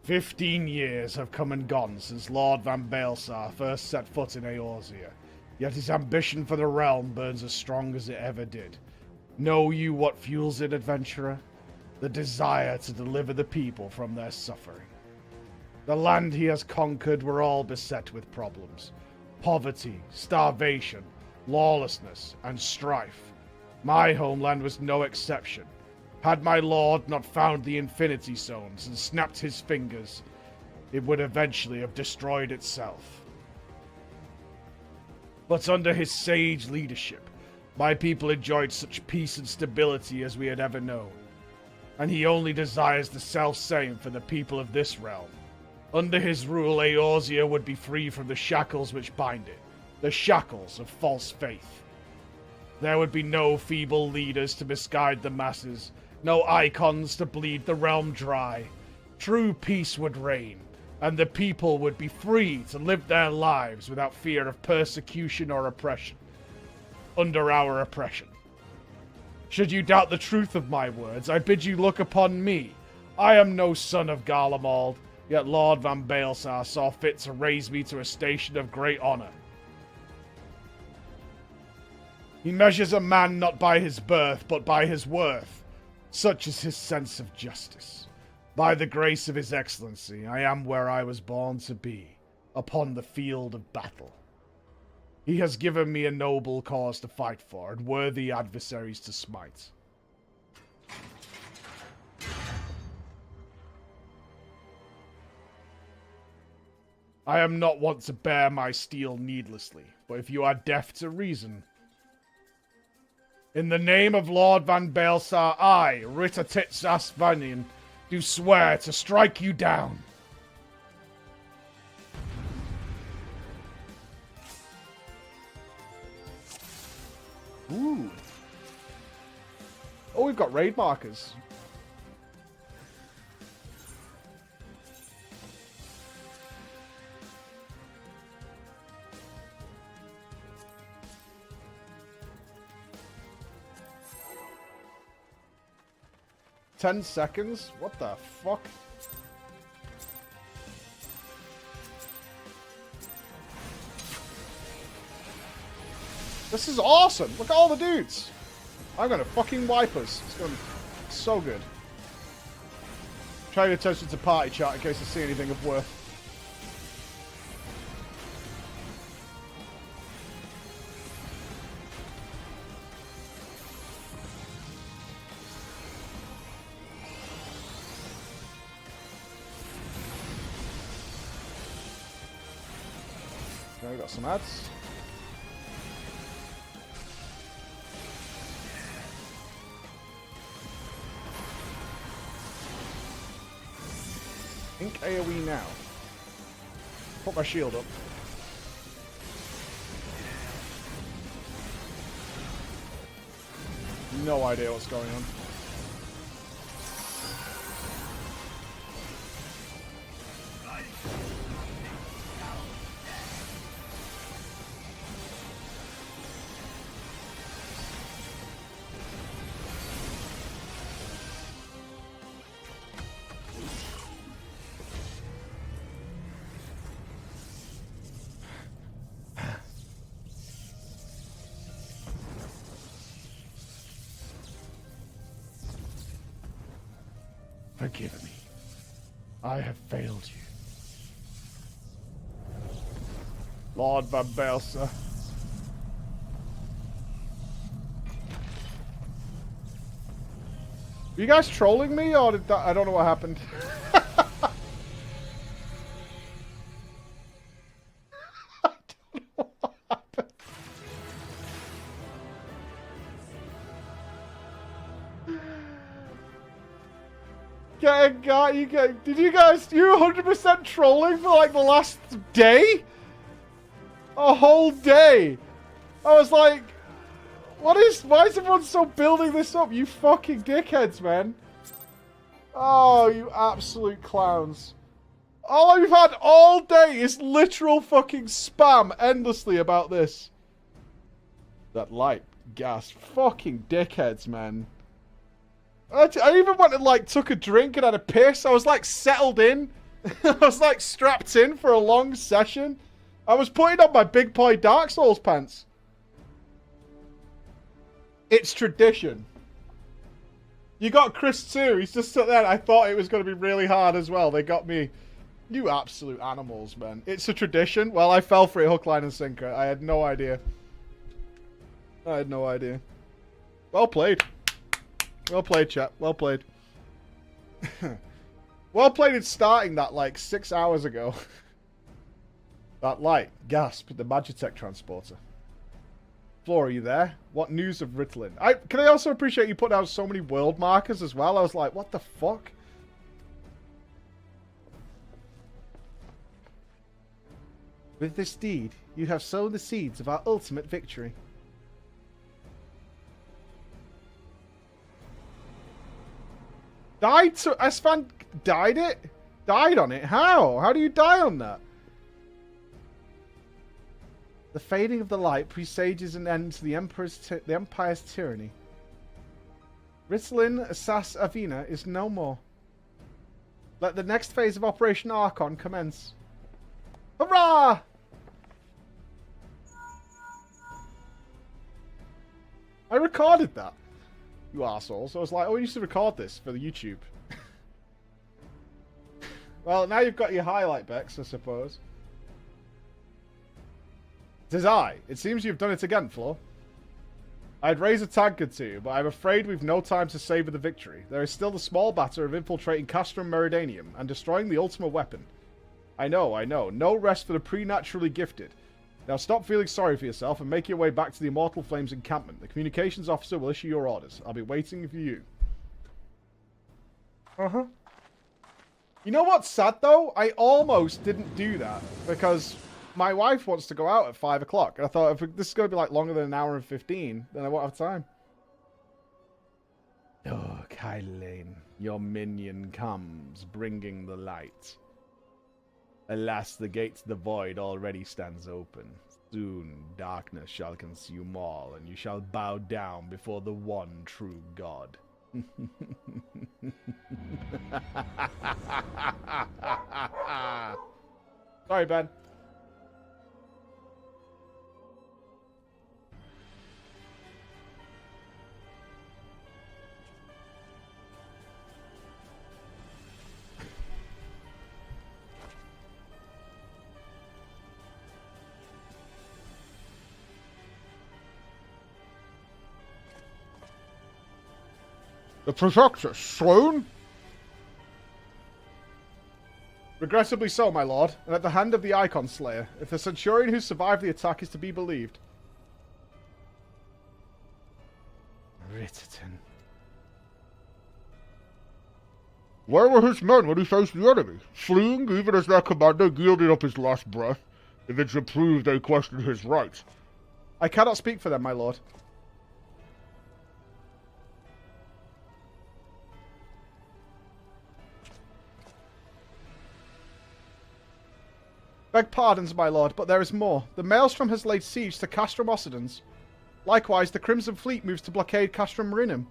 "15 years have come and gone since Lord Van Baelsar first set foot in Eorzea, yet his ambition for the realm burns as strong as it ever did. Know you what fuels it, adventurer? The desire to deliver the people from their suffering. The land he has conquered were all beset with problems. Poverty, starvation, lawlessness, and strife. My homeland was no exception. Had my lord not found the Infinity Zones and snapped his fingers, it would eventually have destroyed itself. But under his sage leadership, my people enjoyed such peace and stability as we had ever known. And he only desires the self-same for the people of this realm. Under his rule, Eorzea would be free from the shackles which bind it, the shackles of false faith. There would be no feeble leaders to misguide the masses, no icons to bleed the realm dry. True peace would reign, and the people would be free to live their lives without fear of persecution or oppression. Under our oppression. Should you doubt the truth of my words, I bid you look upon me. I am no son of Garlemald, yet Lord Van Baelsar saw fit to raise me to a station of great honor. He measures a man not by his birth, but by his worth. Such is his sense of justice. By the grace of his excellency, I am where I was born to be, upon the field of battle. He has given me a noble cause to fight for, and worthy adversaries to smite. I am not wont to bear my steel needlessly, but if you are deaf to reason... In the name of Lord Van Baelsar, I, Rittertits Asvanian, do swear to strike you down. Ooh. Oh, we've got raid markers. "10 seconds? What the fuck?" This is awesome. Look at all the dudes. I'm going to fucking wipe us. It's going to be so good. Trying to attention to party chat in case I see anything of worth. Okay, we got some ads. Ink AoE now. Put my shield up. No idea what's going on. Forgive me. I have failed you. Lord Van Belsa. Are you guys trolling me, or did that, I don't know what happened. Did you guys, you were 100% trolling for like the last day? A whole day. I was like, why is everyone so building this up? You fucking dickheads, man. Oh, you absolute clowns. All I've had all day is literal fucking spam endlessly about this. That light gas. Fucking dickheads, man. I even went and like took a drink and had a piss. I was like settled in. I was like strapped in for a long session. I was putting on my big boy Dark Souls pants. It's tradition. You got Chris too. He's just sat there. I thought it was going to be really hard as well. They got me. You absolute animals, man. It's a tradition. Well, I fell for it hook, line, and sinker. I had no idea. I had no idea. Well played. Well played, chat. Well played. Well played in starting that like 6 hours ago. That light. Gasp. The Magitech transporter. Floor, are you there? What news of Ritalin? Can I also appreciate you putting out so many world markers as well? I was like, what the fuck? With this deed, you have sown the seeds of our ultimate victory. Died to Esfand died it? Died on it? How? How do you die on that? The fading of the light presages an end to the Empire's tyranny. Ritalin Assas Avina is no more. Let the next phase of Operation Archon commence. Hurrah! I recorded that. You assholes. So I was like, oh, you should record this for the YouTube. Well, now you've got your highlight, Bex, I suppose. Tis I. It seems you've done it again, Flo. I'd raise a tank or two, but I'm afraid we've no time to savor the victory. There is still the small matter of infiltrating Castrum Meridanium and destroying the ultimate weapon. I know. No rest for the preternaturally gifted. Now stop feeling sorry for yourself and make your way back to the Immortal Flames encampment. The communications officer will issue your orders. I'll be waiting for you. Uh-huh. You know what's sad, though? I almost didn't do that because my wife wants to go out at 5 o'clock. And I thought, if this is going to be like longer than an hour and 15, then I won't have time. Oh, Kylane, your minion comes, bringing the light. Alas, the gate to the void already stands open. Soon, darkness shall consume all, and you shall bow down before the one true God. Sorry, Ben. The Protector slain? Regrettably so, my lord, and at the hand of the Icon Slayer, if the Centurion who survived the attack is to be believed. Ritterton. Where were his men when he faced the enemy? Fleeing even as their commander yielded up his last breath? If it should prove they questioned his rights. I cannot speak for them, my lord. Beg pardons, my lord, but there is more. The Maelstrom has laid siege to Castrum Occidens. Likewise, the Crimson Fleet moves to blockade Castrum Marinum.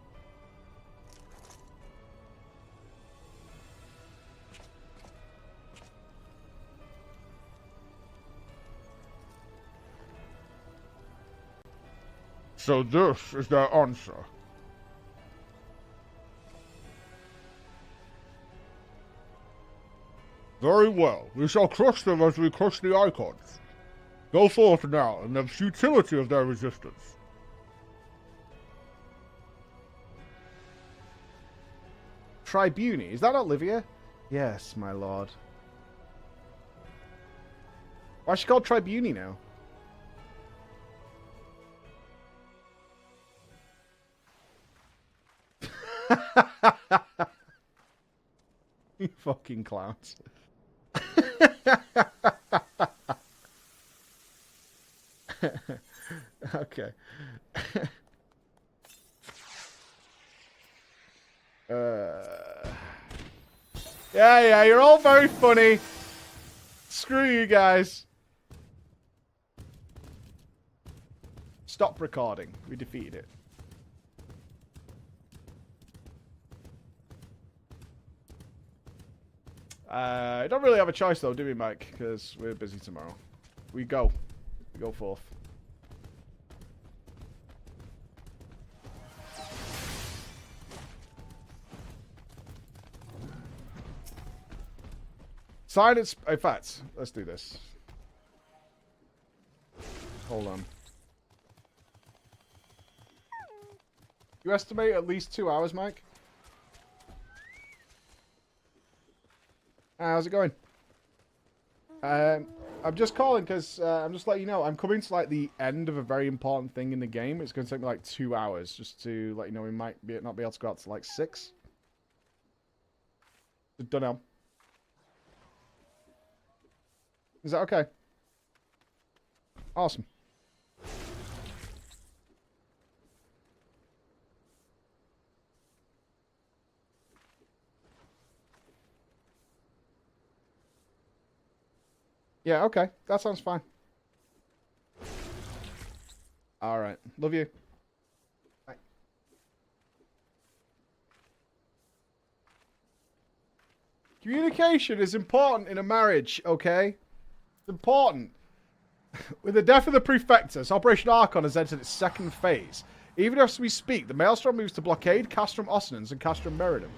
So this is their answer. Very well. We shall crush them as we crush the Icons. Go forth now, in the futility of their resistance. Tribuni, is that Olivia? Yes, my lord. Why is she called Tribuni now? You fucking clowns. Okay. Yeah, you're all very funny. Screw you guys. Stop recording. We defeated it. I don't really have a choice though, do we, Mike? Because we're busy tomorrow. We go forth. Silence. In fact, let's do this. Hold on. You estimate at least 2 hours, Mike? How's it going? I'm just calling because I'm just letting you know I'm coming to like the end of a very important thing in the game. It's going to take me like 2 hours just to let you know we might not be able to go out to like 6. Don't know. Is that okay? Awesome. Yeah, okay. That sounds fine. Alright. Love you. Bye. Communication is important in a marriage, okay? It's important. With the death of the Prefectus, Operation Archon has entered its second phase. Even as we speak, the Maelstrom moves to blockade Castrum Occidens and Castrum Meridum.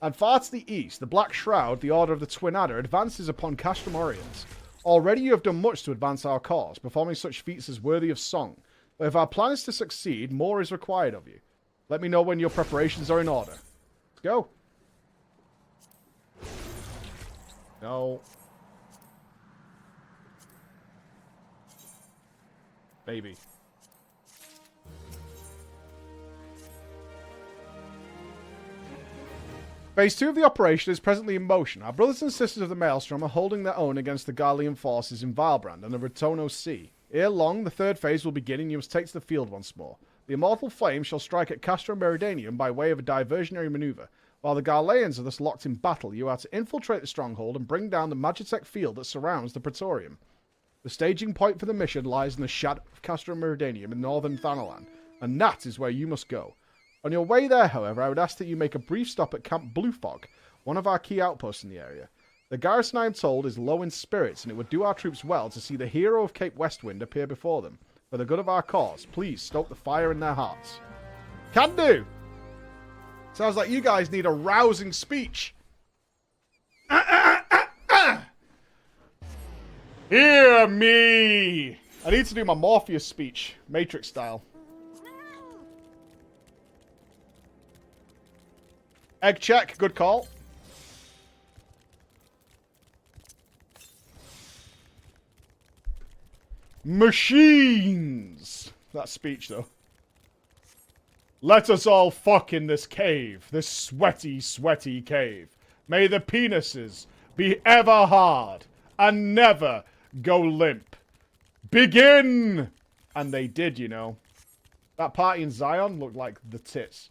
And far to the east, the Black Shroud, the Order of the Twin Adder, advances upon Castrum Oriens. Already you have done much to advance our cause, performing such feats as worthy of song. But if our plan is to succeed, more is required of you. Let me know when your preparations are in order. Let's go. No. Baby. Phase 2 of the operation is presently in motion. Our brothers and sisters of the Maelstrom are holding their own against the Garlean forces in Valbrand and the Retono Sea. Ere long, the third phase will begin and you must take to the field once more. The immortal flame shall strike at Castrum Meridanium by way of a diversionary maneuver. While the Garleans are thus locked in battle, you are to infiltrate the stronghold and bring down the Magitech field that surrounds the Praetorium. The staging point for the mission lies in the shadow of Castrum Meridanium in northern Thanalan, and that is where you must go. On your way there, however, I would ask that you make a brief stop at Camp Bluefog, one of our key outposts in the area. The garrison, I am told, is low in spirits, and it would do our troops well to see the hero of Cape Westwind appear before them. For the good of our cause, please stoke the fire in their hearts. Can do! Sounds like you guys need a rousing speech. Hear me! I need to do my Morpheus speech, Matrix style. Egg check. Good call. Machines! That speech, though. Let us all fuck in this cave. This sweaty, sweaty cave. May the penises be ever hard and never go limp. Begin! And they did, you know. That party in Zion looked like the tits.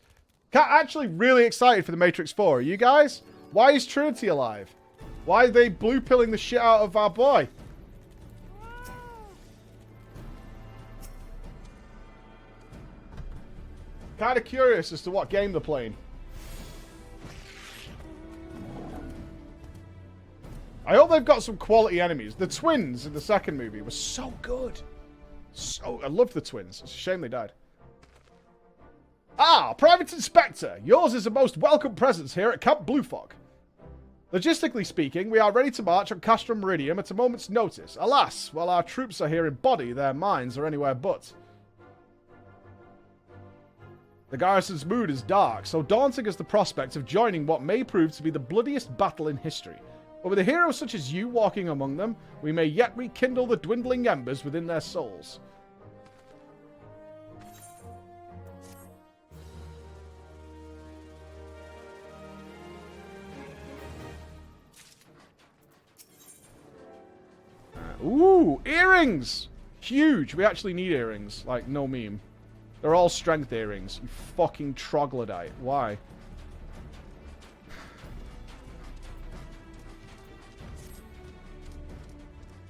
Actually really excited for the Matrix 4. Are you guys? Why is Trinity alive? Why are they blue-pilling the shit out of our boy? Kind of curious as to what game they're playing. I hope they've got some quality enemies. The twins in the second movie were so good. I loved the twins. It's a shame they died. Ah, Private Inspector. Yours is a most welcome presence here at Camp Blue Fog. Logistically speaking, we are ready to march on Castrum Meridium at a moment's notice. Alas, while our troops are here in body, their minds are anywhere but. The garrison's mood is dark, so daunting as the prospect of joining what may prove to be the bloodiest battle in history. But with a hero such as you walking among them, we may yet rekindle the dwindling embers within their souls. Ooh, earrings! Huge. We actually need earrings. Like, no meme. They're all strength earrings. You fucking troglodyte. Why?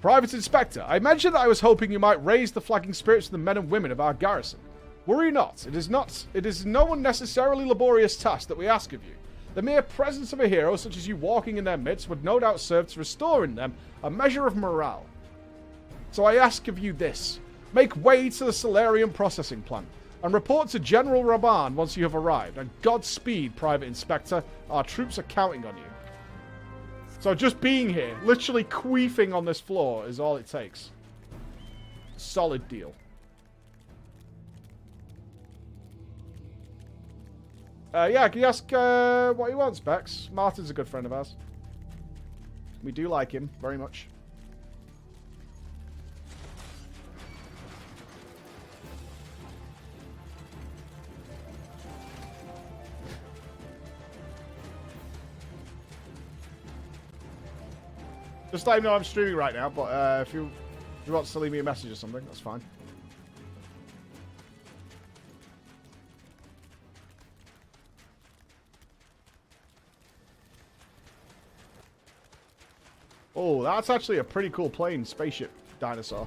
Private Inspector, I mentioned that I was hoping you might raise the flagging spirits of the men and women of our garrison. Worry not. It is no unnecessarily laborious task that we ask of you. The mere presence of a hero such as you walking in their midst would no doubt serve to restore in them a measure of morale. So I ask of you this. Make way to the Solarium processing plant, and report to General Raban once you have arrived. And Godspeed, Private Inspector. Our troops are counting on you. So just being here, literally queefing on this floor, is all it takes. Solid deal. Yeah, can you ask what he wants, Bex? Martin's a good friend of ours. We do like him very much. Just let him know I'm streaming right now, but if you want to leave me a message or something, that's fine. Oh, that's actually a pretty cool plane, spaceship dinosaur.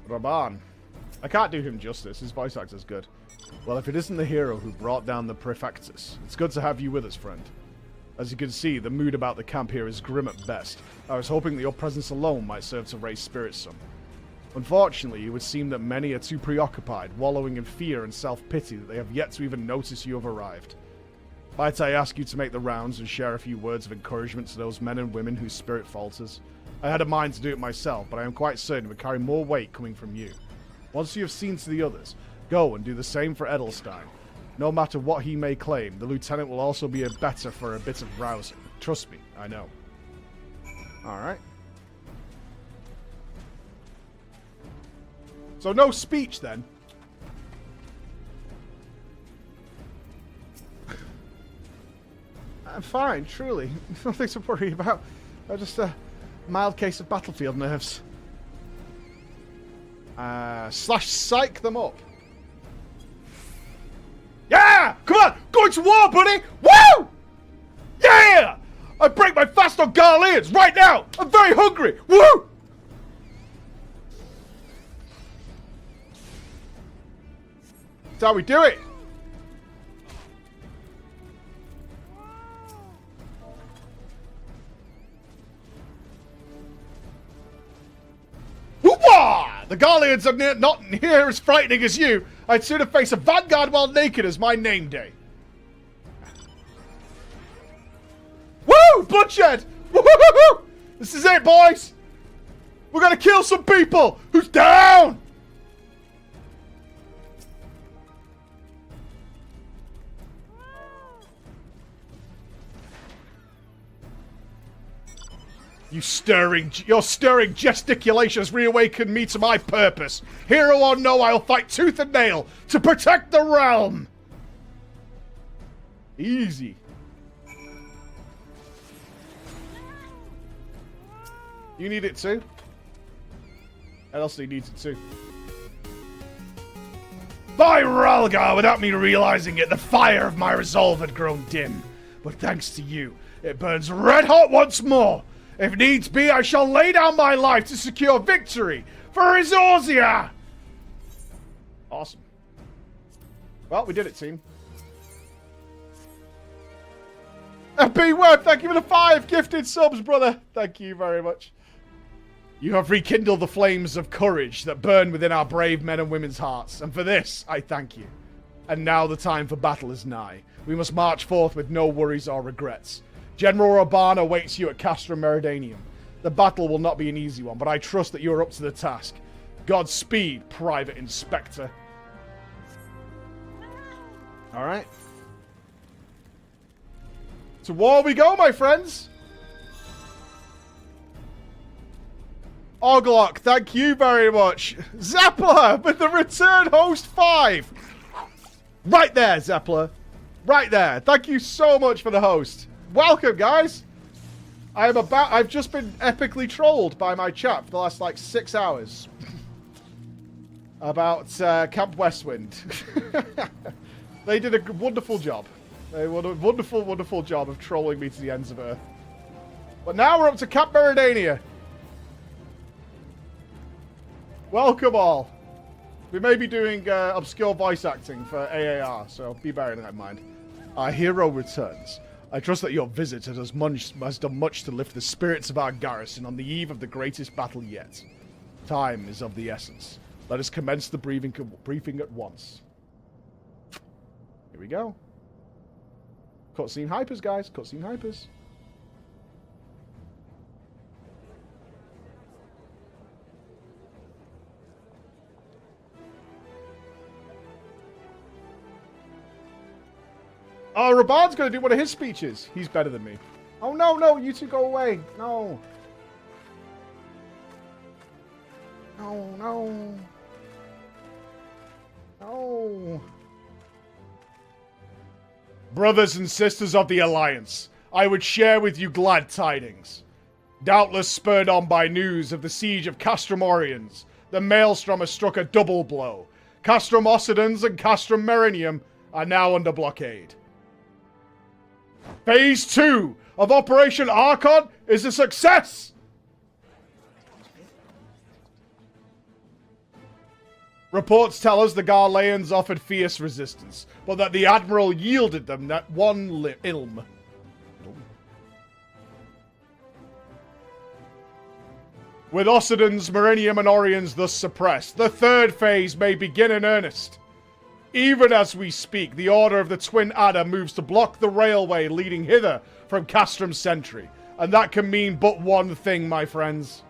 Raban. I can't do him justice. His voice actor's good. Well, if it isn't the hero who brought down the Prefectus, it's good to have you with us, friend. As you can see, the mood about the camp here is grim at best. I was hoping that your presence alone might serve to raise spirits some. Unfortunately, it would seem that many are too preoccupied, wallowing in fear and self-pity that they have yet to even notice you have arrived. Might I ask you to make the rounds and share a few words of encouragement to those men and women whose spirit falters? I had a mind to do it myself, but I am quite certain it would carry more weight coming from you. Once you have seen to the others, go and do the same for Edelstein. No matter what he may claim, the lieutenant will also be better for a bit of rousing. Trust me, I know. Alright. So no speech then. I'm fine, truly. Nothing to worry about. Just a mild case of battlefield nerves. Slash psych them up. Yeah! Come on! Going to war, buddy! Woo! Yeah! I break my fast on Garleans right now! I'm very hungry! Woo! That's how we do it! Whoopah! The Garleans are not near as frightening as you. I'd sooner face a vanguard while naked as my name day. Woo! bloodshed! Woo-hoo-hoo-hoo! This is it, boys! We're gonna kill some people! Who's down? Your stirring gesticulations reawaken me to my purpose. Hero or no, I'll fight tooth and nail to protect the realm. Easy. You need it too? Elsie needs it too. By Ralgar, without me realizing it, the fire of my resolve had grown dim. But thanks to you, it burns red hot once more. If needs be, I shall lay down my life to secure victory for Ezorzia! Awesome. Well, we did it, team. FP Web, thank you for the 5 gifted subs, brother. Thank you very much. You have rekindled the flames of courage that burn within our brave men and women's hearts, and for this, I thank you. And now the time for battle is nigh. We must march forth with no worries or regrets. General Urbana awaits you at Castrum Meridianium. The battle will not be an easy one, but I trust that you are up to the task. Godspeed, Private Inspector. Alright. To war we go, my friends! Oglock, thank you very much. Zeppler with the return host 5. Right there, Zeppler. Right there. Thank you so much for the host. Welcome, guys. I've just been epically trolled by my chat for the last, like, 6 hours. About Camp Westwind. They did a wonderful job. They did a wonderful, wonderful job of trolling me to the ends of Earth. But now we're up to Camp Meridania. Welcome all. We may be doing obscure voice acting for AAR, so be bearing that in mind. Our hero returns. I trust that your visit has done much to lift the spirits of our garrison on the eve of the greatest battle yet. Time is of the essence. Let us commence the briefing at once. Here we go. Cutscene hypers, guys. Cutscene hypers. Oh, Raban's going to do one of his speeches. He's better than me. Oh, no, no. You two go away. No. No, no. No. Brothers and sisters of the Alliance, I would share with you glad tidings. Doubtless spurred on by news of the siege of Castrum Oriens, the Maelstrom has struck a double blow. Castrum Occidens and Castrum Meridianium are now under blockade. Phase 2 of Operation Archon is a success! Reports tell us the Garleans offered fierce resistance, but that the Admiral yielded them that one ilm. With Occidens, Meridianium, and Oriens thus suppressed, the third phase may begin in earnest. Even as we speak, the Order of the Twin Adder moves to block the railway leading hither from Castrum Sentry. And that can mean but one thing, my friends.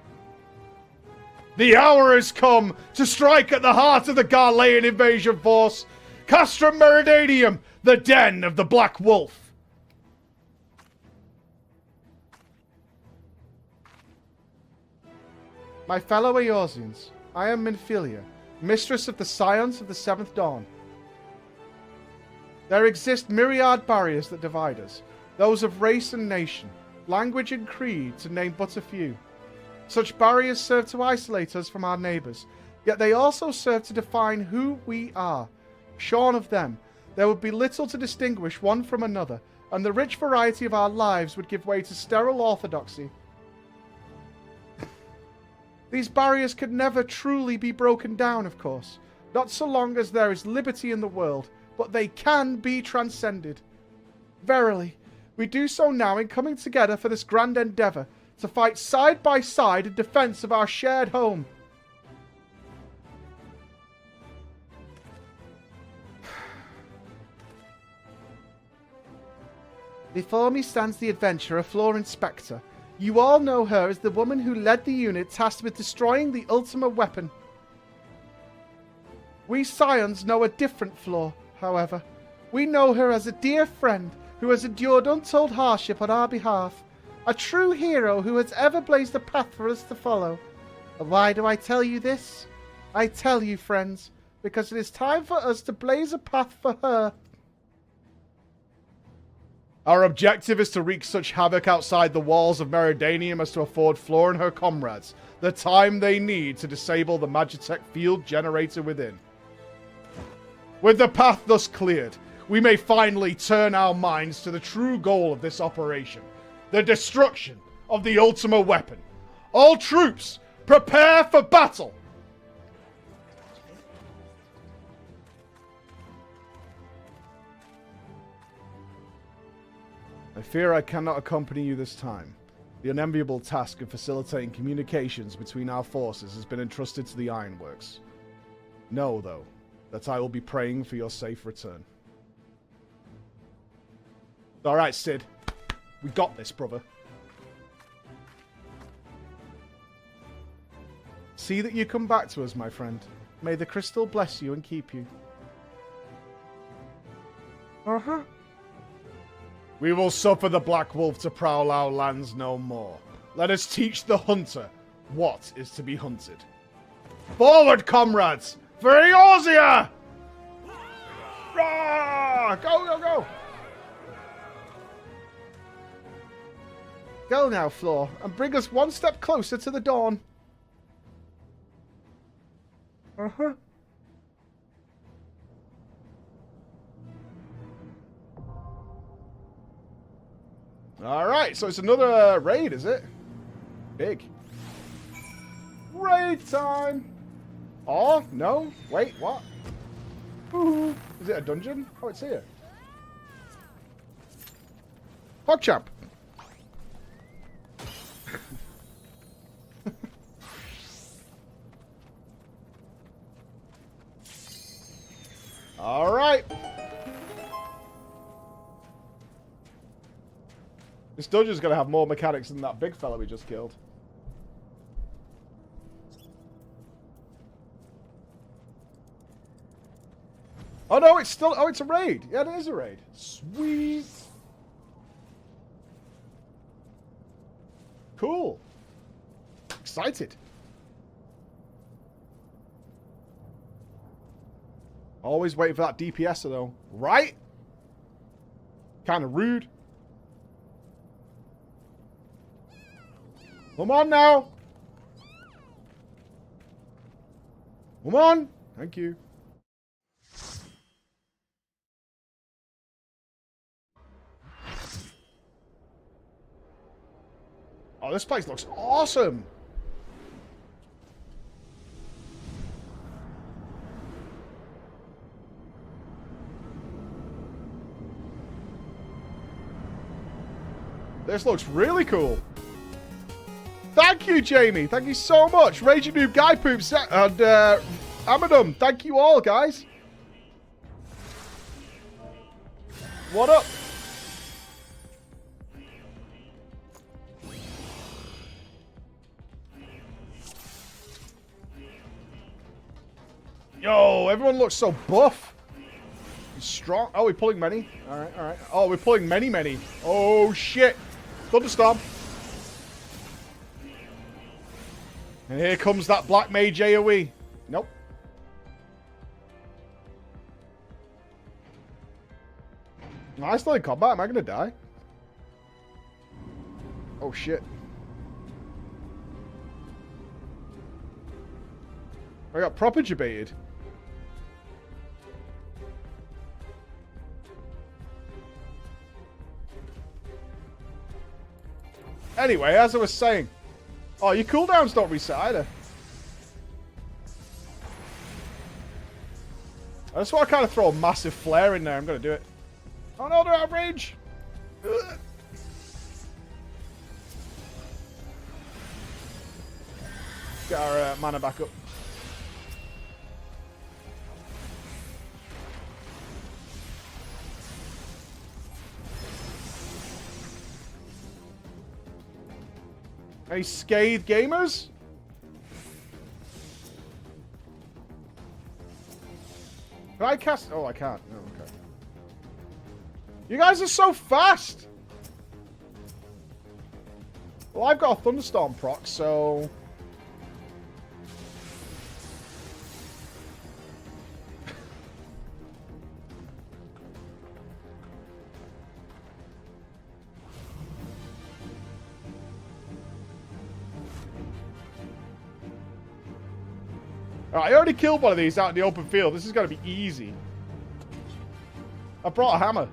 The hour has come to strike at the heart of the Garlean invasion force. Castrum Meridianium, the den of the Black Wolf. My fellow Eorzeans, I am Minfilia, mistress of the Scions of the Seventh Dawn. There exist myriad barriers that divide us, those of race and nation, language and creed, to name but a few. Such barriers serve to isolate us from our neighbours, yet they also serve to define who we are. Shorn of them, there would be little to distinguish one from another, and the rich variety of our lives would give way to sterile orthodoxy. These barriers could never truly be broken down, of course, not so long as there is liberty in the world, but they can be transcended. Verily, we do so now in coming together for this grand endeavour, to fight side by side in defence of our shared home. Before me stands the adventurer Florence Spectre. You all know her as the woman who led the unit tasked with destroying the Ultima weapon. We Scions know a different Flor, however. We know her as a dear friend who has endured untold hardship on our behalf. A true hero who has ever blazed a path for us to follow. And why do I tell you this? I tell you, friends, because it is time for us to blaze a path for her. Our objective is to wreak such havoc outside the walls of Meridanium as to afford Flor and her comrades the time they need to disable the Magitech field generator within. With the path thus cleared, we may finally turn our minds to the true goal of this operation, the destruction of the Ultima weapon. All troops, prepare for battle! I fear I cannot accompany you this time. The unenviable task of facilitating communications between our forces has been entrusted to the Ironworks. Know, though, that I will be praying for your safe return. Alright, Sid. We got this, brother. See that you come back to us, my friend. May the crystal bless you and keep you. Uh-huh. We will suffer the Black Wolf to prowl our lands no more. Let us teach the hunter what is to be hunted. Forward, comrades! For Eorzea! Rah! Go, go, go! Go now, Flor, and bring us one step closer to the dawn. Uh-huh. Alright, so it's another raid, is it? Big. Raid time! Oh, no. Wait, what? Ooh. Is it a dungeon? Oh, it's here. PogChamp! Alright. This dungeon's gonna have more mechanics than that big fella we just killed. Oh no, it's still... Oh, it's a raid. Yeah, it is a raid. Sweet. Cool. Excited. Always waiting for that DPSer though. Right? Kind of rude. Come on now. Come on. Thank you. Oh, this place looks awesome. This looks really cool. Thank you, Jamie. Thank you so much. Raging Noob, Guy Poops, and Amadum. Thank you all, guys. What up? Yo, everyone looks so buff. Strong. Oh, we're pulling many. All right, all right. Oh, we're pulling many, many. Oh, shit. Thunderstorm. And here comes that Black Mage AoE. Nope. Am I still in combat? Am I going to die? Oh, shit. I got proper debated. Anyway, as I was saying. Oh, your cooldowns don't reset either. I just want to kind of throw a massive flare in there. I'm going to do it. Oh no, they're out of range. Ugh. Get our mana back up. Any scathed gamers? Can I cast? Oh, I can't. Oh, okay. You guys are so fast! Well, I've got a thunderstorm proc, so... Alright, I already killed one of these out in the open field. This is going to be easy. I brought a hammer.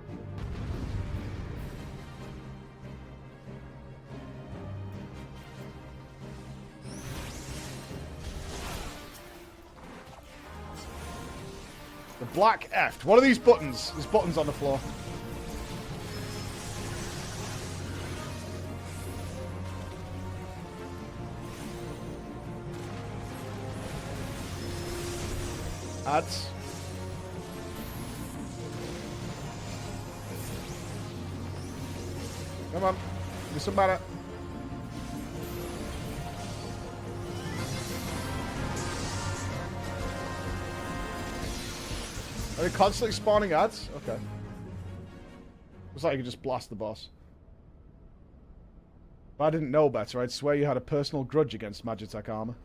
The black F. What are these buttons? There's buttons on the floor. Ads. Come on. Do some better. Are they constantly spawning ads? Okay. Looks like you could just blast the boss. If I didn't know better, I'd swear you had a personal grudge against Magitech armor.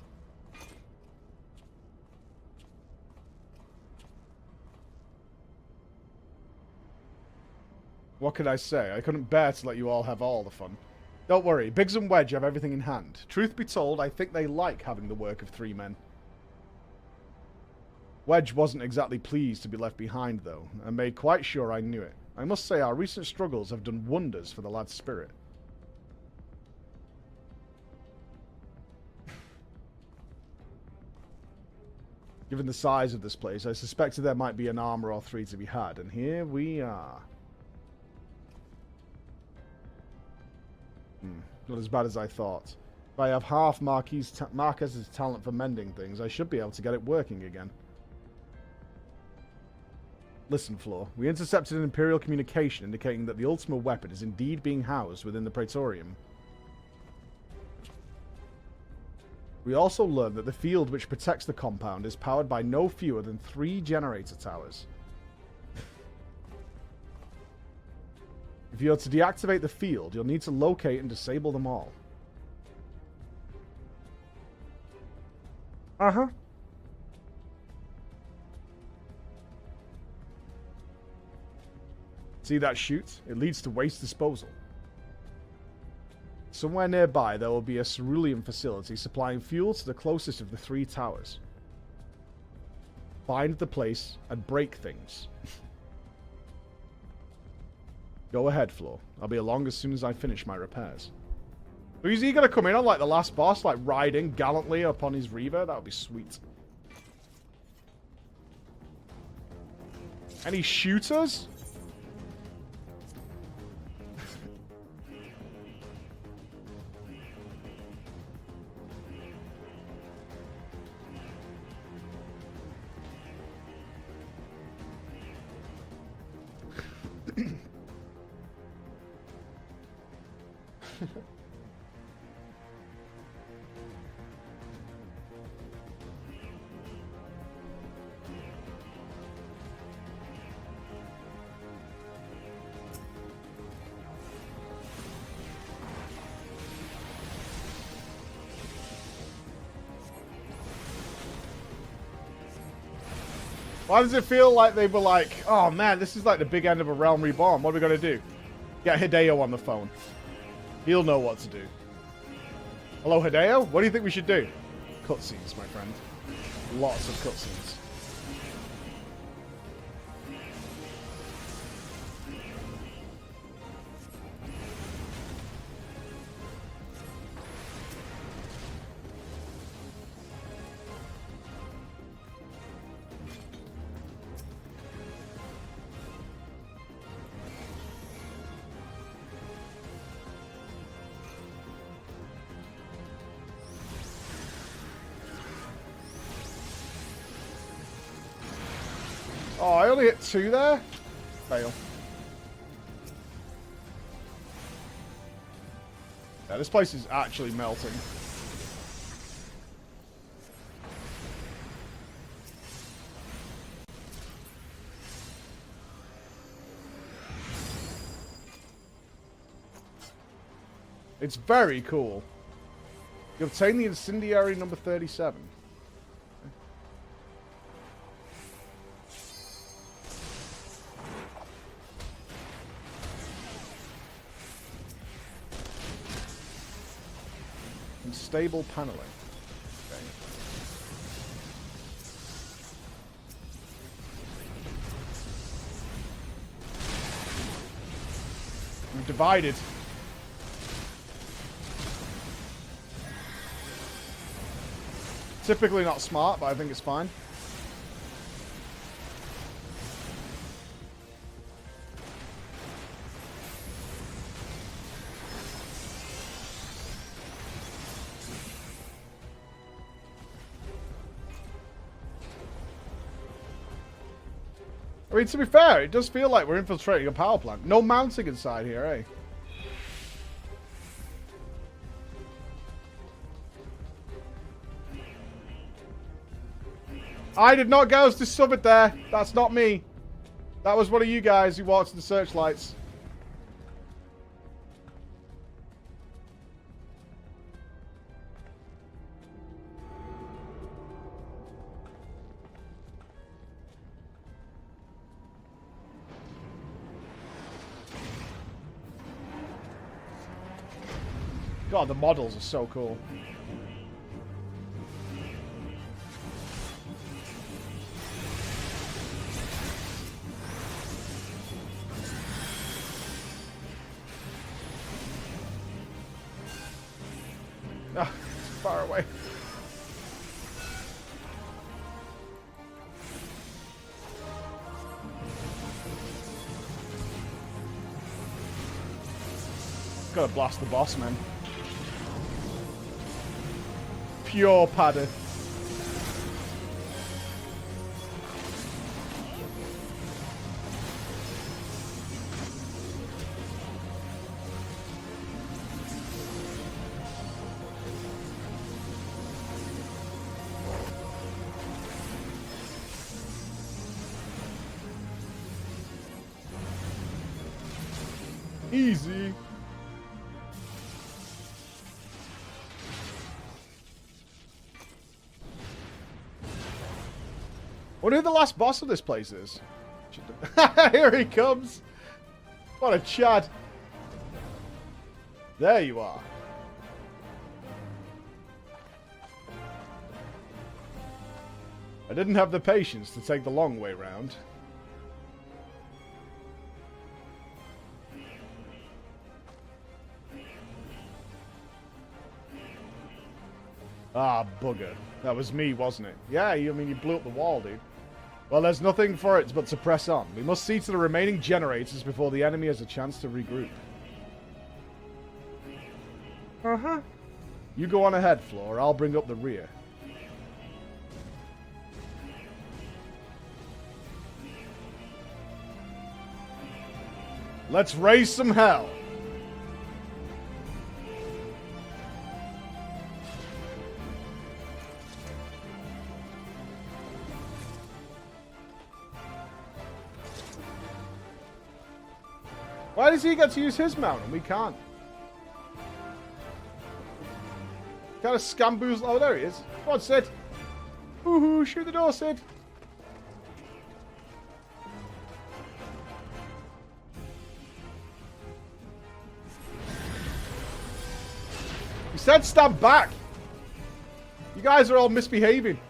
What could I say? I couldn't bear to let you all have all the fun. Don't worry, Biggs and Wedge have everything in hand. Truth be told, I think they like having the work of 3 men. Wedge wasn't exactly pleased to be left behind, though, and made quite sure I knew it. I must say our recent struggles have done wonders for the lad's spirit. Given the size of this place, I suspected there might be an armor or 3 to be had, and here we are. Not as bad as I thought. If I have half Marquez's talent for mending things, I should be able to get it working again. Listen, Floor. We intercepted an Imperial communication indicating that the Ultima weapon is indeed being housed within the Praetorium. We also learned that the field which protects the compound is powered by no fewer than 3 generator towers. If you're to deactivate the field, you'll need to locate and disable them all. Uh-huh. See that chute? It leads to waste disposal. Somewhere nearby, there will be a cerulean facility supplying fuel to the closest of the 3 towers. Find the place and break things. Go ahead, Floor. I'll be along as soon as I finish my repairs. So is he going to come in on like the last boss, like riding gallantly upon his Reaver? That would be sweet. Any shooters? Why does it feel like they were like, oh man, this is like the big end of a Realm Reborn. What are we going to do? Get Hideo on the phone. He'll know what to do. Hello, Hideo? What do you think we should do? Cutscenes, my friend. Lots of cutscenes. Oh, I only hit 2 there? Fail. Yeah, this place is actually melting. It's very cool. You obtain the incendiary number 37. And stable paneling. Okay. We're divided. Typically not smart, but I think it's fine. I mean, to be fair, it does feel like we're infiltrating a power plant. No mounting inside here, eh? I did not go to summit there. That's not me. That was one of you guys who walked to the searchlights. God, the models are so cool. Ah, it's far away. Gotta blast the boss, man. Pure paddy. Easy. Wonder who the last boss of this place is. Here he comes. What a chad. There you are. I didn't have the patience to take the long way round. Ah, bugger. That was me, wasn't it? Yeah, I mean, you blew up the wall, dude. Well, there's nothing for it but to press on. We must see to the remaining generators before the enemy has a chance to regroup. Uh-huh. You go on ahead, Floor. I'll bring up the rear. Let's raise some hell. Why does he get to use his mount and we can't? Kind of scamboozle. Oh, there he is. Come on, Sid. Woohoo, shoot the door, Sid. You said stand back. You guys are all misbehaving.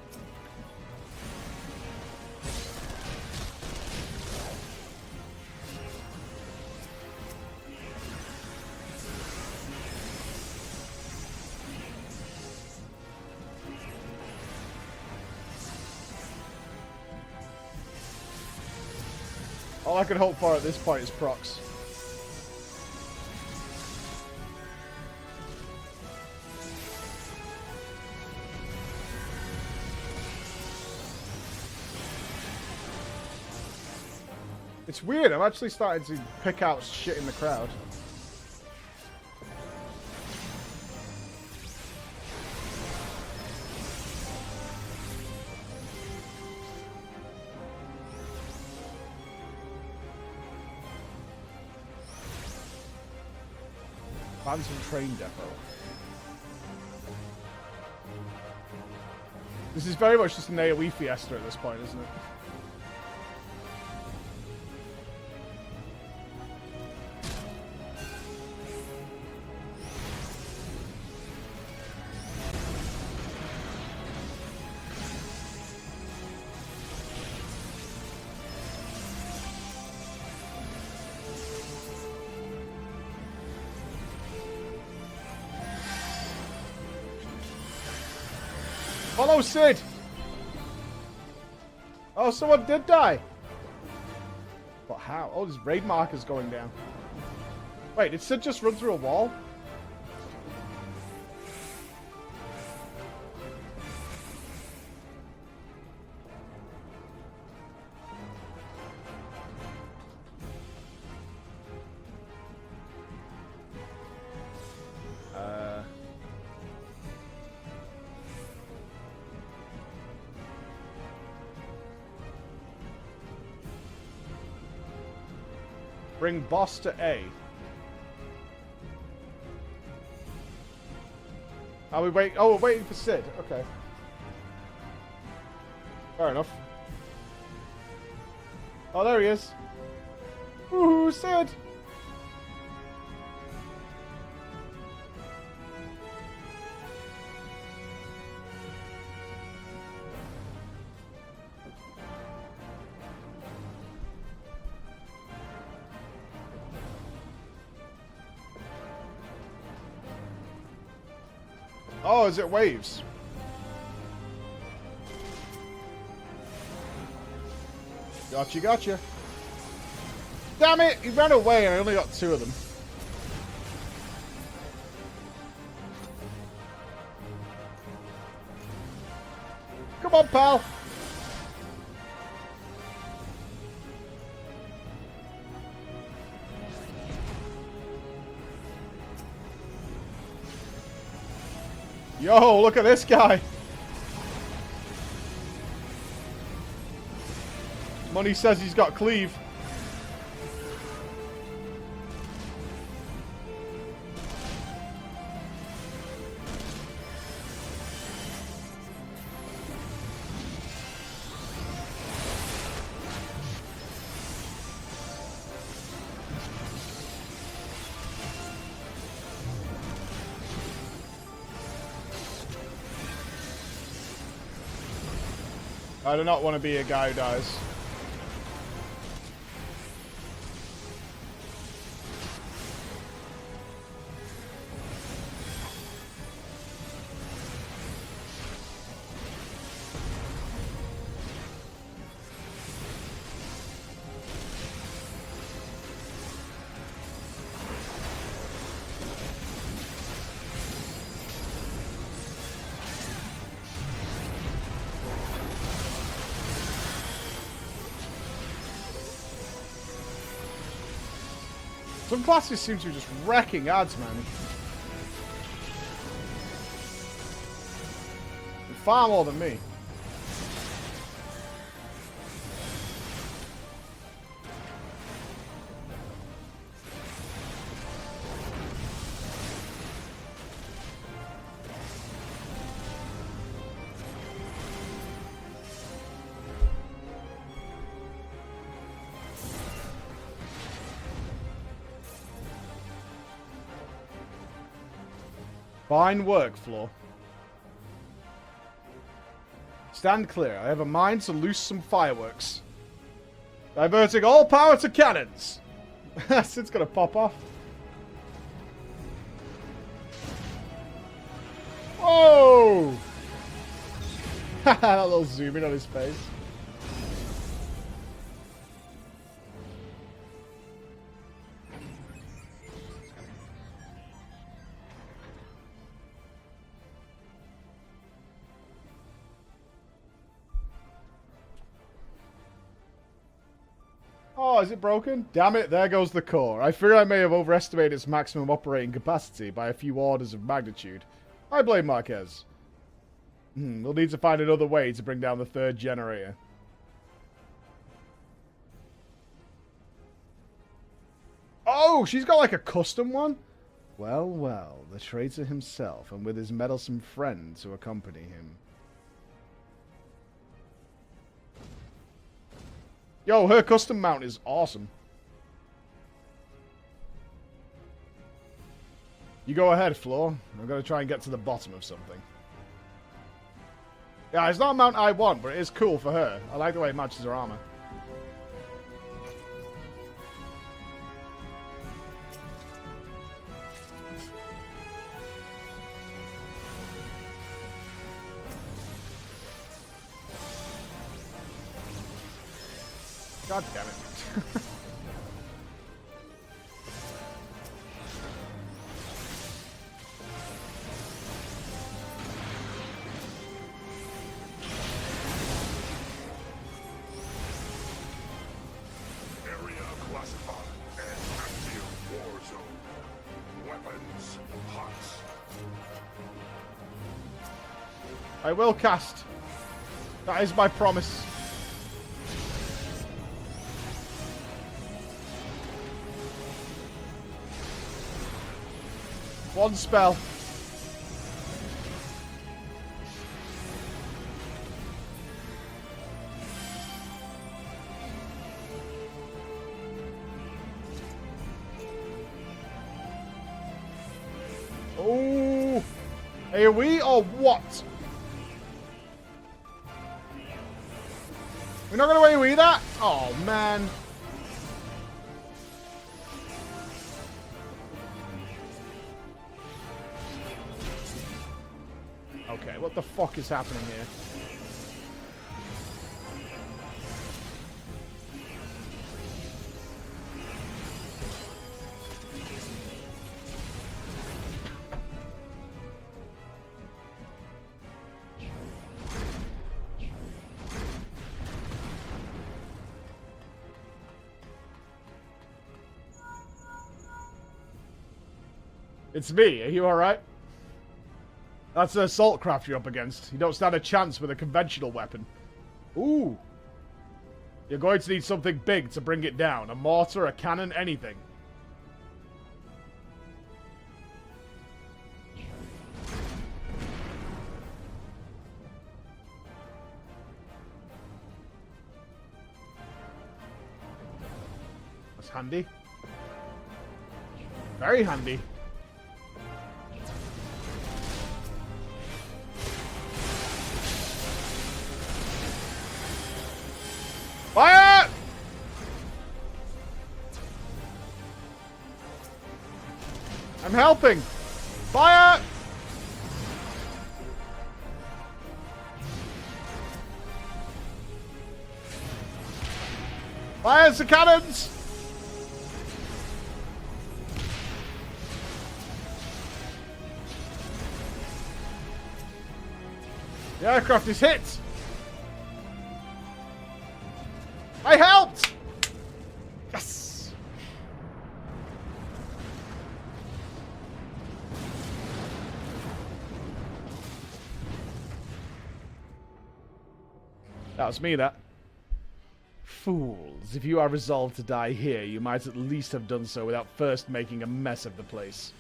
All I can hope for at this point is procs. It's weird, I'm actually starting to pick out shit in the crowd. Phantom Train Depot. This is very much just an AoE fiesta at this point, isn't it? Follow Sid! Oh, someone did die! But how? Oh, there's raid markers going down. Wait, did Sid just run through a wall? Bring boss to A. Are we wait? Oh, we're waiting for Sid. Okay. Fair enough. Oh, there he is. Ooh, Sid! Oh, is it waves? Gotcha, gotcha. Damn it! He ran away and I only got 2 of them. Come on, pal! Yo, look at this guy! Money says he's got cleave. I do not want to be a guy who dies. Some classes seem to be just wrecking ads, man. Far more than me. Fine work, Floor. Stand clear. I have a mind to loose some fireworks. Diverting all power to cannons. Sid's gonna pop off. Whoa! That little zoom in on his face. Oh, is it broken? Damn it, there goes the core. I fear I may have overestimated its maximum operating capacity by a few orders of magnitude. I blame Marquez. We'll need to find another way to bring down the 3rd generator. Oh, she's got like a custom one? Well, well, the traitor himself, and with his meddlesome friend to accompany him. Yo, her custom mount is awesome. You go ahead, Floor. I'm going to try and get to the bottom of something. Yeah, it's not a mount I want, but it is cool for her. I like the way it matches her armor. God damn it. Area classified as active war zone. Weapons hot. I will cast. That is my promise. One spell. Oh, AoE or what? We're not going to AoE that? Oh, man. Okay, what the fuck is happening here? It's me. Are you alright? That's an assault craft you're up against. You don't stand a chance with a conventional weapon. Ooh. You're going to need something big to bring it down. A mortar, a cannon, anything. That's handy. Very handy. Fire! I'm helping. Fire! Fire the cannons! The aircraft is hit! I helped! Yes! That was me, that. Fools, if you are resolved to die here, you might at least have done so without first making a mess of the place.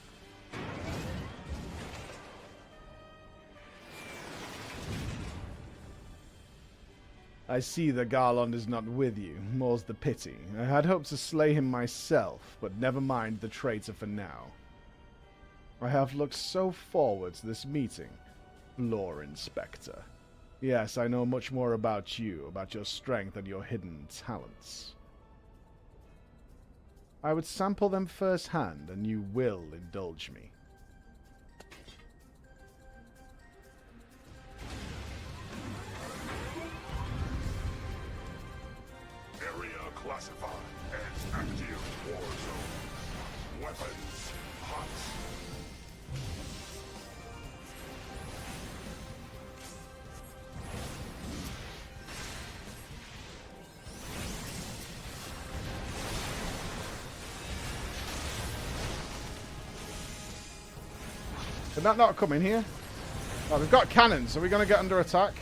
I see the Garland is not with you, more's the pity. I had hoped to slay him myself, but never mind the traitor for now. I have looked so forward to this meeting, Lore Inspector. Yes, I know much more about you, about your strength and your hidden talents. I would sample them firsthand, and you will indulge me. Area classified as active war zone. Weapons hot. Did that not come in here? Oh, we've got cannons. Are we going to get under attack?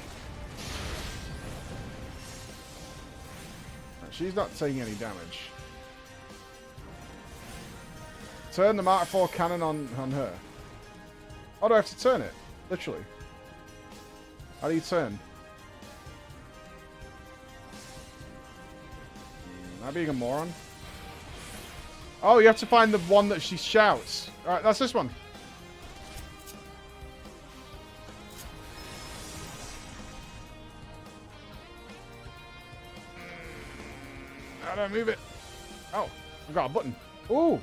She's not taking any damage. Turn the Mark IV cannon on her. Oh, do I have to turn it? Literally. How do you turn? Am I being a moron? Oh, you have to find the one that she shouts. Alright, that's this one. How do I move it? Oh, I've got a button. Ooh.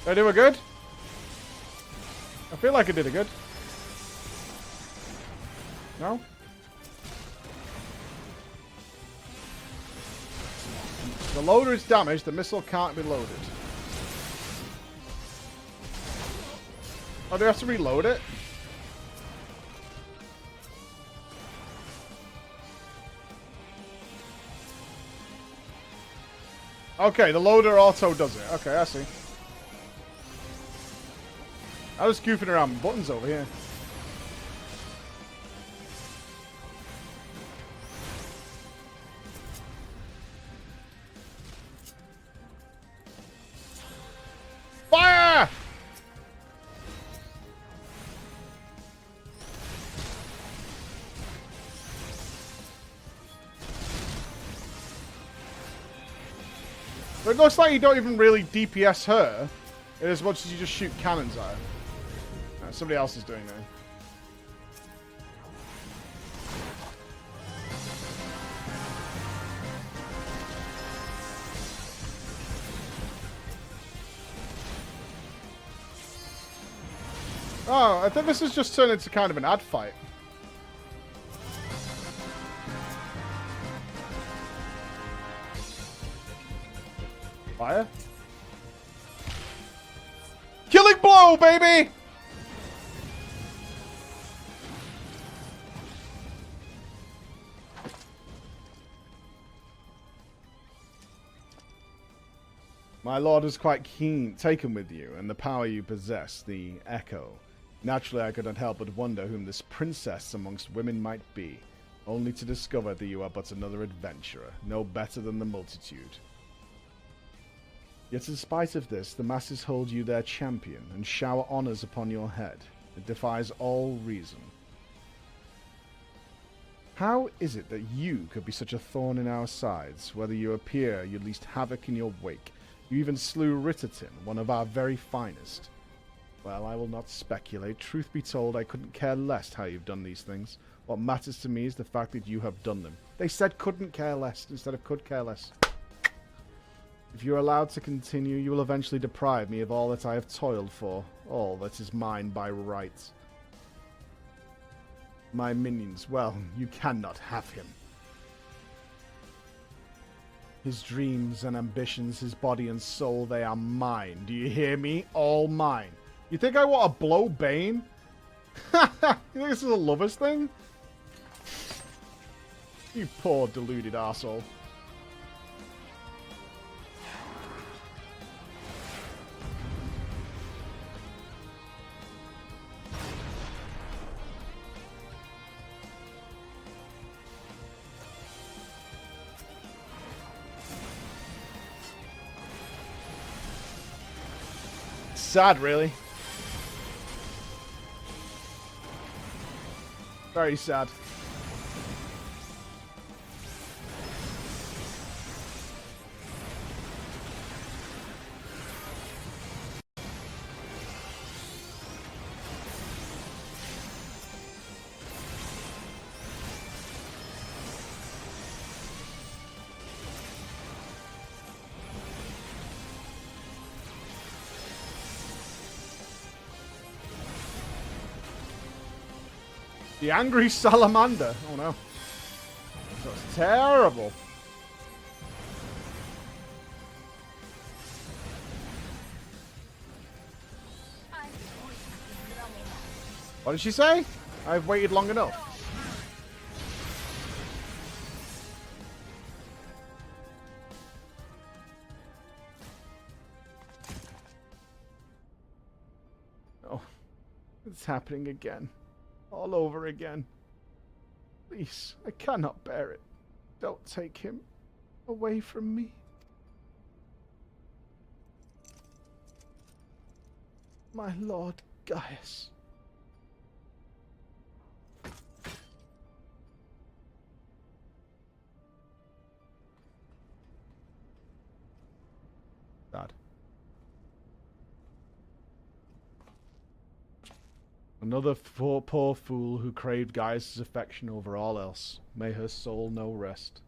Did I do it good? I feel like I did it good. No? The loader is damaged. The missile can't be loaded. Oh, do I have to reload it? Okay, the loader auto does it. Okay, I see. I was goofing around with buttons over here. Fire! But it looks like you don't even really DPS her in as much as you just shoot cannons at her. Somebody else is doing that. Oh, I think this has just turned into kind of an ad fight. Fire? Killing blow, baby! My lord is quite taken with you, and the power you possess, the Echo. Naturally, I could not help but wonder whom this princess amongst women might be, only to discover that you are but another adventurer, no better than the multitude. Yet in spite of this, the masses hold you their champion, and shower honors upon your head. It defies all reason. How is it that you could be such a thorn in our sides? Whether you appear, you least havoc in your wake. You even slew Ritterton, one of our very finest. Well, I will not speculate. Truth be told, I couldn't care less how you've done these things. What matters to me is the fact that you have done them. They said couldn't care less instead of could care less. If you're allowed to continue, you will eventually deprive me of all that I have toiled for, all that is mine by right. My minions, well, you cannot have him. His dreams and ambitions, his body and soul, they are mine. Do you hear me? All mine. You think I want to blow Bane? You think this is a lover's thing? You poor deluded arsehole. Sad, really. Very sad. The angry salamander. Oh no. That's terrible. What did she say? I've waited long enough. Oh, it's happening again. All over again. Please, I cannot bear it. don't take him away from me. My Lord Gaius. Dad. Another poor fool who craved Gaius' affection over all else. May her soul know rest.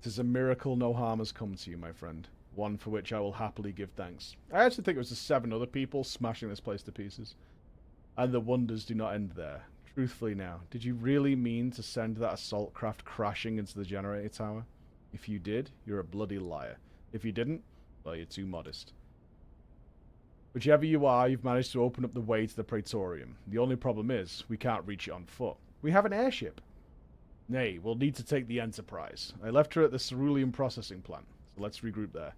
It is a miracle no harm has come to you, my friend. One for which I will happily give thanks. I actually think it was the 7 other people smashing this place to pieces. And the wonders do not end there. Truthfully now, did you really mean to send that assault craft crashing into the generator tower? If you did, you're a bloody liar. If you didn't, well, you're too modest. Whichever you are, you've managed to open up the way to the Praetorium. The only problem is, we can't reach it on foot. We have an airship. Nay, we'll need to take the Enterprise. I left her at the cerulean processing plant, so let's regroup there.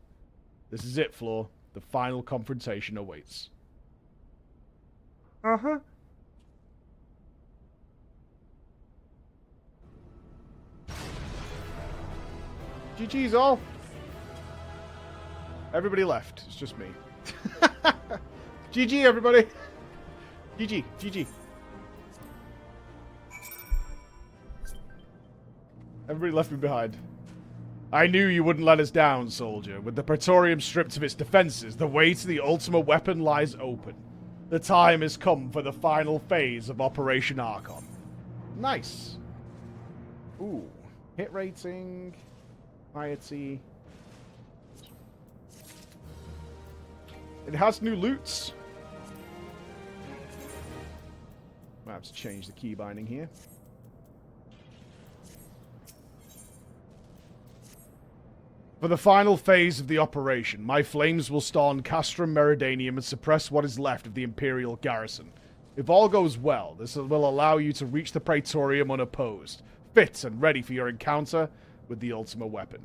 This is it, Floor. The final confrontation awaits. Uh-huh. GG's all. Everybody left. It's just me. GG, everybody. GG. GG. Everybody left me behind. I knew you wouldn't let us down, soldier. With the Praetorium stripped of its defenses, the way to the ultimate weapon lies open. The time has come for the final phase of Operation Archon. Nice. Ooh. Hit rating. Piety. It has new loots. I have to change the key binding here. For the final phase of the operation, my flames will storm Castrum Meridanium and suppress what is left of the Imperial garrison. If all goes well, this will allow you to reach the Praetorium unopposed, fit and ready for your encounter with the ultimate weapon.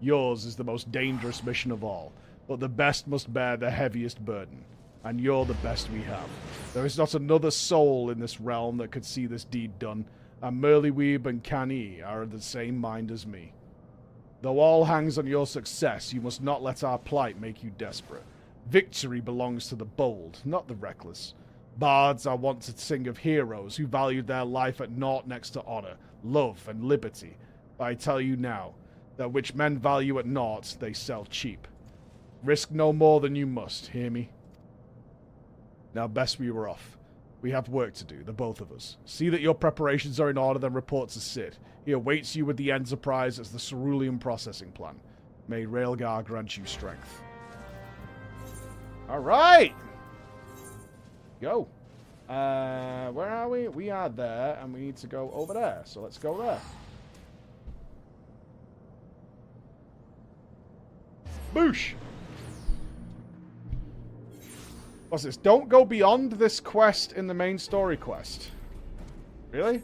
Yours is the most dangerous mission of all, but the best must bear the heaviest burden. And you're the best we have. There is not another soul in this realm that could see this deed done, and Merlyweeb and Cani are of the same mind as me. Though all hangs on your success, you must not let our plight make you desperate. Victory belongs to the bold, not the reckless. Bards are wont to sing of heroes who valued their life at naught next to honor, love, and liberty. But I tell you now, that which men value at naught, they sell cheap. Risk no more than you must, hear me? Now best we were off. We have work to do, the both of us. See that your preparations are in order, then report to Sid. He awaits you with the Enterprise as the cerulean processing plant. May Railgar grant you strength. Alright! Go. Where are we? We are there, and we need to go over there. So let's go there. Boosh! What's this? Don't go beyond this quest in the main story quest. Really?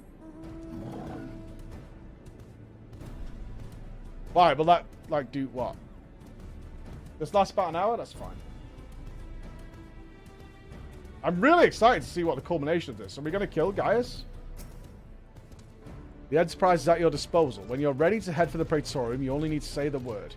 Why? Will that, like, do what? This lasts about an hour? That's fine. I'm really excited to see what the culmination of this. Are we going to kill Gaius? The Enterprise is at your disposal. When you're ready to head for the Praetorium, you only need to say the word.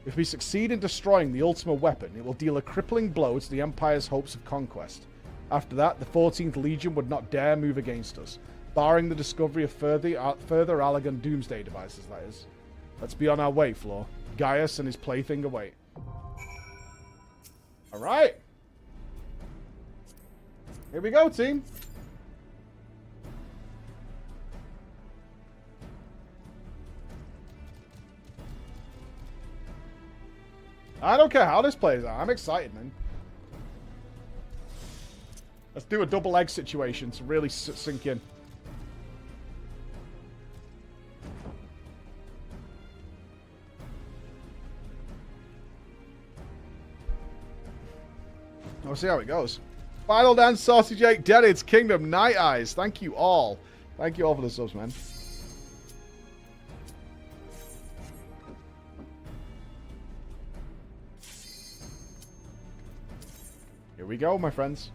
If we succeed in destroying the ultimate weapon, it will deal a crippling blow to the Empire's hopes of conquest. After that, the 14th Legion would not dare move against us, barring the discovery of further Allagan doomsday devices, that is. Let's be on our way, Floor. Gaius and his plaything await. Alright. Here we go, team. I don't care how this plays out. I'm excited, man. Let's do a double leg situation to really sink in. We'll see how it goes. Final Dance, Saucy Jake, Deadheads, Kingdom, Night Eyes. Thank you all. Thank you all for the subs, man. Here we go, my friends.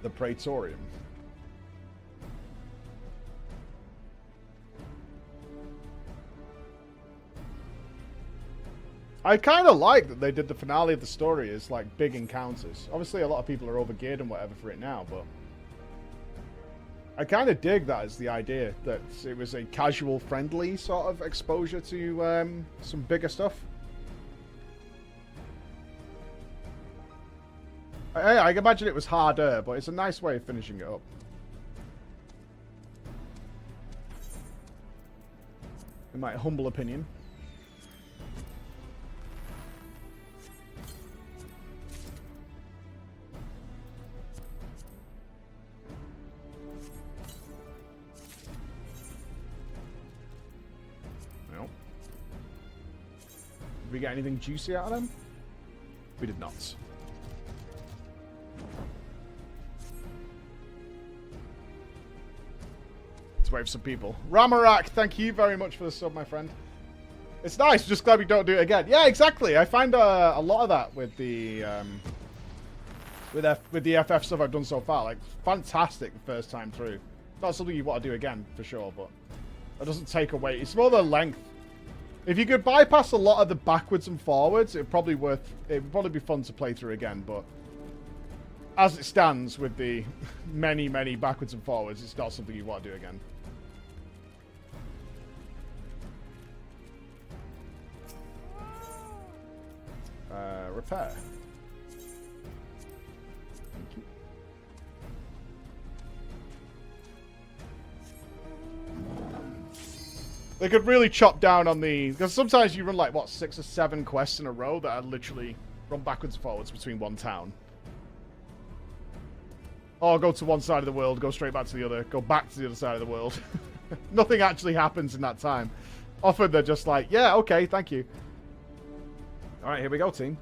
the Praetorium. I kind of like that they did the finale of the story as like big encounters. Obviously, a lot of people are overgeared and whatever for it now, but I kind of dig that as the idea that it was a casual, friendly sort of exposure to some bigger stuff. I imagine it was harder, but it's a nice way of finishing it up. In my humble opinion. Well. Did we get anything juicy out of them? We did not. Let's wait for some people. Ramarak, thank you very much for the sub, my friend. It's nice, just glad we don't do it again. Yeah, exactly. I find a lot of that with the FF stuff I've done so far. Like, fantastic the first time through. Not something you want to do again, for sure, but it doesn't take away. It's more the length. If you could bypass a lot of the backwards and forwards, it'd probably be fun to play through again, but as it stands with the many, many backwards and forwards, it's not something you want to do again. Repair. Thank you. They could really chop down on the... Because sometimes you run like, what, 6 or 7 quests in a row that are literally run backwards and forwards between one town. Or go to one side of the world, go straight back to the other, go back to the other side of the world. Nothing actually happens in that time. Often they're just like, yeah, okay, thank you. Alright, here we go, team.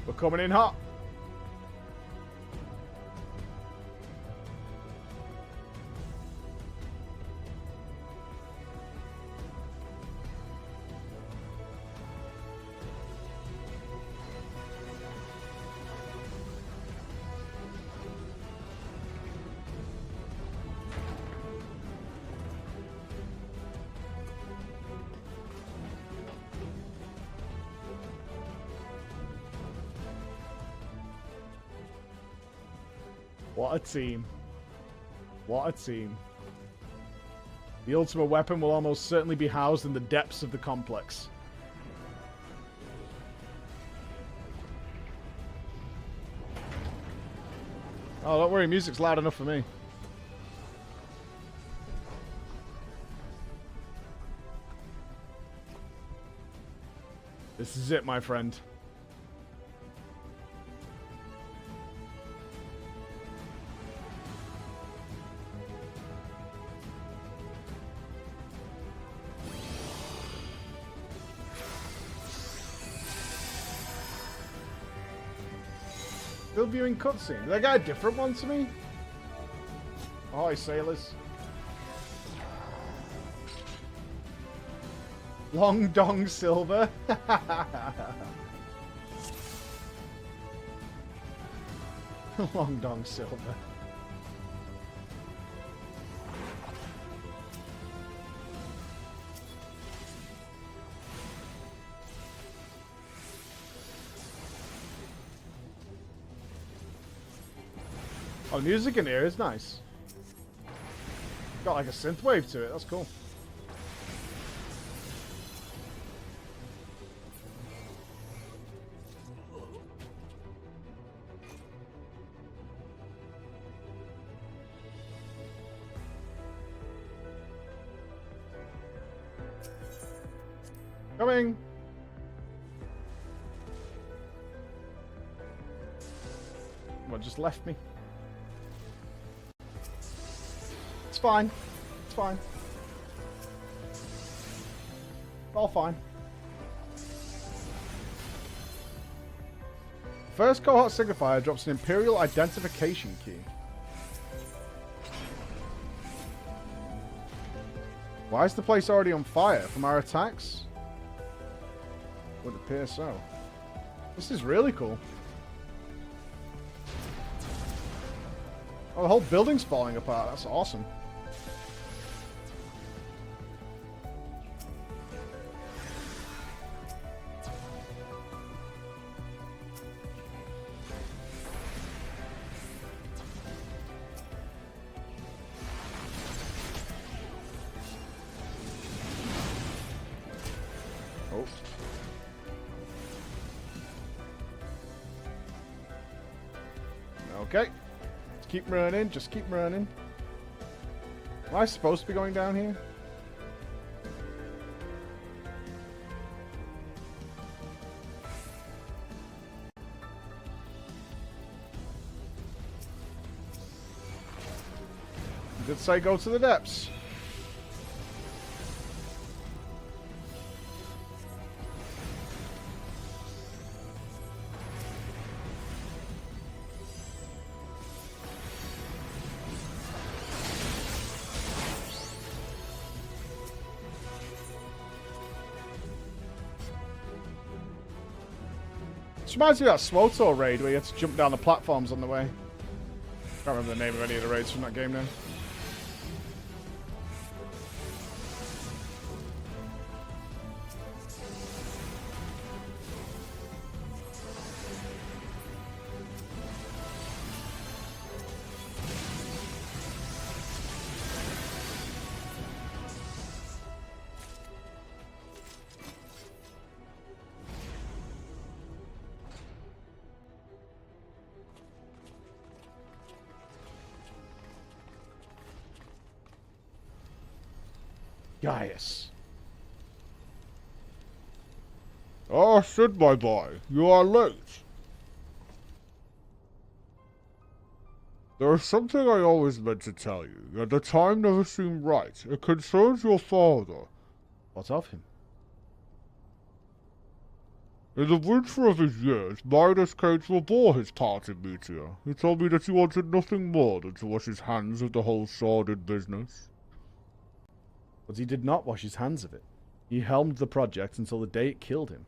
We're coming in hot. What a team. What a team. The ultimate weapon will almost certainly be housed in the depths of the complex. Oh, don't worry, music's loud enough for me. This is it, my friend. Still viewing cutscene. Did I get a different one to me? Ahoy, sailors. Long Dong Silver. Long Dong Silver. Oh, music in here is nice. Got like a synthwave to it. That's cool. Coming. What just left me? It's fine. It's fine. All fine. First cohort signifier drops an Imperial identification key. Why is the place already on fire from our attacks? Would appear so. This is really cool. Oh, the whole building's falling apart. That's awesome. Oh. Okay. Just keep running. Just keep running. Am I supposed to be going down here? You did say go to the depths. This reminds me of that Swotor raid where you had to jump down the platforms on the way. Can't remember the name of any of the raids from that game now. Gaius. Ah, Sid, my boy, you are late. There is something I always meant to tell you, yet the time never seemed right. It concerns your father. What of him? In the winter of his years, Midas came to abhor his part in Meteor. He told me that he wanted nothing more than to wash his hands of the whole sordid business. But he did not wash his hands of it. He helmed the project until the day it killed him.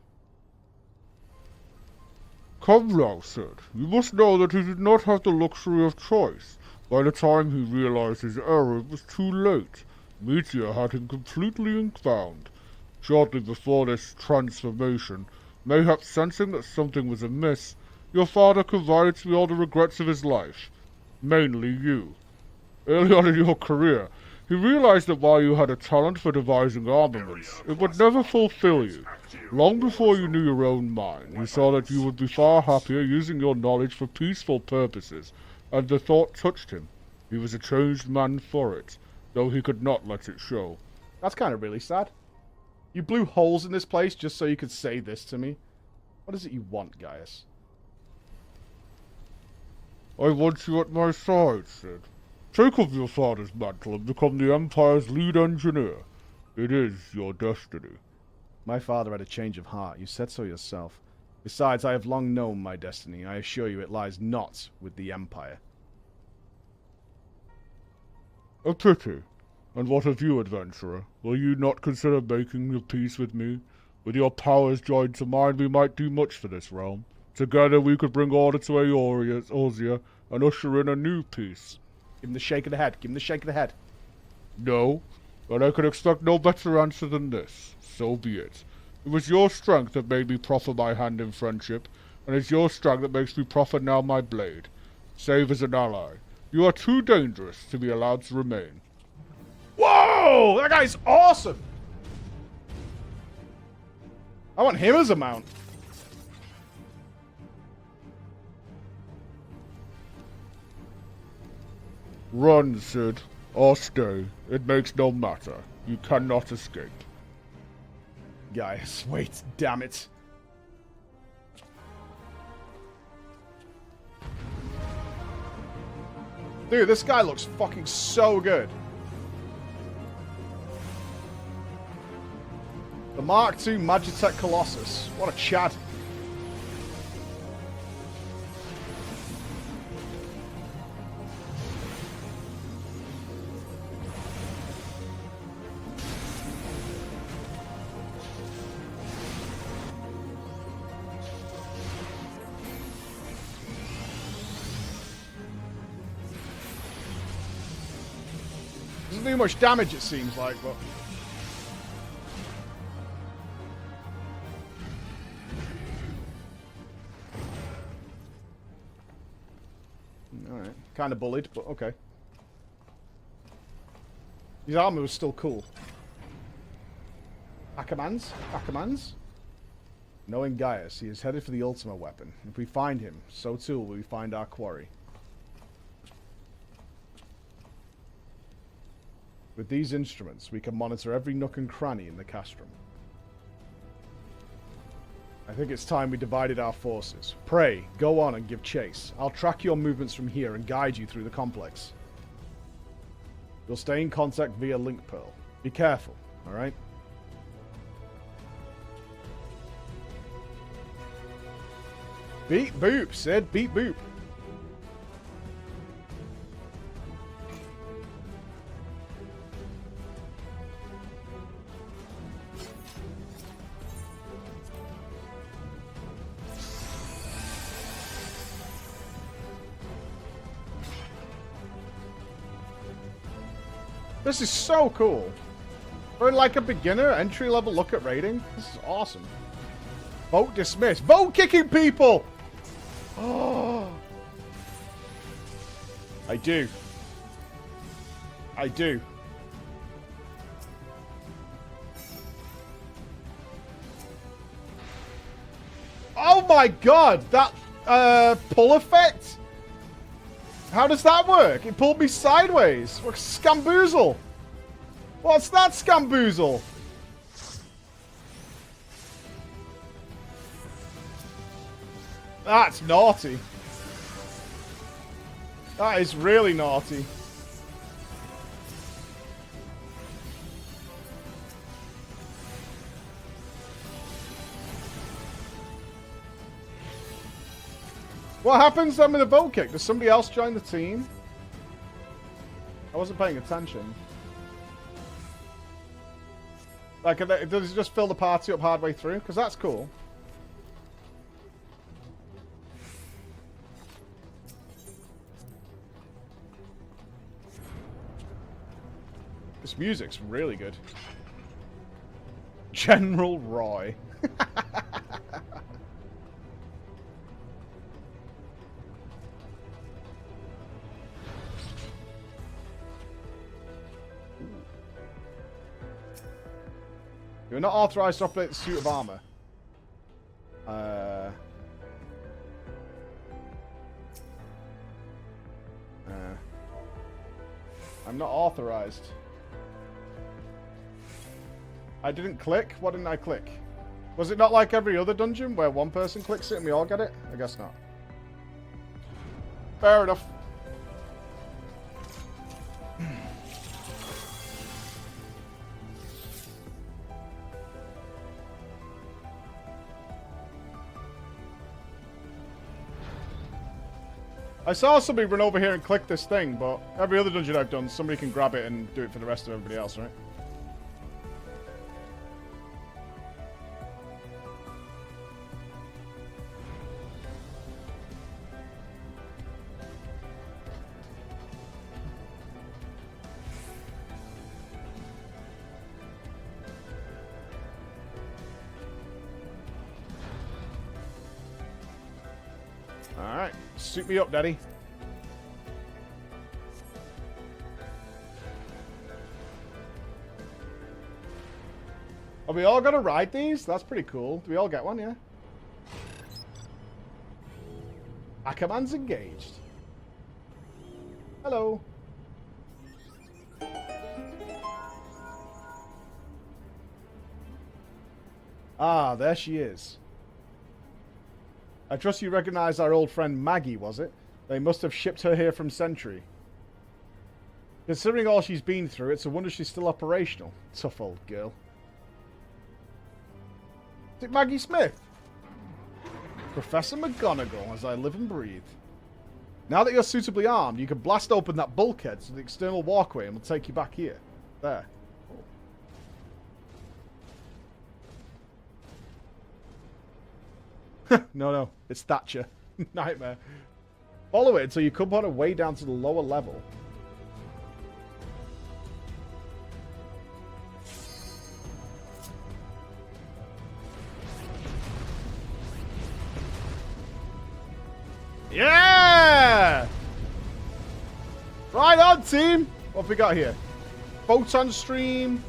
Come now, Sid. You must know that he did not have the luxury of choice. By the time he realized his error, it was too late. Meteor had him completely inkbound. Shortly before this transformation, mayhap sensing that something was amiss, your father confided to me all the regrets of his life. Mainly you. Early on in your career, he realized that while you had a talent for devising armaments, it would never fulfill you. Long before you knew your own mind, he saw that you would be far happier using your knowledge for peaceful purposes, and the thought touched him. He was a changed man for it, though he could not let it show. That's kind of really sad. You blew holes in this place just so you could say this to me. What is it you want, Gaius? I want you at my side, Sid. Take up your father's mantle and become the Empire's lead engineer. It is your destiny. My father had a change of heart. You said so yourself. Besides, I have long known my destiny. I assure you it lies not with the Empire. A pity. And what of you, adventurer? Will you not consider making your peace with me? With your powers joined to mine, we might do much for this realm. Together we could bring order to Eorzea and usher in a new peace. Give him the shake of the head. Give him the shake of the head. No, but I could expect no better answer than this. So be it. It was your strength that made me proffer my hand in friendship, and it's your strength that makes me proffer now my blade. Save as an ally. You are too dangerous to be allowed to remain. Whoa! That guy's awesome! I want him as a mount. Run, Sid, or stay. It makes no matter. You cannot escape. Gaius, wait, damn it. Dude, this guy looks fucking so good. The Mark II Magitech Colossus. What a chad. Doesn't do much damage, it seems like, but... Alright. Kind of bullied, but okay. His armor was still cool. Ackermans? Knowing Gaius, he is headed for the Ultima weapon. If we find him, so too will we find our quarry. With these instruments, we can monitor every nook and cranny in the castrum. I think it's time we divided our forces. Pray, go on and give chase. I'll track your movements from here and guide you through the complex. You'll stay in contact via link pearl. Be careful, alright? Beep boop, Sid. Beep boop. This is so cool. For like a beginner, entry-level look at raiding, this is awesome. Vote dismissed. Vote kicking people! Oh. I do. I do. Oh my god! That, pull effect? How does that work? It pulled me sideways. What scamboozle? What's that scamboozle? That's naughty. That is really naughty. What happens then with the vote kick? Does somebody else join the team? I wasn't paying attention. Like, does it just fill the party up hardway through? Because that's cool. This music's really good. General Roy. You're not authorized to operate the suit of armor. I'm not authorized. I didn't click? What didn't I click? Was it not like every other dungeon where one person clicks it and we all get it? I guess not. Fair enough. I saw somebody run over here and click this thing, but every other dungeon I've done, somebody can grab it and do it for the rest of everybody else, right? Alright, suit me up, Daddy. Are we all gonna ride these? That's pretty cool. Do we all get one, yeah? Ackerman's engaged. Hello. Ah, there she is. I trust you recognize our old friend Maggie, was it? They must have shipped her here from Sentry. Considering all she's been through, it's a wonder she's still operational. Tough old girl. Is it Maggie Smith? Professor McGonagall, as I live and breathe. Now that you're suitably armed, you can blast open that bulkhead to the external walkway and we'll take you back here. There. No, it's Thatcher. Nightmare. Follow it until you come on a way down to the lower level. team. What have we got here? Photon stream.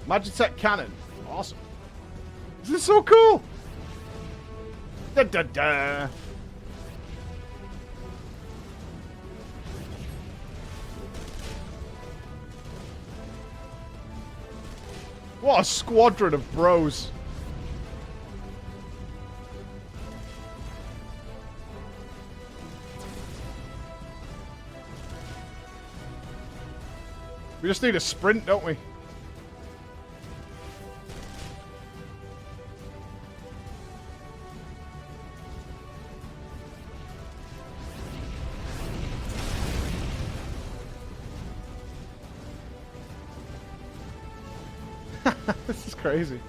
Magitech cannon. Awesome. This is so cool. Da da da. What a squadron of bros. We just need a sprint, don't we? This is crazy.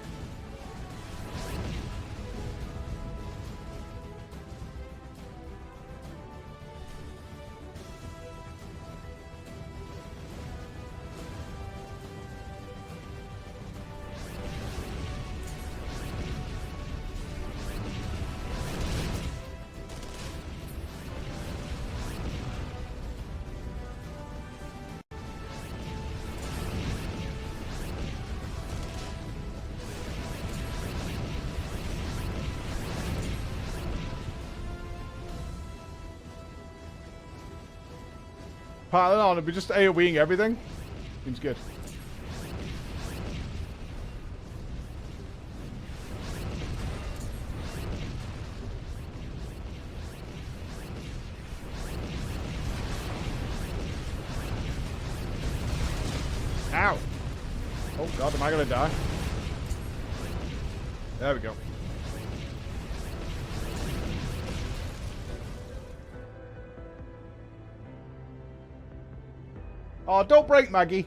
Piling on, it'd be just AoEing everything. Seems good. Ow! Oh god, am I gonna die? There we go. Oh, don't break, Maggie.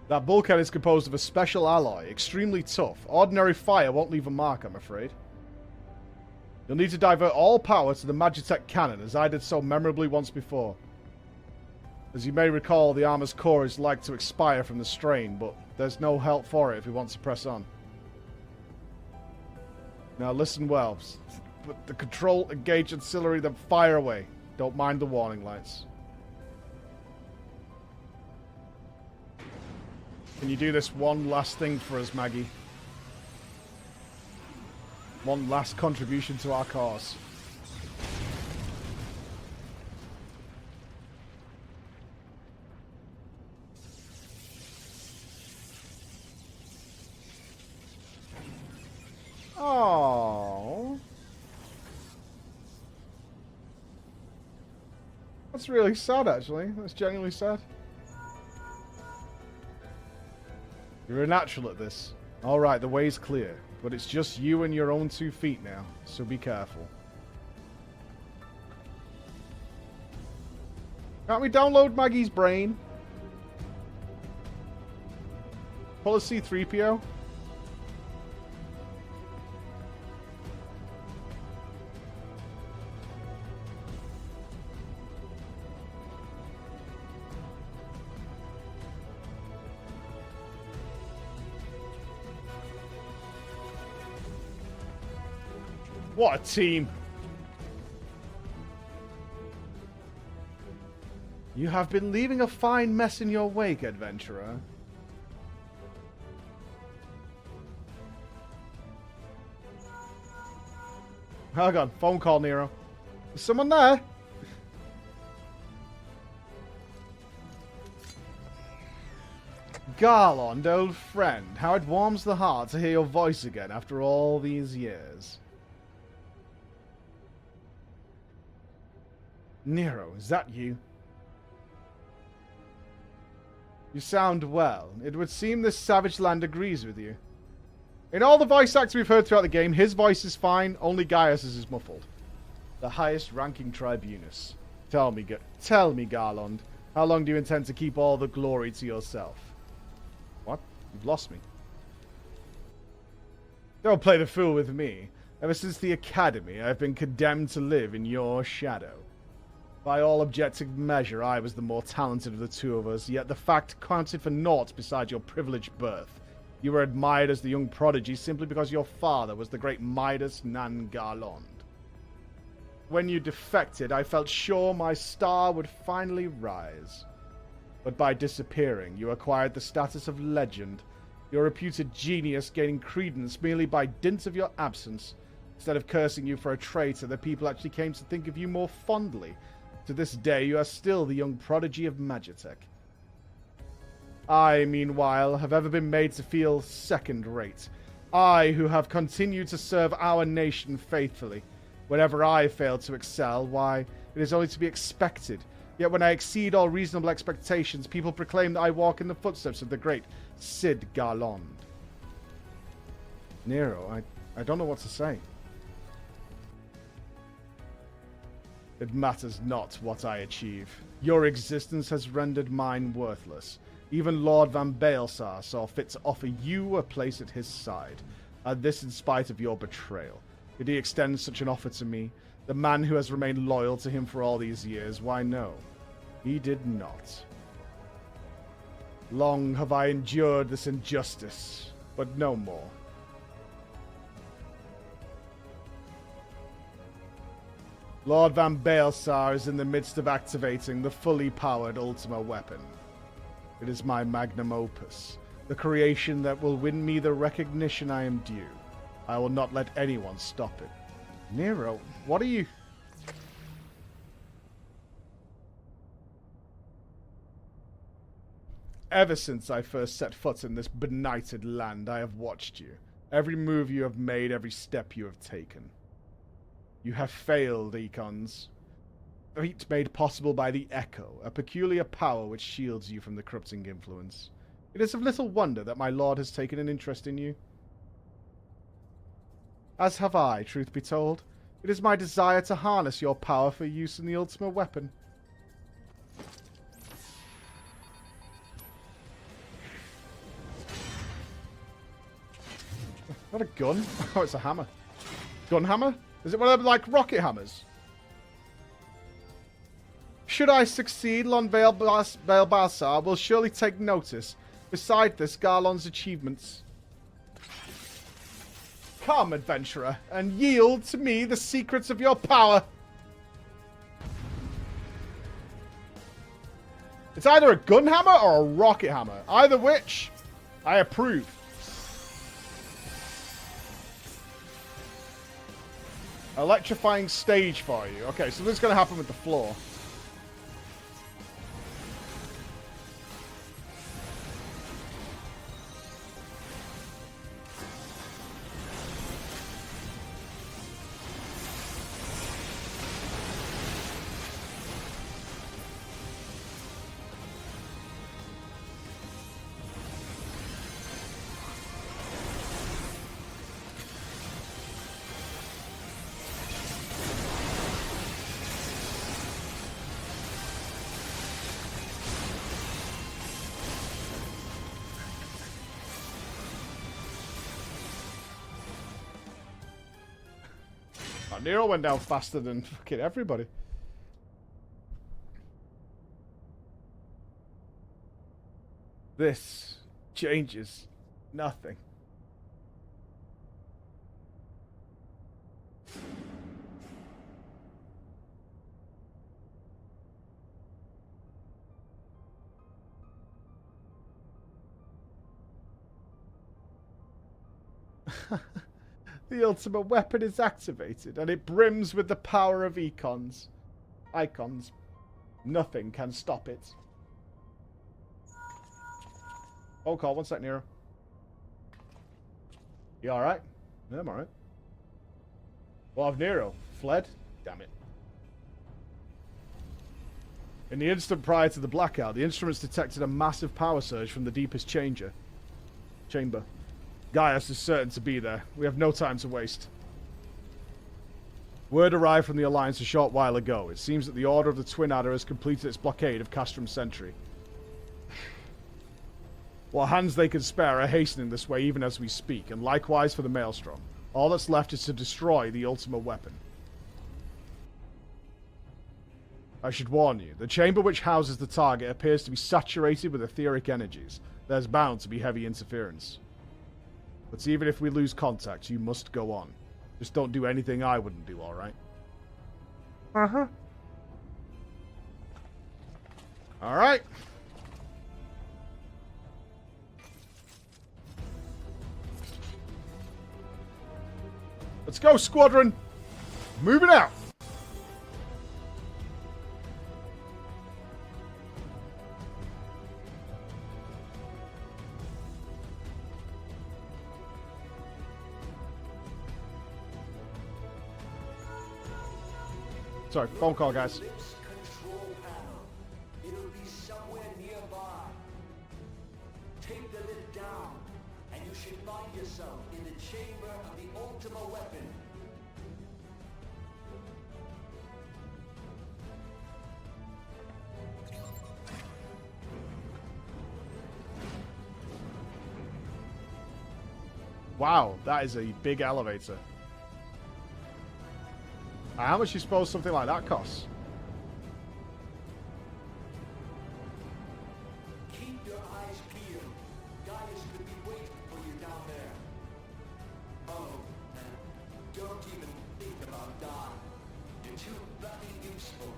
That bulkhead is composed of a special alloy, extremely tough. Ordinary fire won't leave a mark, I'm afraid. You'll need to divert all power to the Magitech cannon, as I did so memorably once before. As you may recall, the armor's core is like to expire from the strain, but there's no help for it if we want to press on. Now listen well. But the control, engage ancillary, then fire away. Don't mind the warning lights. Can you do this one last thing for us, Maggie? One last contribution to our cause. Oh. That's really sad, actually. That's genuinely sad. You're a natural at this. Alright, the way's clear. But it's just you and your own 2 feet now, so be careful. Can't we download Maggie's brain? Pull a C-3PO? What a team! You have been leaving a fine mess in your wake, adventurer. Hang on, phone call, Nero. Is someone there? Garland, old friend, how it warms the heart to hear your voice again after all these years. Nero, is that you? You sound well. It would seem this savage land agrees with you. In all the voice acts we've heard throughout the game, his voice is fine, only Gaius's is muffled. The highest ranking tribunus. Tell me, Garland, how long do you intend to keep all the glory to yourself? What? You've lost me. Don't play the fool with me. Ever since the academy, I've been condemned to live in your shadow. By all objective measure, I was the more talented of the two of us, yet the fact counted for naught beside your privileged birth. You were admired as the young prodigy simply because your father was the great Midas Nan Garland. when you defected, I felt sure my star would finally rise. But by disappearing, you acquired the status of legend, your reputed genius gaining credence merely by dint of your absence. Instead of cursing you for a traitor, the people actually came to think of you more fondly. To this day, you are still the young prodigy of Magitech. I, meanwhile, have ever been made to feel second-rate. I, who have continued to serve our nation faithfully. Whenever I fail to excel, why, it is only to be expected. Yet when I exceed all reasonable expectations, people proclaim that I walk in the footsteps of the great Cid Garlond. Nero, I don't know what to say. It matters not what I achieve. Your existence has rendered mine worthless. Even Lord Van Baelsar saw fit to offer you a place at his side, and this in spite of your betrayal. Did he extend such an offer to me, the man who has remained loyal to him for all these years? Why, no, he did not. Long have I endured this injustice, but no more. Lord Van Baelsar is in the midst of activating the fully powered Ultima weapon. It is my magnum opus, the creation that will win me the recognition I am due. I will not let anyone stop it. Nero, what are you... Ever since I first set foot in this benighted land, I have watched you. Every move you have made, every step you have taken. You have failed, Econs. Feat made possible by the Echo, a peculiar power which shields you from the corrupting influence. It is of little wonder that my lord has taken an interest in you. As have I, truth be told. It is my desire to harness your power for use in the Ultima weapon. Not a gun. Oh, it's a hammer. Gun hammer? Is it one of them, like, rocket hammers? Should I succeed, Lon Baelsar will surely take notice. Beside this, Garlon's achievements. Come, adventurer, and yield to me the secrets of your power. It's either a gun hammer or a rocket hammer. Either which, I approve. Electrifying stage for you. Okay, so this is going to happen with the floor. Nero went down faster than fucking everybody. This changes nothing. The ultimate weapon is activated, and it brims with the power of icons. Nothing can stop it. Oh, call, one sec, Nero. You alright? Yeah, I'm alright. Well, I've Nero fled. Damn it. In the instant prior to the blackout, the instruments detected a massive power surge from the deepest chamber. Gaius is certain to be there. We have no time to waste. Word arrived from the Alliance a short while ago. It seems that the Order of the Twin Adder has completed its blockade of Castrum Sentry. What hands they can spare are hastening this way even as we speak, and likewise for the Maelstrom. All that's left is to destroy the Ultima weapon. I should warn you, the chamber which houses the target appears to be saturated with etheric energies. There's bound to be heavy interference. But even if we lose contact, you must go on. Just don't do anything I wouldn't do, alright? Uh-huh. All right. Let's go, squadron. Moving out. Sorry, phone call, guys. Control panel. It'll be somewhere nearby. Take the lid down, and you should find yourself in the chamber of the Ultima weapon. Wow, that is a big elevator. How much do you suppose something like that costs? Keep your eyes peeled. Gaius could be waiting for you down there. Oh, and don't even think about dying. You're too bloody useful.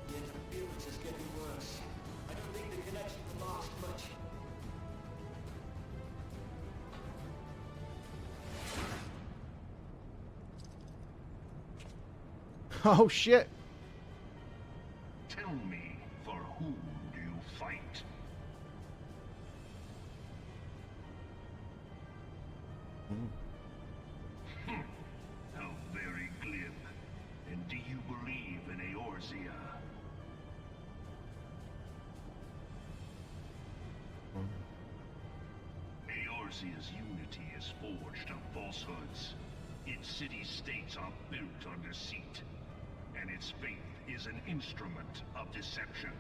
The interference is getting worse. I don't think the connection will last much. Oh shit. Tell me, for whom do you fight? How very glib. And do you believe in Eorzea? Eorzea's unity is forged of falsehoods. Its city-states are built on deceit, and its faith is an instrument of deception.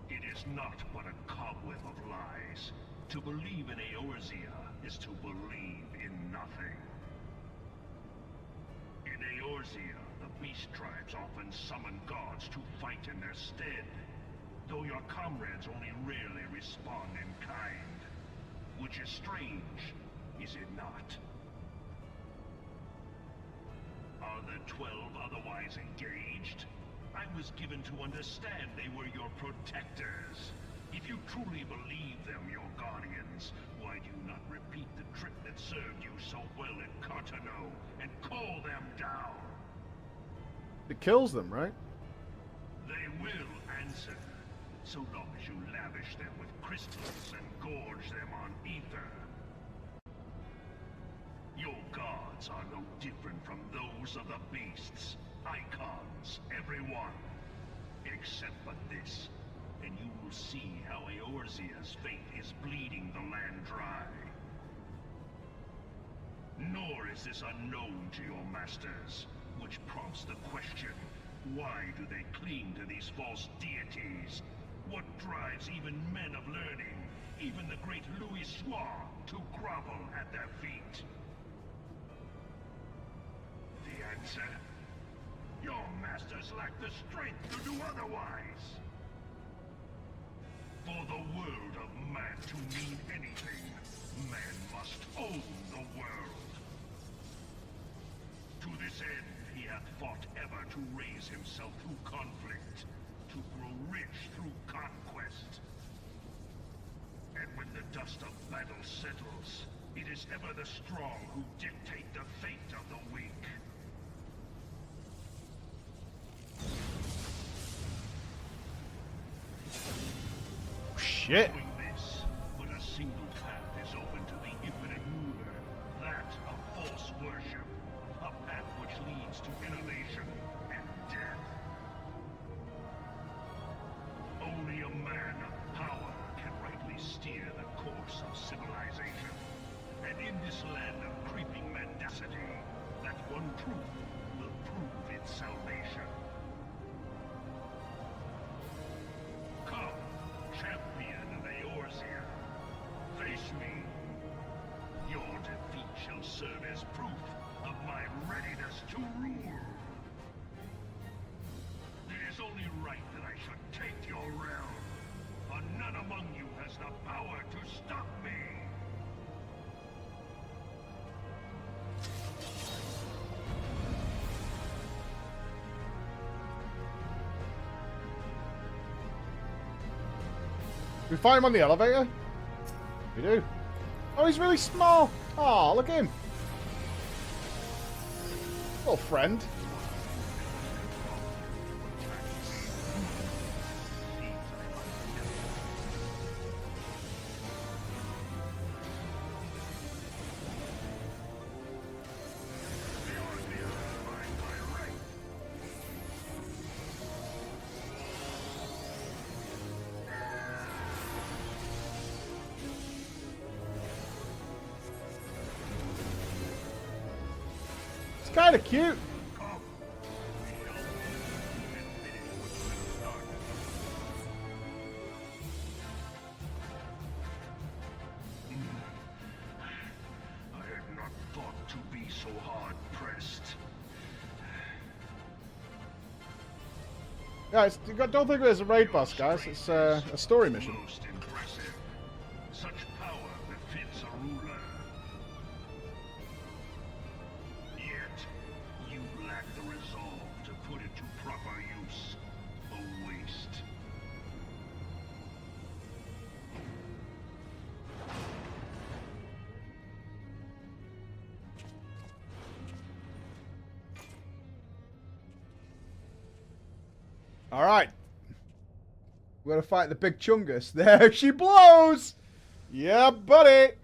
It is not but a cobweb of lies. To believe in Eorzea is to believe in nothing. In Eorzea, the beast tribes often summon gods to fight in their stead, though your comrades only rarely respond in kind. Which is strange, is it not? Are the 12 otherwise engaged? I was given to understand they were your protectors. If you truly believe them your guardians, why do you not repeat the trick that served you so well at Cartano and call them down? It kills them, right? They will answer, so long as you lavish them with crystals and gorge them on ether. Your gods are no different from those of the beasts. Icons, every one. Except but this, and you will see how Eorzea's faith is bleeding the land dry. Nor is this unknown to your masters, which prompts the question, why do they cling to these false deities? What drives even men of learning, even the great Louis Soir, to grovel at their feet? The answer? Your masters lack the strength to do otherwise. For the world of man to mean anything, man must own the world. To this end, he hath fought ever to raise himself through conflict, to grow rich through conquest. And when the dust of battle settles, it is ever the strong who dictate the fate of the weak. Shit. Doing this, but a single path is open to the infinite ruler, that of false worship, a path which leads to innovation and death. Only a man of power can rightly steer the course of civilization. And in this land of creeping mendacity, that one truth will prove its salvation. Come, champion of Eorzea, face me. Your defeat shall serve as proof of my readiness to rule. It is only right that I should take your realm, for none among you has the power to stop me. We find him on the elevator? We do. Oh, he's really small. Oh, look at him. Little friend. Kind of cute. I had not thought to be so hard pressed. Yeah, don't think of it as a raid boss, guys. It's a story mission. Most impressive. Such power befits a ruler. Yet, you lack the resolve to put it to proper use. A waste. All right. We're going to fight the big chungus. There she blows! Yeah, buddy!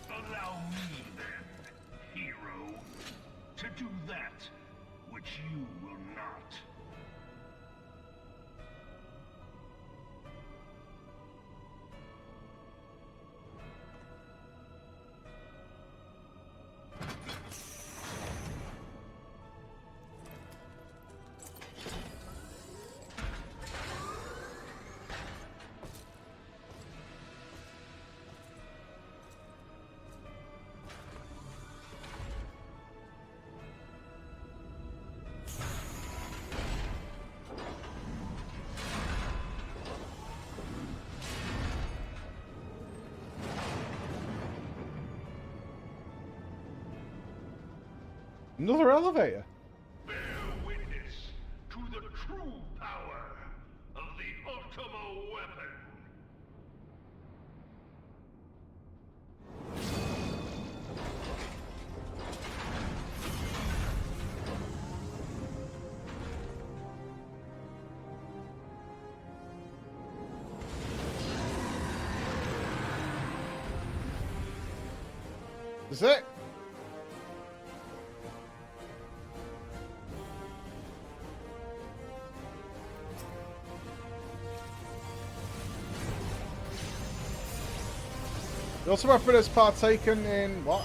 Allow me then, hero, to do that which you will not. Another elevator. Bear witness to the true power of the Ultimo weapon. Is it? The also weapon has partaken in what?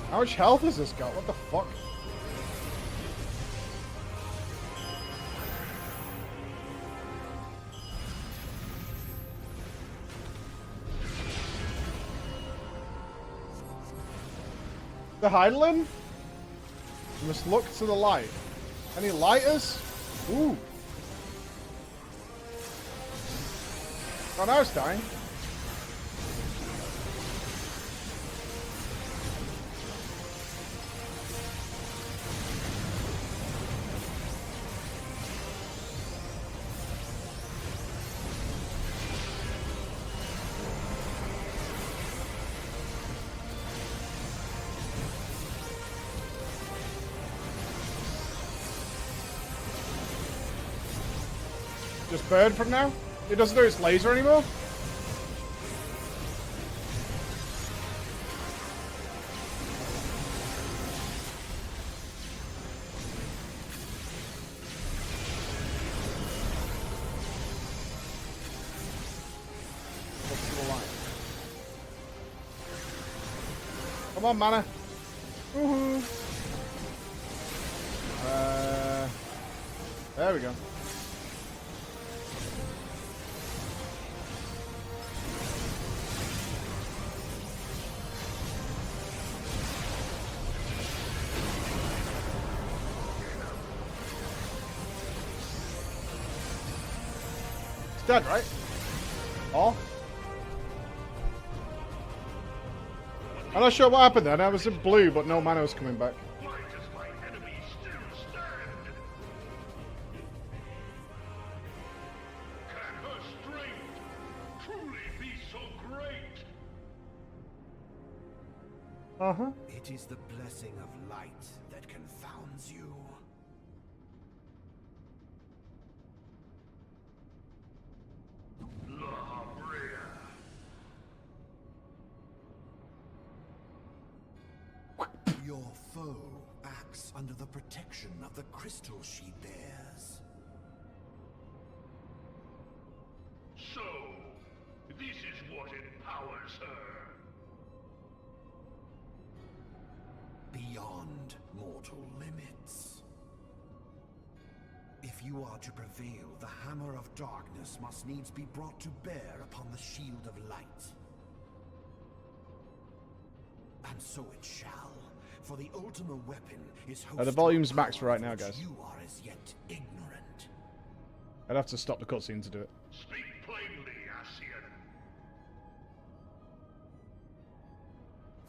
How much health has this got? What the fuck? The Heidelin? You must look to the light. Any lighters? Ooh. Oh, now it's dying. just burn from now? It doesn't do its laser anymore? Come on, mana. Woohoo. There we go. It's dead, right? Oh. I'm not sure what happened then. I was in blue, but no mana was coming back. Uh-huh. It is the blessing of light that confounds you. Your foe acts under the protection of the crystal she bears. So, this is what empowers her. Beyond mortal limits. If you are to prevail, the hammer of darkness must needs be brought to bear upon the shield of light. And so it shall, for the Ultima weapon is The volume's maxed for right now, guys. You are as yet ignorant. I'd have to stop the cutscene to do it. Speak plainly, Ascian.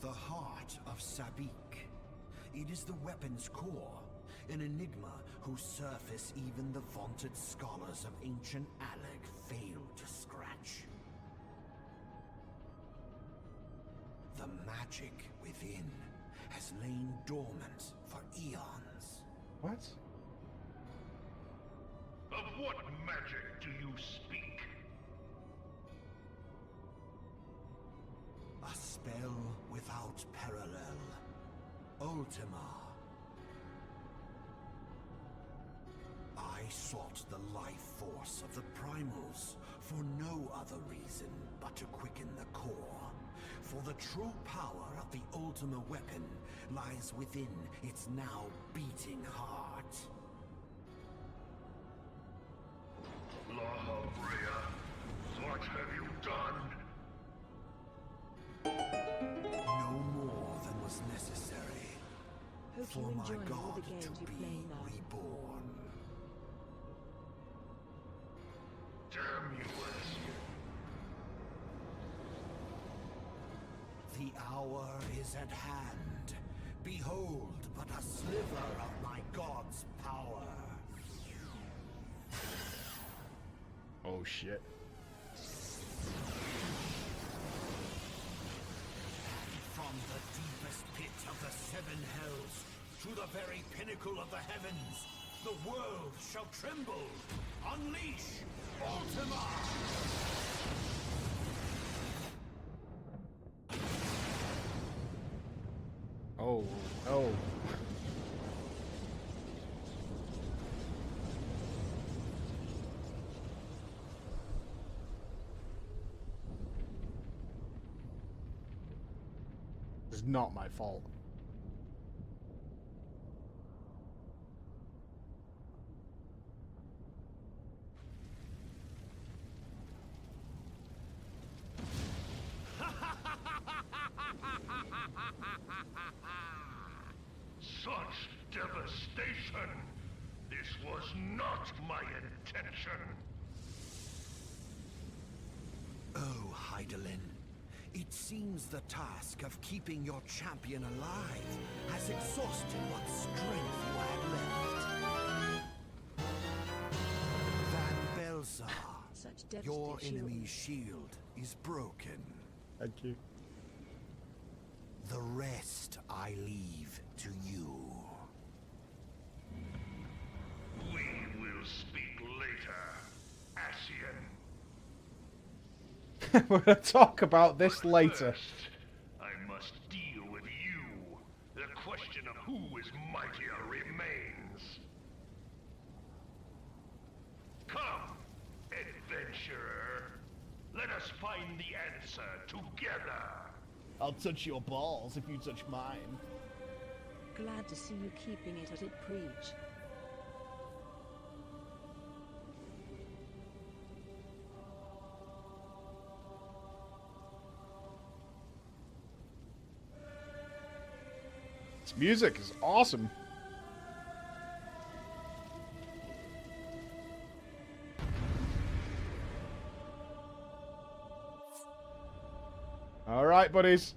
The heart of Sabik. It is the weapon's core, an enigma whose surface even the vaunted scholars of ancient Alag failed to scratch. The magic within has lain dormant for eons. What? Of what magic do you speak? A spell without parallel. Ultima. I sought the life force of the primals for no other reason but to quicken the core. For the true power of the Ultima weapon lies within its now beating heart. Lahabrea, what have you done? No more than was necessary. Hope For you my enjoy all God the games to you be play now. reborn. Damn you, Ascian. The hour is at hand. Behold but a sliver of my God's power. Oh shit. From the deepest pit of the seven hells to the very pinnacle of the heavens, the world shall tremble. Unleash Ultima! Oh, oh. It's not my fault. Such devastation! This was not my intention! Oh, Heidelin. It seems the task of keeping your champion alive has exhausted what strength you had left. Van Belzar, your enemy's shield is broken. Thank you. The rest I leave to you. We will speak later, We're going to talk about this later. I must deal with you. The question of who is mightier remains. Come, adventurer. Let us find the answer together. I'll touch your balls if you touch mine. Glad to see you keeping it at it, Preach. This music is awesome. All right, buddies.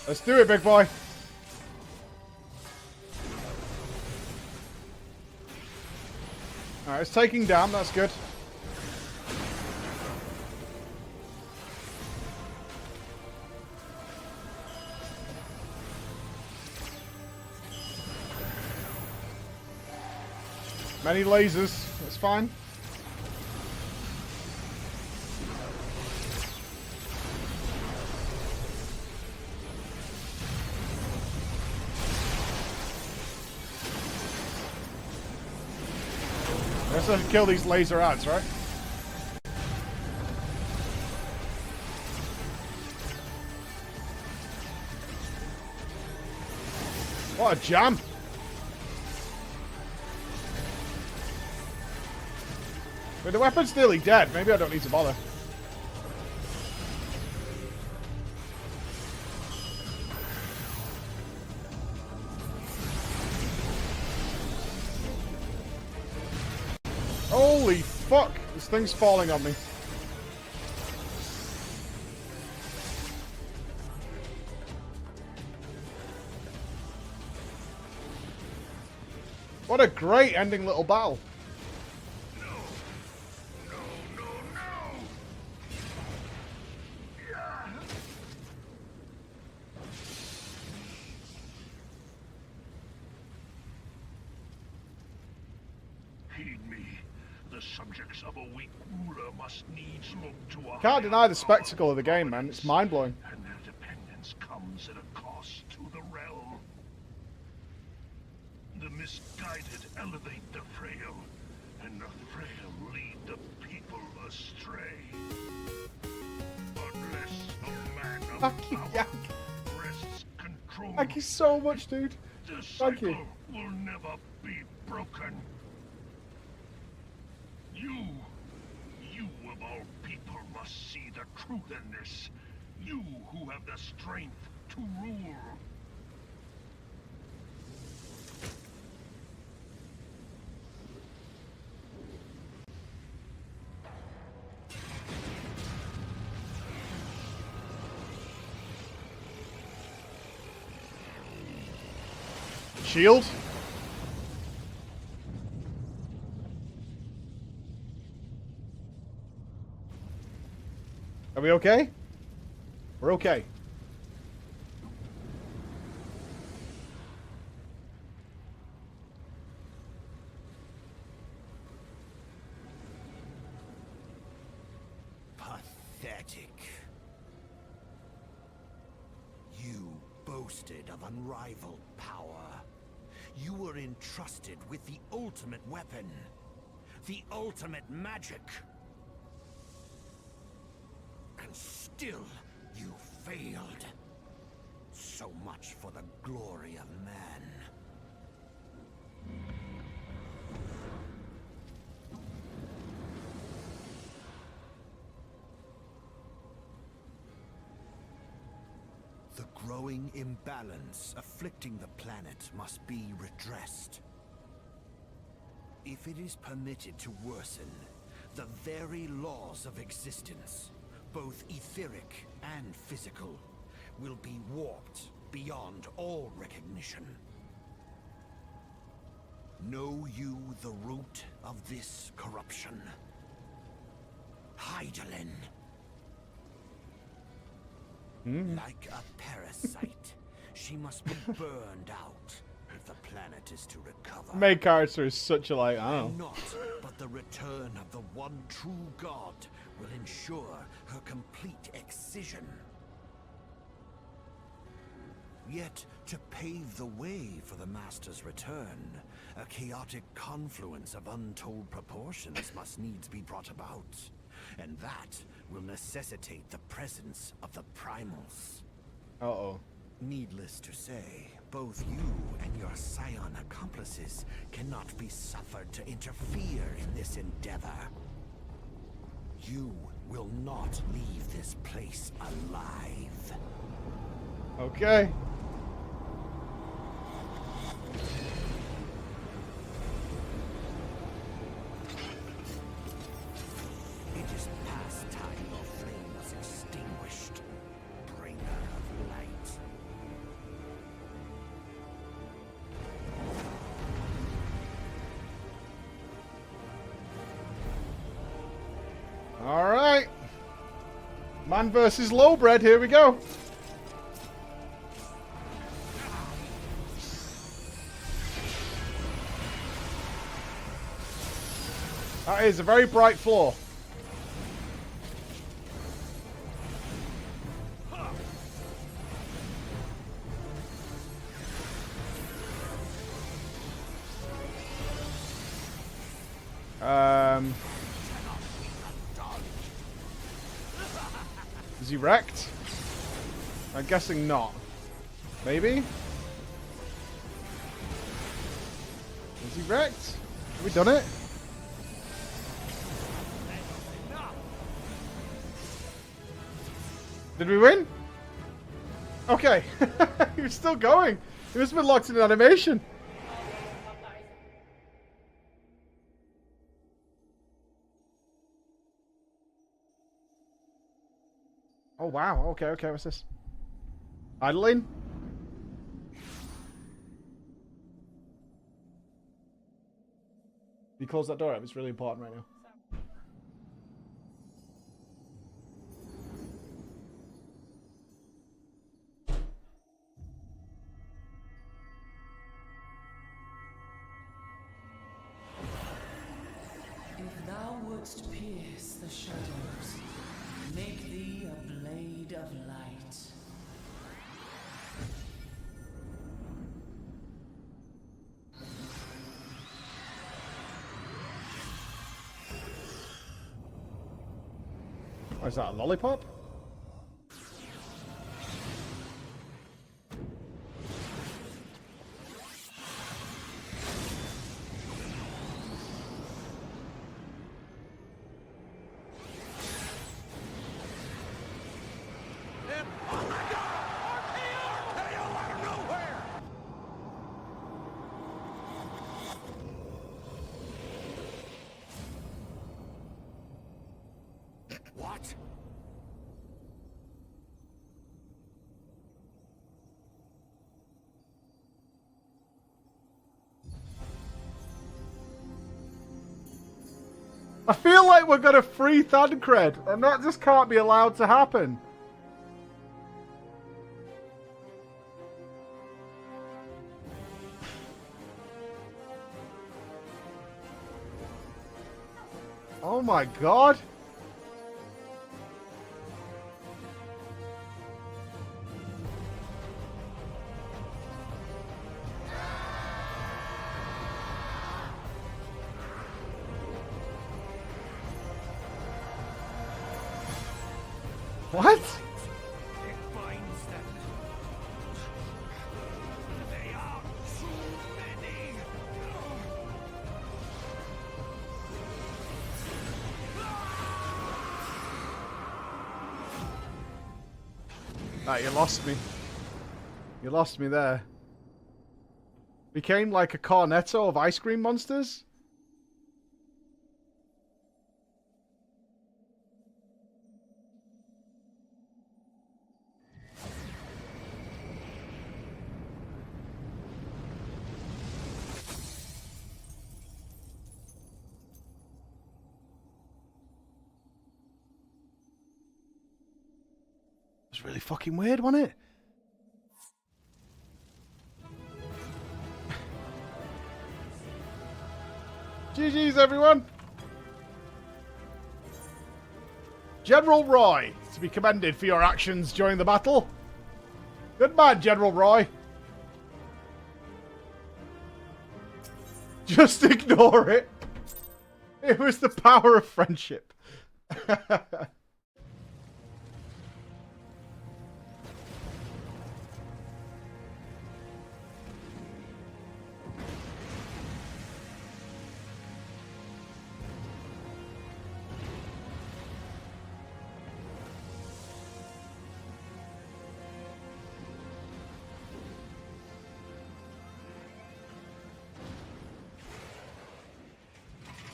Let's do it, big boy. All right, it's taking down. That's good. Many lasers. That's fine. Let's have to kill these laser ants, right? What a jam! But the weapon's nearly dead. Maybe I don't need to bother. Holy fuck! This thing's falling on me. What a great ending little battle. Heed me. The subjects of a weak ruler must needs look to a Can't deny the spectacle of the game, man. It's mind-blowing. and their dependence comes at a cost to the realm. The misguided elevate the frail, and the frail lead the people astray. Unless a man of Thank you, power Yak. wrests control, Thank you so much, dude. the Thank you. cycle will never be broken. You of all people must see the truth in this. You who have the strength to rule. Shield? Are we okay? We're okay. Pathetic. You boasted of unrivaled power. You were entrusted with the ultimate weapon. The ultimate magic. And still, you failed. So much for the glory of man. The growing imbalance afflicting the planet must be redressed. If it is permitted to worsen, the very laws of existence, both etheric and physical, will be warped beyond all recognition. Know you the root of this corruption? Hydaelyn. Like a parasite, she must be burned out if the planet is to recover. The main character is such a like, I don't know. Not, but the return of the one true god will ensure her complete excision. Yet, to pave the way for the Master's return, a chaotic confluence of untold proportions must needs be brought about. And that will necessitate the presence of the primals. Uh-oh. Needless to say, both you and your scion accomplices cannot be suffered to interfere in this endeavor. You will not leave this place alive. Okay. It is past time your flame was extinguished, bringer of light. All right. Man versus Lowbred. Here we go. That is a very bright floor. Is he wrecked? I'm guessing not. Maybe? Is he wrecked? Have we done it? Did we win? Okay. He was still going. He must have been locked in animation. Oh wow, okay, what's this? Idling? You close that door up, it's really important right now. If thou wouldst pierce the shadows, make thee a blade of light. Oh, is that a lollipop? What? I feel like we're gonna free Thancred, and that just can't be allowed to happen. Oh my god. What? It binds them. They are too many. Ah, you lost me. You lost me there. Became like a cornetto of ice cream monsters? It was really fucking weird, wasn't it? GG's, everyone. General Roy, to be commended for your actions during the battle. Good man, General Roy. Just ignore it. It was the power of friendship.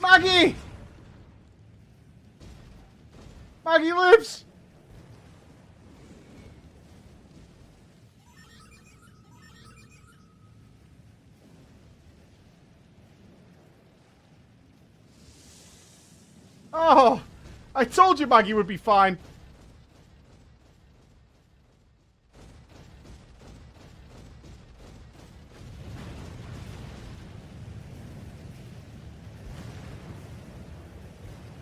Maggie! Maggie lives! Oh! I told you Maggie would be fine.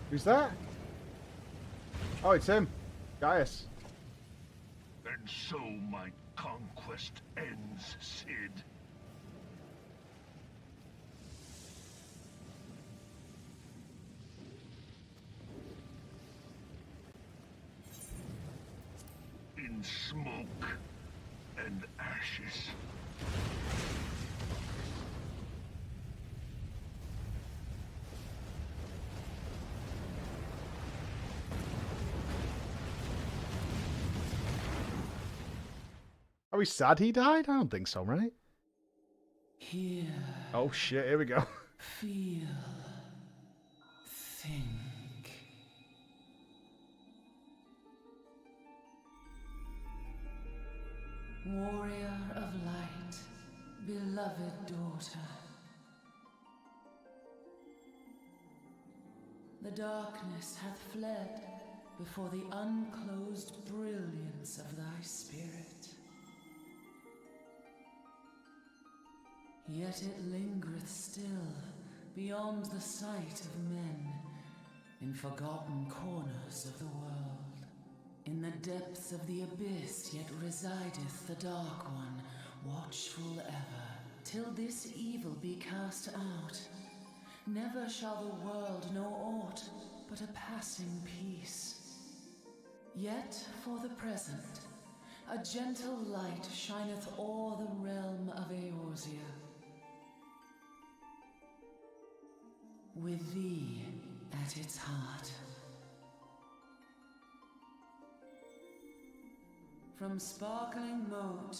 Who's that? Oh, it's him. Gaius. And so my conquest ends, Cid. In smoke and ashes. Are we sad he died? I don't think so, right? Hear. Oh shit, here we go. Feel. Think. Warrior of light, beloved daughter. The darkness hath fled before the unclosed brilliance of thy spirit. Yet it lingereth still, beyond the sight of men, in forgotten corners of the world. In the depths of the abyss yet resideth the Dark One, watchful ever, till this evil be cast out. Never shall the world know aught but a passing peace. Yet for the present, a gentle light shineth o'er the realm of Eorzea. With thee at its heart. From sparkling moat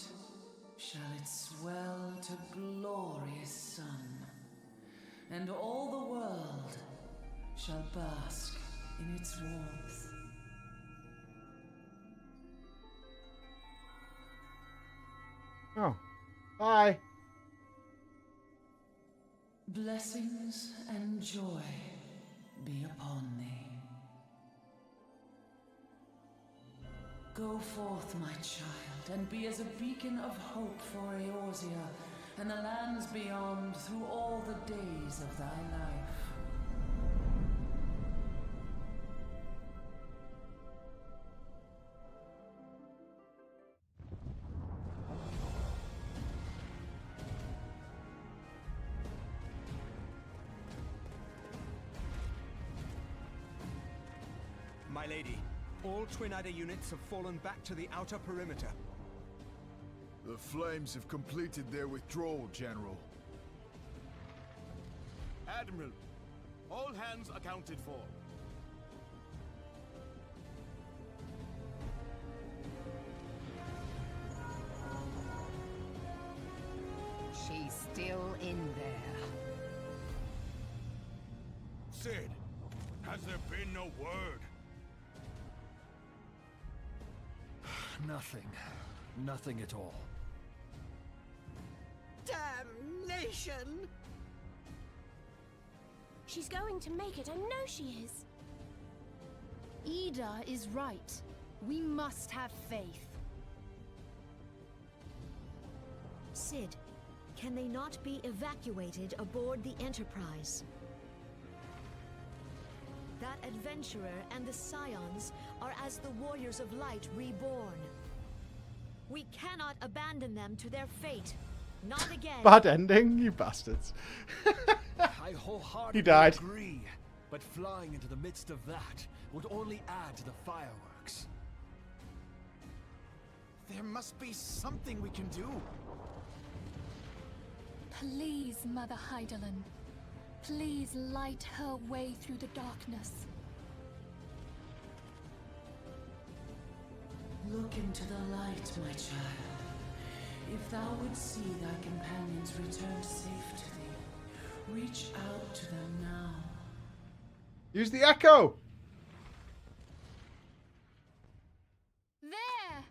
shall it swell to glorious sun, and all the world shall bask in its warmth. Oh. Bye. Blessings and joy be upon thee. Go forth, my child, and be as a beacon of hope for Eorzea and the lands beyond through all the days of thy life. My lady, all Twin Adder units have fallen back to the outer perimeter. The Flames have completed their withdrawal, General. Admiral, all hands accounted for. She's still in there. Cid, has there been no word? Nothing. Nothing at all. Damnation! She's going to make it, I know she is. Ida is right. We must have faith. Cid, can they not be evacuated aboard the Enterprise? That adventurer and the Scions are as the Warriors of Light reborn. We cannot abandon them to their fate. Not again. Bad ending, you bastards. I wholeheartedly He died. agree, but flying into the midst of that would only add to the fireworks. There must be something we can do. Please, Mother Heidelin. Please light her way through the darkness. Look into the light, my child. If thou would see thy companions return safe to thee, reach out to them now. Use the echo! There!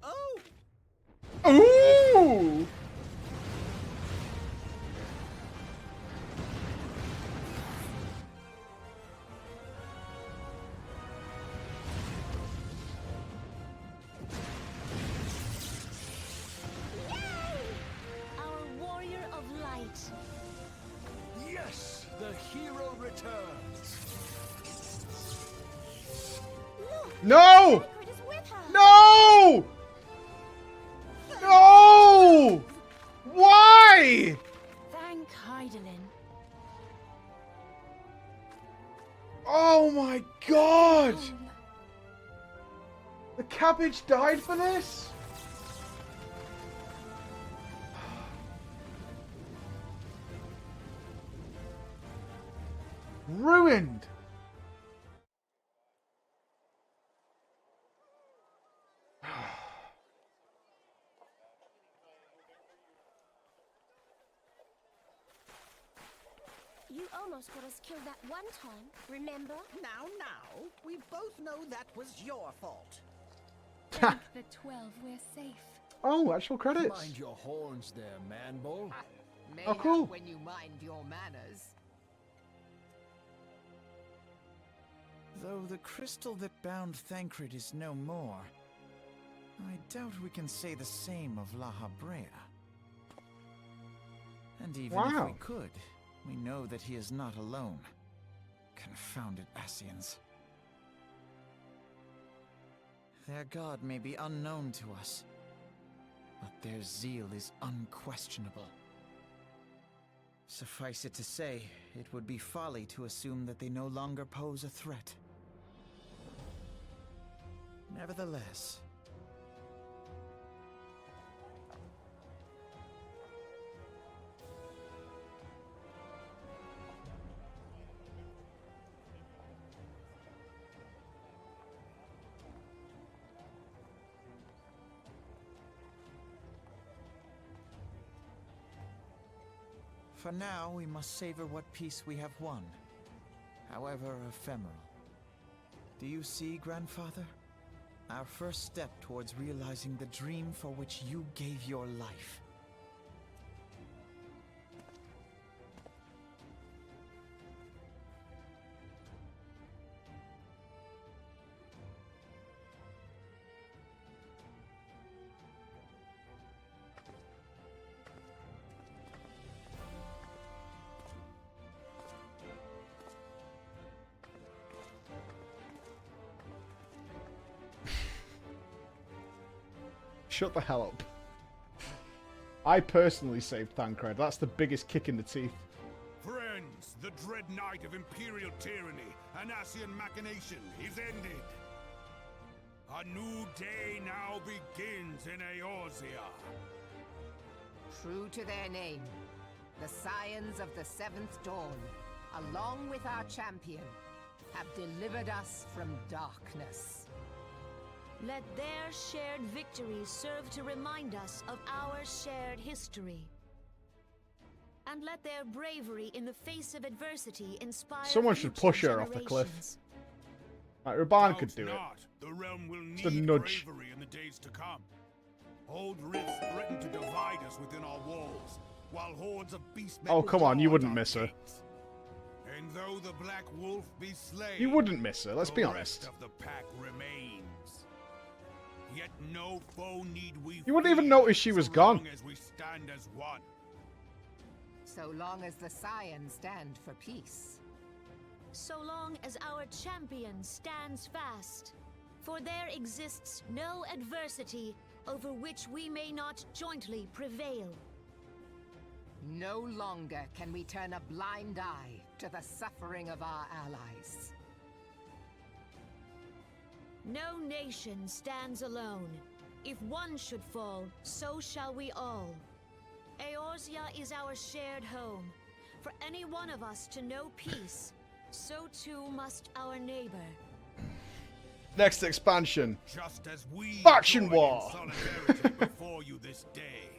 Oh! Ooh! Our warrior of light. Yes, the hero returns. No! Thancred is with her. No! No! Why? Thank Heidelin. Oh my god! The cabbage died for this? Ruined! You almost got us killed that one time, remember? Now, we both know that was your fault. Thank the 12, we're safe. Oh, actual credits. Mind your horns there, man-bull. May Oh, cool. help when you mind your manners. Though the crystal that bound Thancred is no more, I doubt we can say the same of La Habrea. And even if Wow. we could, we know that he is not alone. Confounded Ascians. Their god may be unknown to us, but their zeal is unquestionable. Suffice it to say, it would be folly to assume that they no longer pose a threat. Nevertheless, for now, we must savor what peace we have won, however ephemeral. Do you see, Grandfather? Our first step towards realizing the dream for which you gave your life. Shut the hell up. I personally saved Thancred. That's the biggest kick in the teeth. Friends, the dread night of Imperial tyranny and Ascian machination is ended. A new day now begins in Eorzea. True to their name, the Scions of the Seventh Dawn, along with our champion, have delivered us from darkness. Let their shared victories serve to remind us of our shared history. And let their bravery in the face of adversity inspire Someone should push her off the cliff. Like, Raban could do it. The realm will Just a need nudge. bravery in the days to come. Old rifts threaten to divide us within our walls, while hordes of beastmen Oh, come on, you guard wouldn't our miss her. gates. And though the Black Wolf be slain, You wouldn't miss her, let's be the honest. rest of the pack remains. Yet no foe need we You wouldn't even fear notice she was so gone. long as we stand as one. So long as the Scions stand for peace. So long as our champion stands fast. For there exists no adversity over which we may not jointly prevail. No longer can we turn a blind eye to the suffering of our allies. No nation stands alone. If one should fall, so shall we all. Eorzea is our shared home. For any one of us to know peace, so too must our neighbor. Next expansion. Just as we Faction join in War. solidarity before you this day,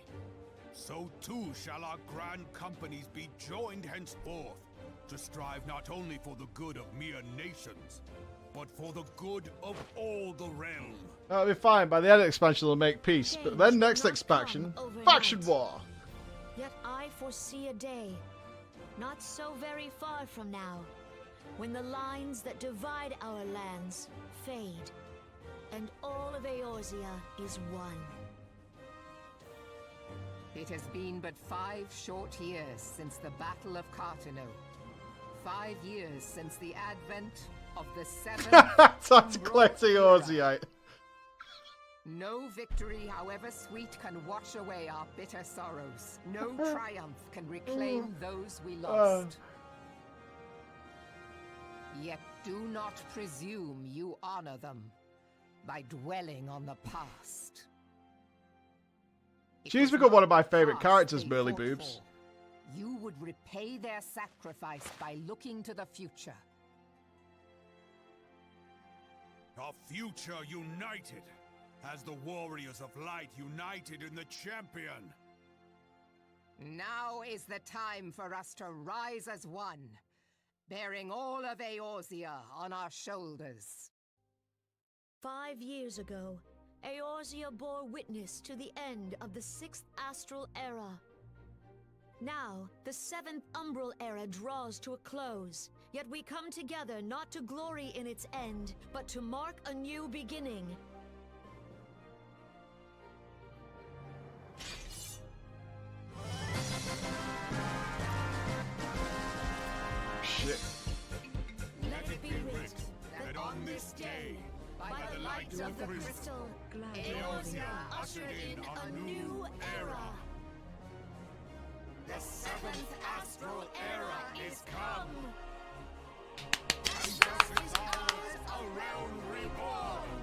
so too shall our grand companies be joined henceforth to strive not only for the good of mere nations, but for the good of all the realm. That'll be fine. By the end of the expansion, they'll make peace. But then next expansion, Faction War. Yet I foresee a day, not so very far from now, when the lines that divide our lands fade, and all of Eorzea is one. It has been but 5 short years since the Battle of Cartano. 5 years since the advent of the 7th Time to collect Eorzea. No victory, however sweet, can wash away our bitter sorrows. No triumph can reclaim those we lost. Yet do not presume you honor them by dwelling on the past. She's become one of my favorite characters, Merly Boobs. You would repay their sacrifice by looking to the future. A future united, as the warriors of light united in the champion. Now is the time for us to rise as one, bearing all of Eorzea on our shoulders. 5 years ago, Eorzea bore witness to the end of the 6th Astral Era. Now, the 7th Umbral Era draws to a close, yet we come together not to glory in its end, but to mark a new beginning. Shit. Let it be writ that on this day, by the light of the crystal, Eorzea ushered in a new era. The 7th Astral Era is come. And thus is ours a realm reborn.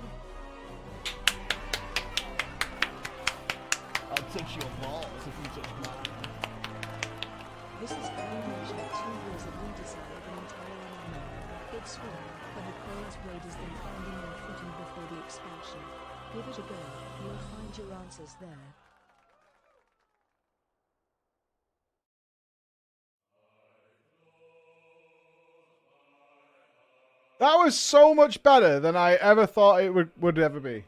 I'll touch your balls if you touch mine. This is very much like 2 years of redesign of an entire army. It's swing, but the Coil's raiders then finding their footing before the expansion. Give it a go, you'll find your answers there. That was so much better than I ever thought it would ever be.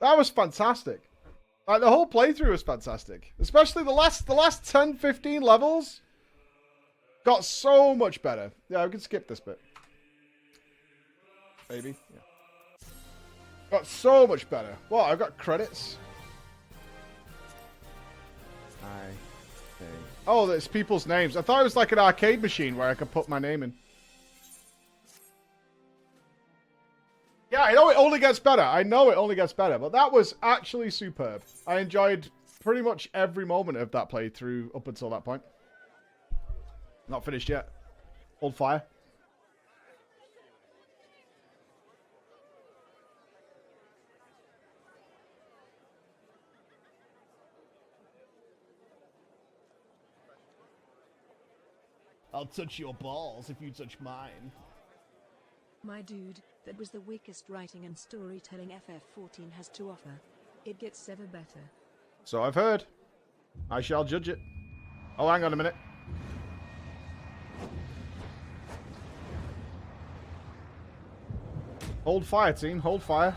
That was fantastic. Like, the whole playthrough was fantastic. Especially the last 10, 15 levels got so much better. Yeah, we can skip this bit. Maybe. Yeah. Got so much better. What? I've got credits. Oh, it's people's names. I thought it was like an arcade machine where I could put my name in. Yeah, I know it only gets better. I know it only gets better, but that was actually superb. I enjoyed pretty much every moment of that playthrough up until that point. Not finished yet. Hold fire. I'll touch your balls if you touch mine. My dude, that was the weakest writing and storytelling FF14 has to offer. It gets ever better. So I've heard. I shall judge it. Oh, hang on a minute. Hold fire, team. Hold fire.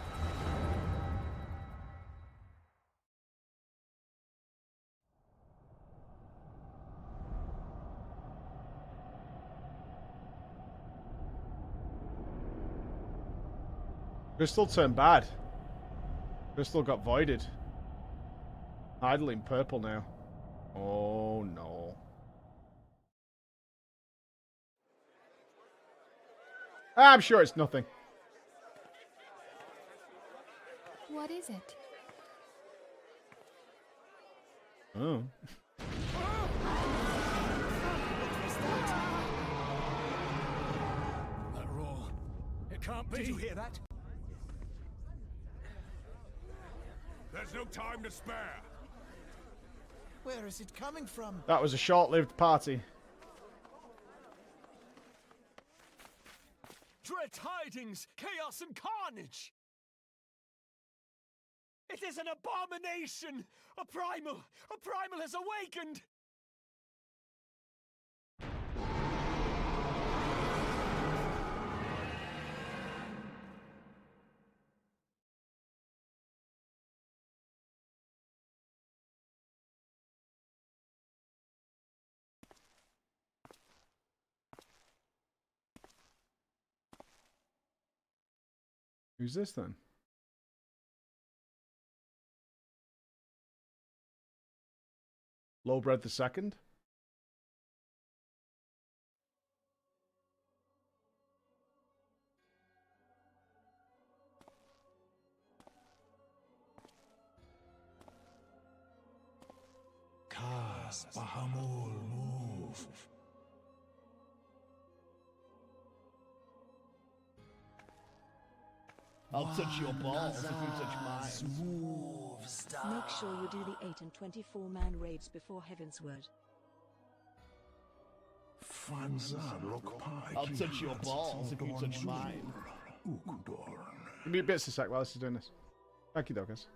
Crystal turned bad. Crystal got voided. Idling purple now. Oh no. I'm sure it's nothing. What is it? Oh. That roar. It can't be. Did you hear that? There's no time to spare. Where is it coming from? That was a short-lived party. Dread tidings, chaos and carnage! It is an abomination! A primal has awakened! Who's this then? Lowbred the Second? Kaz Bahamul move. I'll touch your balls if you touch mine. Make sure you do the 8 and 24-man raids before Heaven's Word. I'll touch your balls if you touch mine. Give me bits a sec while this is doing this. Thank you, Douglas.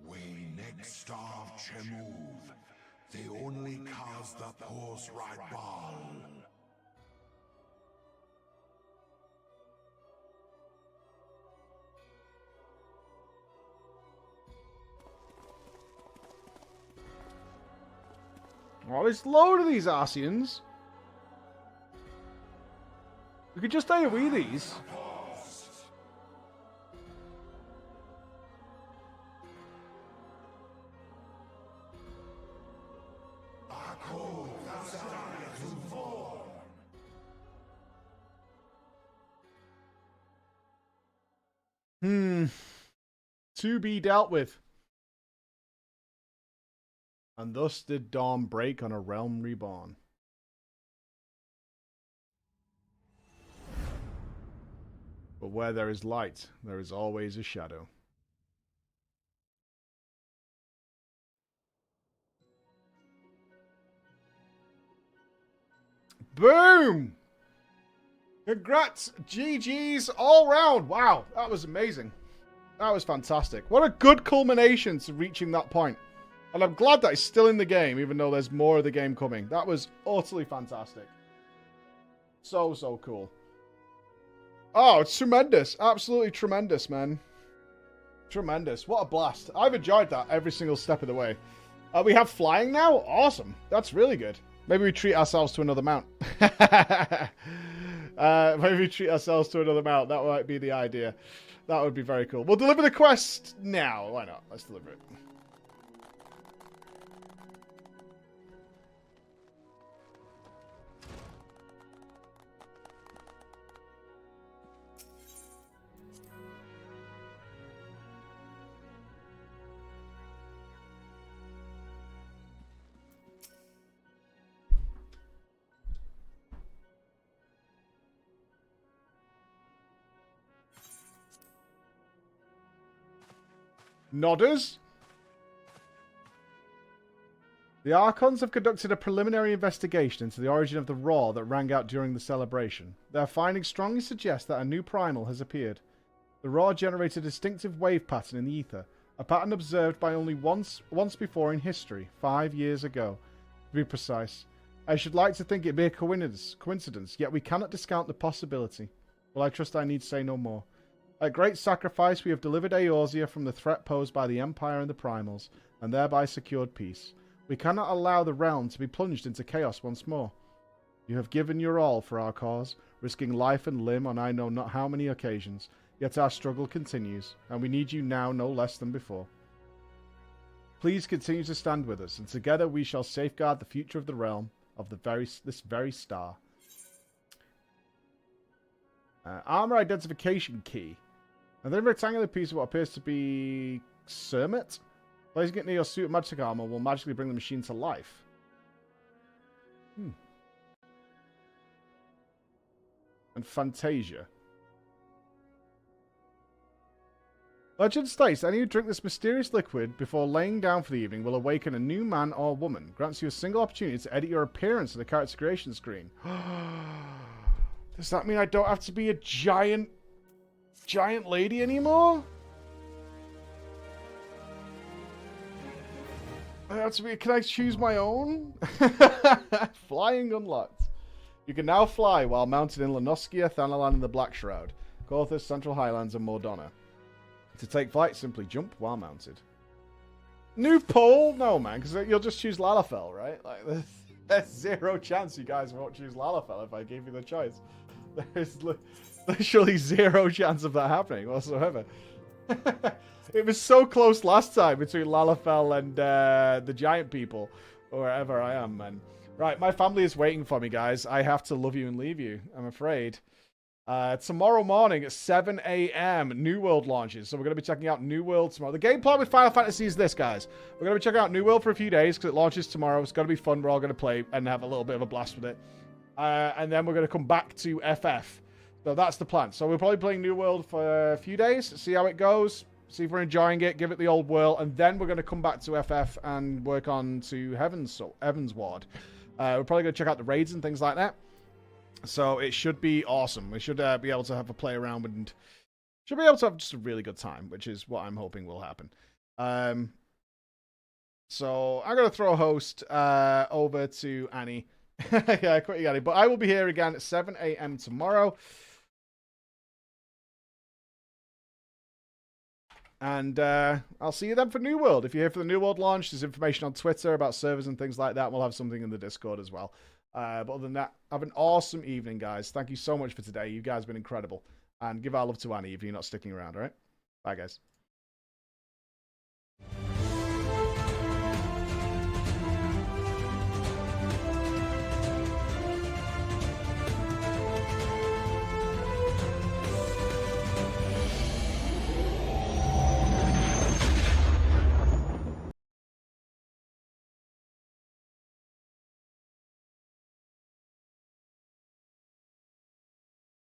We next starve Chemuv. They only cause the pause right ball. Oh, there's a load of these Arceans. We could just AoE these. To be dealt with. And thus did dawn break on a realm reborn. But where there is light, there is always a shadow. Boom! Congrats, GG's all round. Wow, that was amazing. That was fantastic. What a good culmination to reaching that point. And I'm glad that it's still in the game, even though there's more of the game coming. That was utterly fantastic. So, so cool. Oh, it's tremendous. Absolutely tremendous, man. Tremendous. What a blast. I've enjoyed that every single step of the way. We have flying now? Awesome. That's really good. Maybe we treat ourselves to another mount. Maybe we treat ourselves to another mount. That might be the idea. That would be very cool. We'll deliver the quest now. Why not? Let's deliver it. Nodders? The Archons have conducted a preliminary investigation into the origin of the roar that rang out during the celebration. Their findings strongly suggest that a new primal has appeared. The roar generated a distinctive wave pattern in the ether, a pattern observed by only once before in history, 5 years ago, to be precise. I should like to think it be a coincidence, yet we cannot discount the possibility. Well, I trust I need say no more. At great sacrifice, we have delivered Eorzea from the threat posed by the Empire and the Primals, and thereby secured peace. We cannot allow the realm to be plunged into chaos once more. You have given your all for our cause, risking life and limb on I know not how many occasions, yet our struggle continues, and we need you now no less than before. Please continue to stand with us, and together we shall safeguard the future of the realm of this very star. Armor identification key. Another rectangular piece of what appears to be Cermet. Placing it near your suit of magic armor will magically bring the machine to life. And Fantasia. Legend states that any who drink this mysterious liquid before laying down for the evening will awaken a new man or woman. Grants you a single opportunity to edit your appearance on the character creation screen. Does that mean I don't have to be a giant lady anymore? I have to be. Can I choose my own? Flying unlocked. You can now fly while mounted in Lanoskia, Thanalan, and the Black Shroud, Corthus, Central Highlands, and Mordona. To take flight, simply jump while mounted. New poll? No, man, because you'll just choose Lalafell, right? Like, there's zero chance you guys won't choose Lalafell if I gave you the choice. There's literally zero chance of that happening whatsoever. It was so close last time between Lalafell and the giant people, or wherever I am, man. Right, my family is waiting for me, guys. I have to love you and leave you, I'm afraid. Tomorrow morning at 7 a.m. New World launches. So we're going to be checking out New World tomorrow. The game plan with Final Fantasy is this, guys. We're going to be checking out New World for a few days because it launches tomorrow. It's going to be fun. We're all going to play and have a little bit of a blast with it. And then we're going to come back to FF. So that's the plan. So we're probably playing New World for a few days. See how it goes. See if we're enjoying it. Give it the old whirl. And then we're going to come back to FF and work on to Heaven's Ward. We're probably going to check out the raids and things like that. So it should be awesome. We should be able to have a play around and should be able to have just a really good time, which is what I'm hoping will happen. So I'm going to throw a host over to Annie. Yeah, I quit you, Annie. But I will be here again at 7 a.m. tomorrow. And I'll see you then for New World. If you're here for the New World launch, there's information on Twitter about servers and things like that. We'll have something in the Discord as well. But other than that, have an awesome evening, guys. Thank you so much for today. You guys have been incredible. And give our love to Annie if you're not sticking around, all right? Bye, guys.